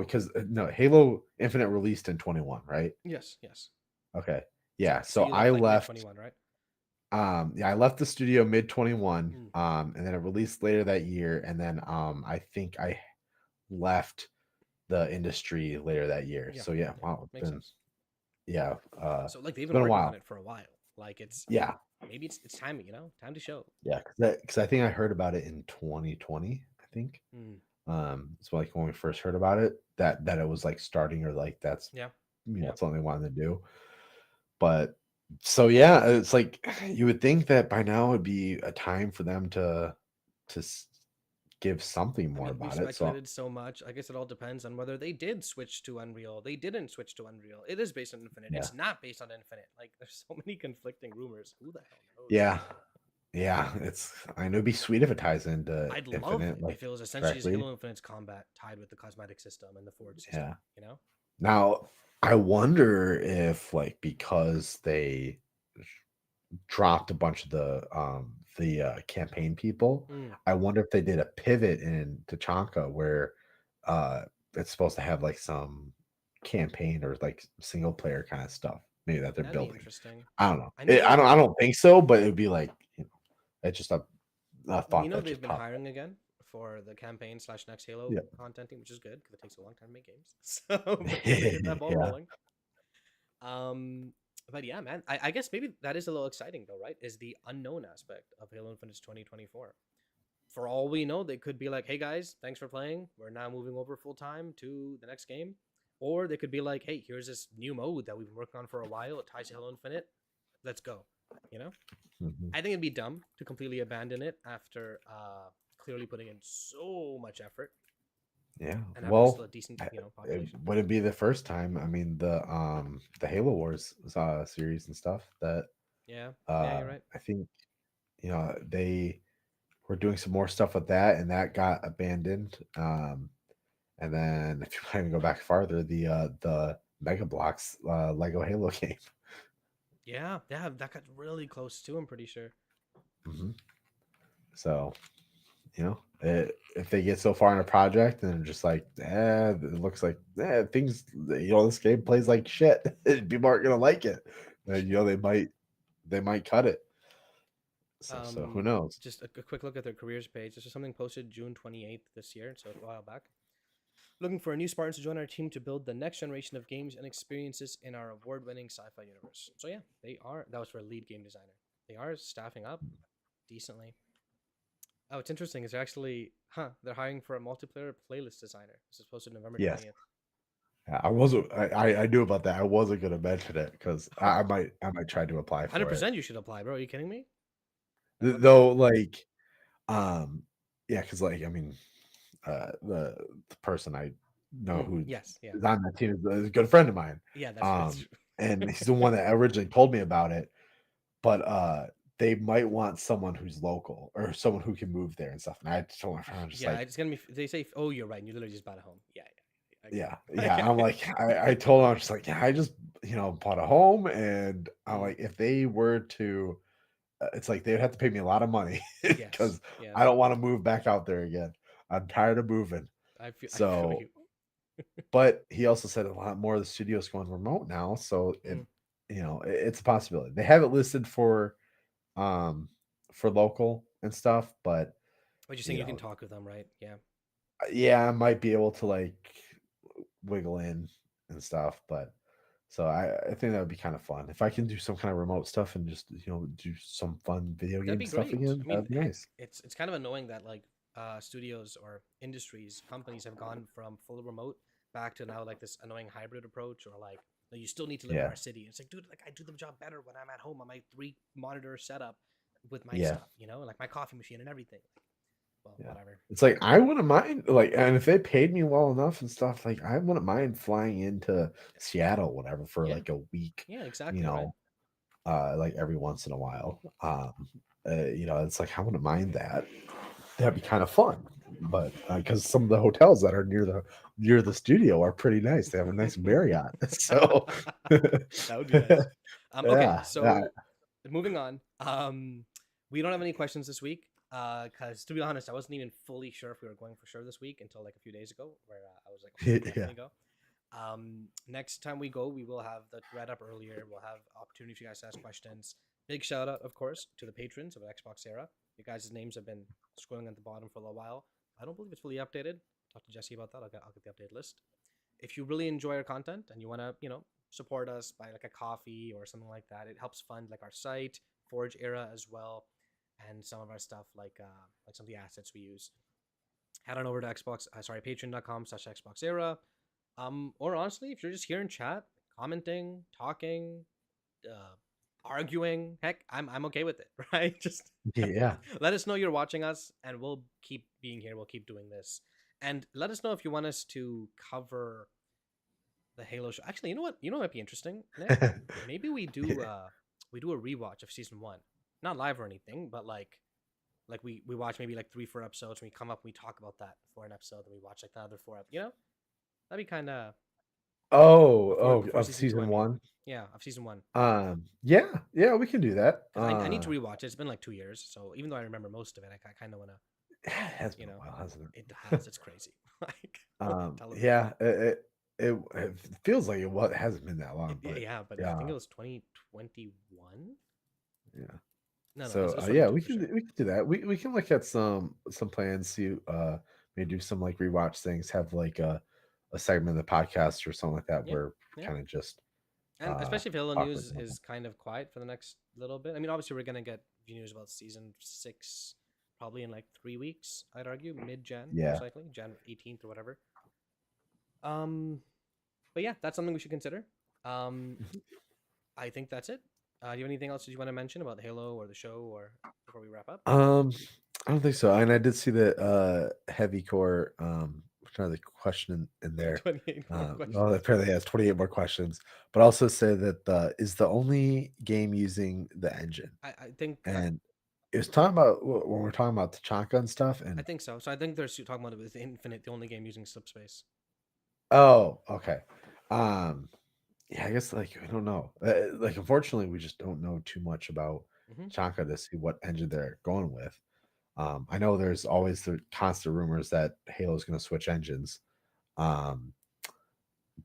[SPEAKER 3] Because no, Halo Infinite released in 21, right?
[SPEAKER 1] yes, yes.
[SPEAKER 3] Okay.
[SPEAKER 1] So,
[SPEAKER 3] Yeah.
[SPEAKER 1] so
[SPEAKER 3] So
[SPEAKER 1] you
[SPEAKER 3] I
[SPEAKER 1] left like mid
[SPEAKER 3] left
[SPEAKER 1] 21, right?
[SPEAKER 3] yeah, I left the studio mid 21.
[SPEAKER 1] Mm,
[SPEAKER 3] And then it released later that year. And then I think I left the industry later that year.
[SPEAKER 1] yeah,
[SPEAKER 3] So yeah,
[SPEAKER 1] yeah.
[SPEAKER 3] wow,
[SPEAKER 1] Makes sense.
[SPEAKER 3] yeah,
[SPEAKER 1] So like they've
[SPEAKER 3] it's
[SPEAKER 1] been
[SPEAKER 3] been a
[SPEAKER 1] working on
[SPEAKER 3] while.
[SPEAKER 1] it for a while. Like it's
[SPEAKER 3] Yeah.
[SPEAKER 1] maybe it's time, time to show.
[SPEAKER 3] Yeah, because I think I heard about it in 2020, I think.
[SPEAKER 1] Mm,
[SPEAKER 3] It's like when we first heard about it, that it was like starting, or like that's
[SPEAKER 1] yeah, yeah.
[SPEAKER 3] something they wanted to do. But so yeah, it's like you would think that by now it'd be a time for them to give something
[SPEAKER 1] I
[SPEAKER 3] more
[SPEAKER 1] mean, we've
[SPEAKER 3] about it. So
[SPEAKER 1] speculated so much. I guess it all depends on whether they did switch to Unreal. They didn't switch to Unreal. It is based on Infinite.
[SPEAKER 3] yeah,
[SPEAKER 1] It's not based on Infinite. Like, there's so many conflicting rumors. Who the hell knows?
[SPEAKER 3] yeah, yeah. I know it'd be sweet if it ties into
[SPEAKER 1] I'd love
[SPEAKER 3] Infinite
[SPEAKER 1] it
[SPEAKER 3] like
[SPEAKER 1] if it was essentially just
[SPEAKER 3] directly.
[SPEAKER 1] Halo Infinite's combat tied with the cosmetic system and the Forge system.
[SPEAKER 3] Yeah.
[SPEAKER 1] You know?
[SPEAKER 3] Now I wonder if like because they dropped a bunch of the campaign people.
[SPEAKER 1] Mm,
[SPEAKER 3] I wonder if they did a pivot in Tachanka where uh it's supposed to have like some campaign or like single player kind of stuff maybe that they're
[SPEAKER 1] that'd be
[SPEAKER 3] building.
[SPEAKER 1] interesting.
[SPEAKER 3] I don't know.
[SPEAKER 1] I know they've
[SPEAKER 3] I don't think so, but it'd be like, it's just a
[SPEAKER 1] we
[SPEAKER 3] thought
[SPEAKER 1] know
[SPEAKER 3] that
[SPEAKER 1] they've
[SPEAKER 3] just
[SPEAKER 1] been
[SPEAKER 3] popped up.
[SPEAKER 1] hiring again for the campaign slash next Halo
[SPEAKER 3] Yeah.
[SPEAKER 1] contenting, which is good because it takes a long time to make games. So hopefully they get that ball
[SPEAKER 3] Yeah.
[SPEAKER 1] rolling. Um, but yeah, man, I guess maybe that is a little exciting though, right? Is the unknown aspect of Halo Infinite's 2024. For all we know, they could be like, "Hey guys, thanks for playing. We're now moving over full time to the next game," or they could be like, "Hey, here's this new mode that we've been working on for a while. It ties to Halo Infinite. Let's go." You know,
[SPEAKER 3] Mhm.
[SPEAKER 1] I think it'd be dumb to completely abandon it after clearly putting in so much effort
[SPEAKER 3] Yeah.
[SPEAKER 1] and having still
[SPEAKER 3] Well,
[SPEAKER 1] a decent,
[SPEAKER 3] it
[SPEAKER 1] population.
[SPEAKER 3] wouldn't be the first time. I mean, the Halo Wars series and stuff that
[SPEAKER 1] Yeah, yeah, you're right.
[SPEAKER 3] I think they were doing some more stuff with that, and that got abandoned. And then if you want to go back farther, the Mega Bloks Lego Halo game.
[SPEAKER 1] Yeah, yeah, that got really close too. I'm pretty sure.
[SPEAKER 3] Mhm. So if they get so far in a project and they're just like, it looks like things, this game plays like shit. People aren't gonna like it. And they might cut it. So who knows?
[SPEAKER 1] Just a quick look at their careers page. This is something posted June 28th this year, so a while back. Looking for a new Spartans to join our team to build the next generation of games and experiences in our award-winning sci-fi universe. So yeah, they are. That was for a lead game designer. They are staffing up decently. Oh, it's interesting. Is they're actually, they're hiring for a multiplayer playlist designer. This is posted November
[SPEAKER 3] Yes.
[SPEAKER 1] 20th.
[SPEAKER 3] I wasn't. I knew about that. I wasn't gonna mention it because I might try to apply for it.
[SPEAKER 1] 100% you should apply, bro. Are you kidding me? What the
[SPEAKER 3] Though,
[SPEAKER 1] hell?
[SPEAKER 3] like, yeah, because like I mean, the person I know who
[SPEAKER 1] Yes, yeah.
[SPEAKER 3] is on that team is a good friend of mine.
[SPEAKER 1] Yeah, that's true.
[SPEAKER 3] And he's the one that originally told me about it. But they might want someone who's local or someone who can move there and stuff. And I told my friend, I'm just
[SPEAKER 1] Yeah,
[SPEAKER 3] like,
[SPEAKER 1] it's gonna be. They say, "Oh, you're right." And you literally just bought a home. Yeah, yeah.
[SPEAKER 3] Yeah,
[SPEAKER 1] Like,
[SPEAKER 3] yeah. I'm like, I told him, I'm just like, yeah, I just, bought a home, and I'm
[SPEAKER 1] mm,
[SPEAKER 3] like, if they were to, it's like they would have to pay me a lot of money
[SPEAKER 1] yes,
[SPEAKER 3] because I
[SPEAKER 1] yes.
[SPEAKER 3] don't want to move back out there again. I'm tired of moving.
[SPEAKER 1] I feel
[SPEAKER 3] So,
[SPEAKER 1] you.
[SPEAKER 3] but he also said a lot more of the studios going remote now, so
[SPEAKER 1] Mm.
[SPEAKER 3] it's a possibility. They have it listed um for local and stuff, but
[SPEAKER 1] But you're saying
[SPEAKER 3] you
[SPEAKER 1] you can
[SPEAKER 3] know,
[SPEAKER 1] talk with them, right? Yeah.
[SPEAKER 3] yeah, I might be able to like wiggle in and stuff, but so I think that would be kind of fun if I can do some kind of remote stuff and just do some fun video
[SPEAKER 1] That'd
[SPEAKER 3] game
[SPEAKER 1] be
[SPEAKER 3] stuff
[SPEAKER 1] great.
[SPEAKER 3] again.
[SPEAKER 1] I mean,
[SPEAKER 3] That'd be
[SPEAKER 1] heck,
[SPEAKER 3] nice.
[SPEAKER 1] it's kind of annoying that like studios or industries, companies have gone from full remote back to now like this annoying hybrid approach, or like, no, you still need to live in
[SPEAKER 3] Yeah,
[SPEAKER 1] our city. It's like, dude, like I do the job better when I'm at home on my 3 monitor setup with my
[SPEAKER 3] yeah,
[SPEAKER 1] stuff, like my coffee machine and everything. Well,
[SPEAKER 3] yeah.
[SPEAKER 1] whatever.
[SPEAKER 3] It's like I wouldn't mind like, and if they paid me well enough and stuff, like I wouldn't mind flying into Seattle, whatever, for
[SPEAKER 1] Yeah,
[SPEAKER 3] like a week,
[SPEAKER 1] yeah,
[SPEAKER 3] you
[SPEAKER 1] exactly, right.
[SPEAKER 3] know, like every once in a while. It's like I wouldn't mind that. That'd be kind of fun. But because some of the hotels that are near the studio are pretty nice. They have a nice Marriott. So
[SPEAKER 1] That would be nice. Okay,
[SPEAKER 3] yeah, yeah.
[SPEAKER 1] so moving on. We don't have any questions this week. Because to be honest, I wasn't even fully sure if we were going for sure this week until like a few days ago, where I was like, okay, we'll
[SPEAKER 3] Yeah.
[SPEAKER 1] definitely go. Next time we go, we will have the thread up earlier. We'll have opportunity for you guys to ask questions. Big shout out, of course, to the patrons of XboxEra. You guys' names have been scrolling at the bottom for a little while. I don't believe it's fully updated. Talk to Jesse about that. I'll get the updated list. If you really enjoy our content and you want to, support us by like a coffee or something like that, it helps fund like our site, Forge Era as well, and some of our stuff like some of the assets we use. Head on over to patreon.com/XboxEra. Or honestly, if you're just here in chat, commenting, talking, uh, arguing, heck, I'm okay with it, right? Just
[SPEAKER 3] Yeah.
[SPEAKER 1] let us know you're watching us, and we'll keep being here. We'll keep doing this, and let us know if you want us to cover the Halo show. Actually, you know what? You know what might be interesting, Nick? Maybe we do a rewatch of season one, not live or anything, but like we watch maybe like 3-4 episodes, and we come up and we talk about that for an episode, and we watch like the other four. That'd be kind of
[SPEAKER 3] Oh,
[SPEAKER 1] before
[SPEAKER 3] of
[SPEAKER 1] season two. I
[SPEAKER 3] season
[SPEAKER 1] mean,
[SPEAKER 3] one.
[SPEAKER 1] yeah, of season one.
[SPEAKER 3] Yeah, yeah, we can do that.
[SPEAKER 1] Because I need to rewatch it. It's been like 2 years, so even though I remember most of it, I kind of want to,
[SPEAKER 3] It has
[SPEAKER 1] you
[SPEAKER 3] been a
[SPEAKER 1] know,
[SPEAKER 3] while, hasn't
[SPEAKER 1] it
[SPEAKER 3] it?
[SPEAKER 1] has. It's crazy. Like television.
[SPEAKER 3] Yeah, it feels like it hasn't been that long, but
[SPEAKER 1] Yeah, but I think
[SPEAKER 3] yeah,
[SPEAKER 1] it was 2021.
[SPEAKER 3] yeah.
[SPEAKER 1] No,
[SPEAKER 3] So
[SPEAKER 1] it's
[SPEAKER 3] yeah,
[SPEAKER 1] 22
[SPEAKER 3] we
[SPEAKER 1] for
[SPEAKER 3] can
[SPEAKER 1] sure.
[SPEAKER 3] we can do that. We can look at some plans. See, maybe do some like rewatch things. Have like a segment of the podcast or something like that
[SPEAKER 1] Yeah,
[SPEAKER 3] where
[SPEAKER 1] yeah.
[SPEAKER 3] kind of just
[SPEAKER 1] And especially if Halo
[SPEAKER 3] talk with
[SPEAKER 1] News
[SPEAKER 3] them.
[SPEAKER 1] is kind of quiet for the next little bit. I mean, obviously we're gonna get news about season 6 probably in like 3 weeks. I'd argue mid-Jan,
[SPEAKER 3] Yeah.
[SPEAKER 1] most likely Jan 18th or whatever. Um, but yeah, that's something we should consider. Um, I think that's it. Do you have anything else that you want to mention about Halo or the show, or before we wrap up?
[SPEAKER 3] I don't think so. And I did see that heavy core another question in there.
[SPEAKER 1] 28 more
[SPEAKER 3] Well,
[SPEAKER 1] questions.
[SPEAKER 3] apparently it has 28 more questions, but also say that is the only game using the engine.
[SPEAKER 1] I think
[SPEAKER 3] And it was talking about when we're talking about Tachanka and stuff.
[SPEAKER 1] I
[SPEAKER 3] And
[SPEAKER 1] think so. So I think they're talking about it with Infinite, the only game using slipspace.
[SPEAKER 3] oh, okay. Um, yeah, I guess like I don't know. Like unfortunately, we just don't know too much about
[SPEAKER 1] Mm-hmm.
[SPEAKER 3] Tachanka to see what engine they're going with. I know there's always the constant rumors that Halo's going to switch engines. Um,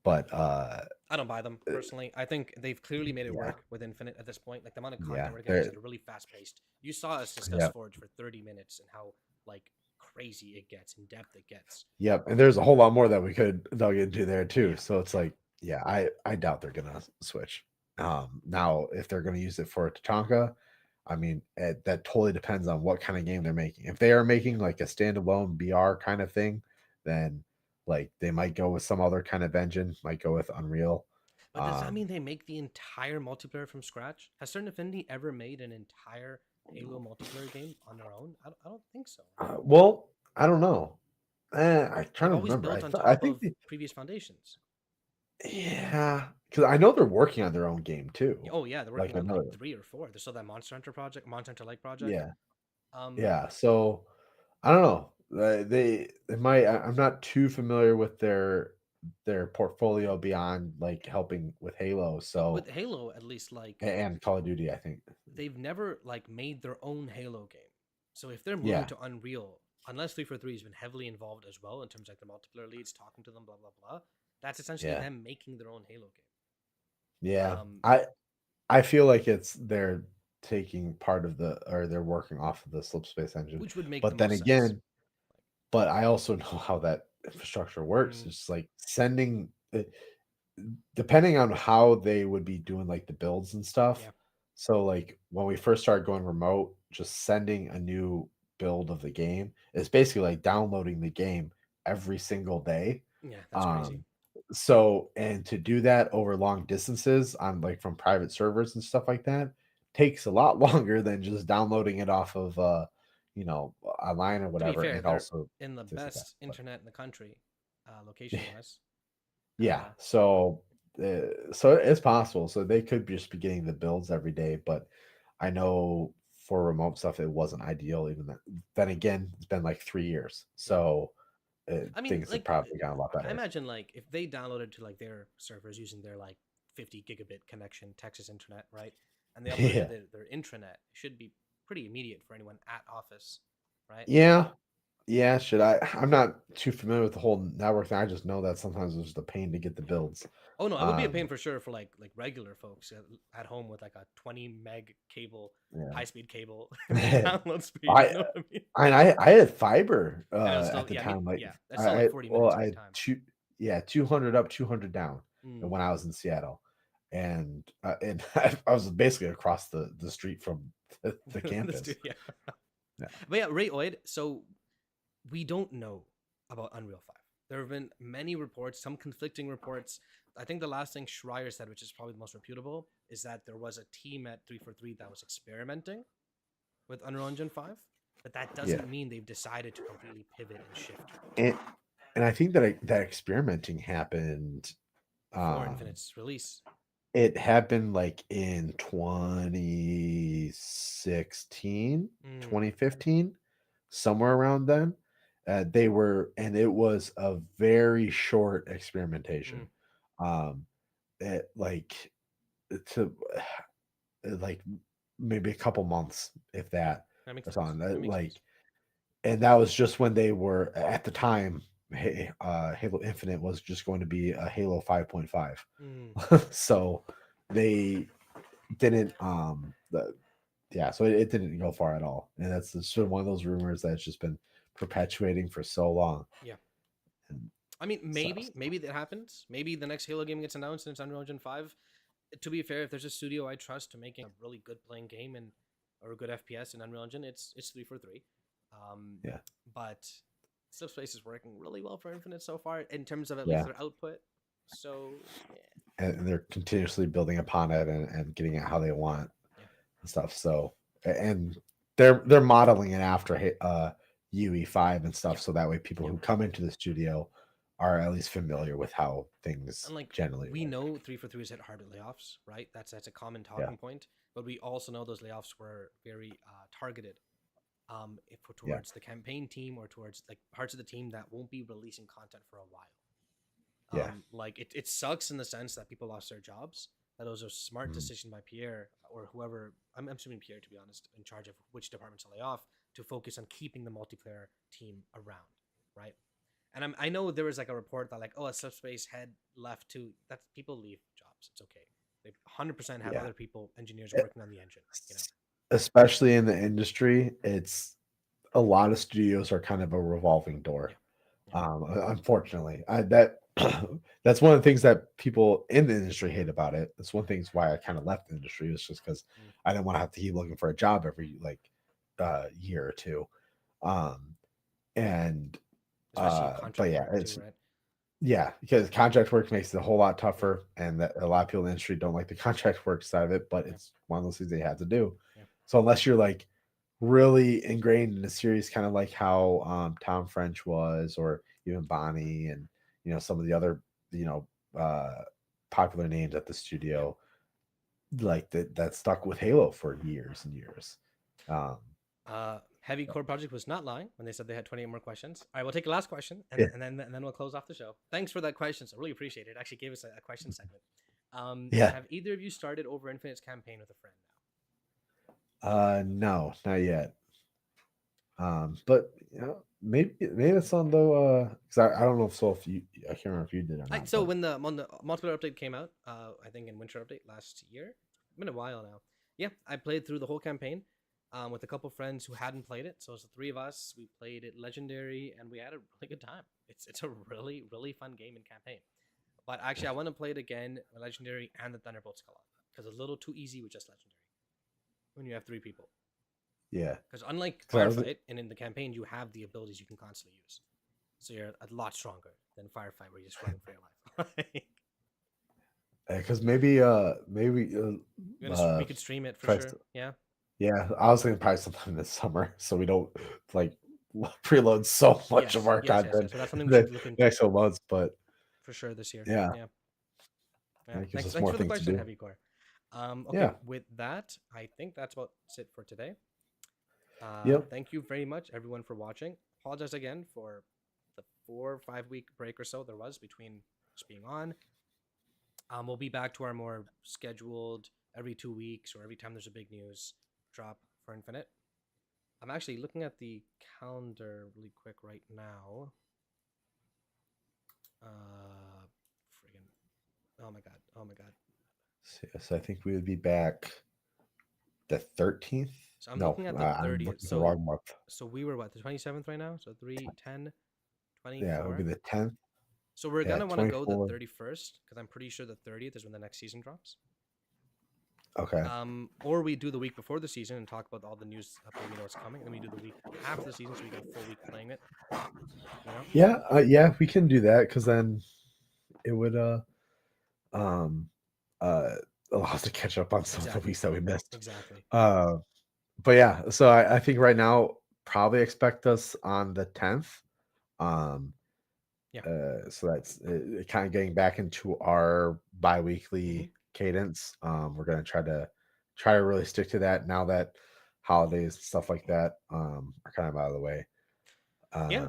[SPEAKER 3] but
[SPEAKER 1] I don't buy them personally. I think they've clearly made it
[SPEAKER 3] yeah,
[SPEAKER 1] work with Infinite at this point. Like the amount of content
[SPEAKER 3] yeah,
[SPEAKER 1] we're getting is
[SPEAKER 3] there,
[SPEAKER 1] at a really fast paced. You saw us discuss
[SPEAKER 3] yeah,
[SPEAKER 1] Forge for 30 minutes and how like crazy it gets, in depth it gets.
[SPEAKER 3] yep. And there's a whole lot more that we could dug into there too.
[SPEAKER 1] Yeah,
[SPEAKER 3] So it's
[SPEAKER 1] yeah.
[SPEAKER 3] like, yeah, I doubt they're gonna switch. Now if they're gonna use it for Tatanka, I mean, that totally depends on what kind of game they're making. If they are making like a standalone BR kind of thing, then like they might go with some other kind of engine, might go with Unreal.
[SPEAKER 1] But does that
[SPEAKER 3] Um,
[SPEAKER 1] mean they make the entire multiplayer from scratch? Has Certain Affinity ever made an entire Halo multiplayer game on their own? I don't think so.
[SPEAKER 3] well, I don't know. I'm trying
[SPEAKER 1] They've
[SPEAKER 3] to
[SPEAKER 1] always
[SPEAKER 3] remember.
[SPEAKER 1] built on
[SPEAKER 3] I
[SPEAKER 1] top
[SPEAKER 3] think
[SPEAKER 1] of previous foundations.
[SPEAKER 3] yeah, because I know they're working on their own game too.
[SPEAKER 1] Oh yeah, they're working
[SPEAKER 3] Like I
[SPEAKER 1] on like
[SPEAKER 3] know,
[SPEAKER 1] 3 or 4. There's still that Monster Hunter project, Monster Hunter like project.
[SPEAKER 3] yeah,
[SPEAKER 1] Um,
[SPEAKER 3] yeah. So I don't know. They might. I'm not too familiar with their portfolio beyond like helping with Halo.
[SPEAKER 1] But
[SPEAKER 3] So
[SPEAKER 1] with Halo, at least, like
[SPEAKER 3] and Call of Duty, I think.
[SPEAKER 1] they've never like made their own Halo game. So if they're moving
[SPEAKER 3] Yeah,
[SPEAKER 1] to Unreal, unless 343 has been heavily involved as well in terms of like the multiplayer leads, talking to them, blah blah blah, that's essentially
[SPEAKER 3] yeah,
[SPEAKER 1] them making their own Halo game.
[SPEAKER 3] yeah. I feel like it's they're taking part of the or they're working off of the Slipspace engine.
[SPEAKER 1] Which would make the
[SPEAKER 3] But then
[SPEAKER 1] most sense.
[SPEAKER 3] again, but I also know how that infrastructure works.
[SPEAKER 1] Mm,
[SPEAKER 3] It's like sending depending on how they would be doing like the builds and stuff.
[SPEAKER 1] yeah,
[SPEAKER 3] So like when we first started going remote, just sending a new build of the game is basically like downloading the game every single day.
[SPEAKER 1] yeah, that's crazy.
[SPEAKER 3] Um so and to do that over long distances on like from private servers and stuff like that takes a lot longer than just downloading it off of online or
[SPEAKER 1] To be
[SPEAKER 3] whatever,
[SPEAKER 1] fair,
[SPEAKER 3] and
[SPEAKER 1] they're
[SPEAKER 3] also
[SPEAKER 1] in the
[SPEAKER 3] things like that.
[SPEAKER 1] best
[SPEAKER 3] But
[SPEAKER 1] internet in the country, location wise.
[SPEAKER 3] yeah, so it's possible. So they could just be getting the builds every day, but I know for remote stuff it wasn't ideal. Even then again, it's been like 3 years,
[SPEAKER 1] Yeah.
[SPEAKER 3] so
[SPEAKER 1] I mean,
[SPEAKER 3] things have
[SPEAKER 1] like,
[SPEAKER 3] probably gotten a lot
[SPEAKER 1] I
[SPEAKER 3] better.
[SPEAKER 1] imagine like if they downloaded to like their servers using their like 50 gigabit connection, Texas internet, right? And they uploaded to
[SPEAKER 3] Yeah,
[SPEAKER 1] their intranet, it should be pretty immediate for anyone at office, right?
[SPEAKER 3] yeah, yeah. Should I? I'm not too familiar with the whole network thing. I just know that sometimes it's just a pain to get the
[SPEAKER 1] Yeah.
[SPEAKER 3] builds.
[SPEAKER 1] Oh no, it would be a pain
[SPEAKER 3] Um,
[SPEAKER 1] for sure for like regular folks at home with like a 20 meg cable,
[SPEAKER 3] yeah.
[SPEAKER 1] high speed cable download speed. You
[SPEAKER 3] I
[SPEAKER 1] know what I mean?
[SPEAKER 3] I had fiber
[SPEAKER 1] And it was
[SPEAKER 3] at
[SPEAKER 1] still,
[SPEAKER 3] the
[SPEAKER 1] yeah,
[SPEAKER 3] time. Like
[SPEAKER 1] that's still like 40
[SPEAKER 3] well,
[SPEAKER 1] minutes
[SPEAKER 3] I
[SPEAKER 1] every
[SPEAKER 3] had
[SPEAKER 1] time.
[SPEAKER 3] 200 up, 200 down,
[SPEAKER 1] Mm.
[SPEAKER 3] when I was in Seattle, and I was basically across the street from the campus.
[SPEAKER 1] Yeah.
[SPEAKER 3] Yeah,
[SPEAKER 1] But yeah, Ray Oid. So we don't know about Unreal 5. There have been many reports, some conflicting reports. I think the last thing Schreier said, which is probably the most reputable, is that there was a team at 343 that was experimenting with Unreal Engine 5, but that
[SPEAKER 3] yeah,
[SPEAKER 1] doesn't mean they've decided to completely pivot and shift
[SPEAKER 3] and and I think that experimenting happened.
[SPEAKER 1] before
[SPEAKER 3] Um,
[SPEAKER 1] Infinite's release.
[SPEAKER 3] it happened like in 2016,
[SPEAKER 1] Mm,
[SPEAKER 3] 2015, somewhere around then. They were, and it was a very short
[SPEAKER 1] mm,
[SPEAKER 3] experimentation. Um, it like to like maybe a couple months, if that,
[SPEAKER 1] that makes
[SPEAKER 3] or
[SPEAKER 1] sense.
[SPEAKER 3] something.
[SPEAKER 1] That makes sense.
[SPEAKER 3] And that was just when they were at the time. Halo Infinite was just going to be a Halo 5.5.
[SPEAKER 1] Mm.
[SPEAKER 3] So they didn't yeah, so it didn't go far at all, and that's just been one of those rumors that's just been perpetuating for so long.
[SPEAKER 1] Yeah.
[SPEAKER 3] And
[SPEAKER 1] I mean,
[SPEAKER 3] so
[SPEAKER 1] maybe that happens. Maybe the next Halo game gets announced and it's Unreal Engine 5. To be fair, if there's a studio I trust to making a really good playing game and or a good FPS in Unreal Engine, it's 343. Um,
[SPEAKER 3] yeah,
[SPEAKER 1] but Subspace is working really well for Infinite so far in terms of at least
[SPEAKER 3] yeah,
[SPEAKER 1] their output. So yeah,
[SPEAKER 3] and they're continuously building upon it and getting it how they want
[SPEAKER 1] yeah,
[SPEAKER 3] and stuff. So and they're modeling it after UE5 and stuff,
[SPEAKER 1] yeah,
[SPEAKER 3] so that way people
[SPEAKER 1] yeah.
[SPEAKER 3] who come into the studio are at least familiar with how things
[SPEAKER 1] And like
[SPEAKER 3] generally
[SPEAKER 1] we
[SPEAKER 3] work.
[SPEAKER 1] know 343 has hit hard at layoffs, right? That's a common
[SPEAKER 3] Yeah,
[SPEAKER 1] talking point. But we also know those layoffs were very targeted if
[SPEAKER 3] yeah,
[SPEAKER 1] towards the campaign team or towards like parts of the team that won't be releasing content for a while.
[SPEAKER 3] yeah.
[SPEAKER 1] Like it sucks in the sense that people lost their jobs. That was a smart
[SPEAKER 3] Mhm.
[SPEAKER 1] decision by Pierre or whoever. I'm assuming Pierre, to be honest, in charge of which departments to lay off to focus on keeping the multiplayer team around, right? And I know there was like a report that like, oh, a subspace head left too. That's people leave jobs. It's okay. They 100% have
[SPEAKER 3] Yeah.
[SPEAKER 1] other people, engineers
[SPEAKER 3] E-
[SPEAKER 1] working on the engine. You know.
[SPEAKER 3] Especially in the industry, it's a lot of studios are kind of a revolving door.
[SPEAKER 1] Yeah. Yeah.
[SPEAKER 3] Unfortunately, that that's one of the things that people in the industry hate about it. That's one of the things why I kind of left the industry, was just because
[SPEAKER 1] Mm.
[SPEAKER 3] I didn't want to have to keep looking for a job every like year or two. Um, and
[SPEAKER 1] Especially
[SPEAKER 3] but
[SPEAKER 1] contract
[SPEAKER 3] yeah,
[SPEAKER 1] work too,
[SPEAKER 3] it's
[SPEAKER 1] right?
[SPEAKER 3] yeah, because contract work makes it a whole lot tougher, and that a lot of people in the industry don't like the contract work side of it. But
[SPEAKER 1] Yeah.
[SPEAKER 3] it's one of those things they have to do.
[SPEAKER 1] Yeah.
[SPEAKER 3] So unless you're like really ingrained in the series, kind of like how Tom French was, or even Bonnie, and some of the other you know uh, popular names at the
[SPEAKER 1] Yeah.
[SPEAKER 3] studio, like that stuck with Halo for years and years. Um,
[SPEAKER 1] Heavy Core Project was not lying when they said they had 28 more questions. All right, we'll take a last question, and,
[SPEAKER 3] Yeah.
[SPEAKER 1] and then we'll close off the show. Thanks for that question. So really appreciate it. It actually gave us a question segment.
[SPEAKER 3] Yeah.
[SPEAKER 1] Have either of you started Over Infinite's campaign with a friend
[SPEAKER 3] No, not yet. But maybe it's on though. Because I don't know if you, I can't remember if you did or
[SPEAKER 1] now?
[SPEAKER 3] not.
[SPEAKER 1] So
[SPEAKER 3] but-
[SPEAKER 1] when the multiplayer update came out, I think in Winter Update last year, it's been a while now. Yeah, I played through the whole campaign with a couple friends who hadn't played it. So it's the three of us. We played it Legendary, and we had a really good time. It's a really, really fun game and campaign. But actually, I want to play it again, Legendary and the Thunderbolts co-op, because it's a little too easy with just Legendary when you have three people.
[SPEAKER 3] Yeah.
[SPEAKER 1] Because unlike
[SPEAKER 3] So I was-
[SPEAKER 1] Firefight, and in the campaign, you have the abilities you can constantly use. So you're a lot stronger than Firefight, where you're just running for your life.
[SPEAKER 3] Because maybe
[SPEAKER 1] we could stream it for
[SPEAKER 3] try
[SPEAKER 1] sure.
[SPEAKER 3] to-
[SPEAKER 1] Yeah.
[SPEAKER 3] yeah, I was thinking probably sometime this summer, so we don't like preload so much of our content
[SPEAKER 1] So that's something we
[SPEAKER 3] the
[SPEAKER 1] should look into
[SPEAKER 3] next 2 months. But
[SPEAKER 1] for sure this year.
[SPEAKER 3] yeah,
[SPEAKER 1] Yeah.
[SPEAKER 3] it gives
[SPEAKER 1] Thanks,
[SPEAKER 3] us
[SPEAKER 1] thanks
[SPEAKER 3] more
[SPEAKER 1] for the
[SPEAKER 3] things to
[SPEAKER 1] question,
[SPEAKER 3] do.
[SPEAKER 1] Heavy Core. Okay,
[SPEAKER 3] Yeah.
[SPEAKER 1] with that, I think that's about it for today.
[SPEAKER 3] Yep.
[SPEAKER 1] Thank you very much, everyone, for watching. Apologize again for the 4 or 5 week break or so there was between just being on. We'll be back to our more scheduled every 2 weeks or every time there's a big news drop for Infinite. I'm actually looking at the calendar really quick right now. Friggin'. Oh my god.
[SPEAKER 3] So I think we would be back the 13th.
[SPEAKER 1] So I'm looking at the
[SPEAKER 3] I'm
[SPEAKER 1] 30th.
[SPEAKER 3] looking at the
[SPEAKER 1] So
[SPEAKER 3] wrong month.
[SPEAKER 1] So we were what, the 27th right now? So 3, 10, 24.
[SPEAKER 3] Yeah, it would be the 10th.
[SPEAKER 1] So we're
[SPEAKER 3] yeah,
[SPEAKER 1] gonna want to go the
[SPEAKER 3] 24.
[SPEAKER 1] 31st because I'm pretty sure the 30th is when the next season drops.
[SPEAKER 3] Okay.
[SPEAKER 1] Or we do the week before the season and talk about all the news update, what's coming. Then we do the week after the season, so we get a full week playing it. You know?
[SPEAKER 3] Yeah, we can do that because then it would allow us to catch up on some of the
[SPEAKER 1] Exactly.
[SPEAKER 3] weeks that we missed.
[SPEAKER 1] Exactly.
[SPEAKER 3] But yeah, so I think right now probably expect us on the 10th.
[SPEAKER 1] Yeah.
[SPEAKER 3] So that's kind of getting back into our bi-weekly cadence. We're gonna try to really stick to that now that holidays stuff like that are kind of out of the way.
[SPEAKER 1] Yeah.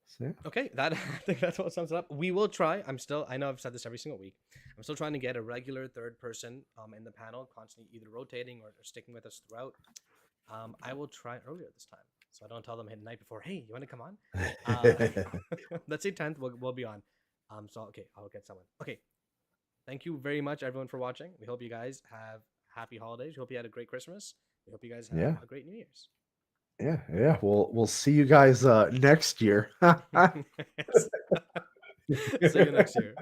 [SPEAKER 3] So yeah.
[SPEAKER 1] Okay, that I think that's what sums it up. We will try. I know I've said this every single week. I'm still trying to get a regular third person in the panel, constantly either rotating or sticking with us throughout. I will try earlier this time, so I don't tell them the night before, hey, you want to come on? Let's say 10th, we'll be on. So okay, I'll get someone. Okay, thank you very much, everyone, for watching. We hope you guys have happy holidays. We hope you had a great Christmas. We hope you guys have a great New Year's.
[SPEAKER 3] Yeah. We'll see you guys next year.
[SPEAKER 1] See you next year.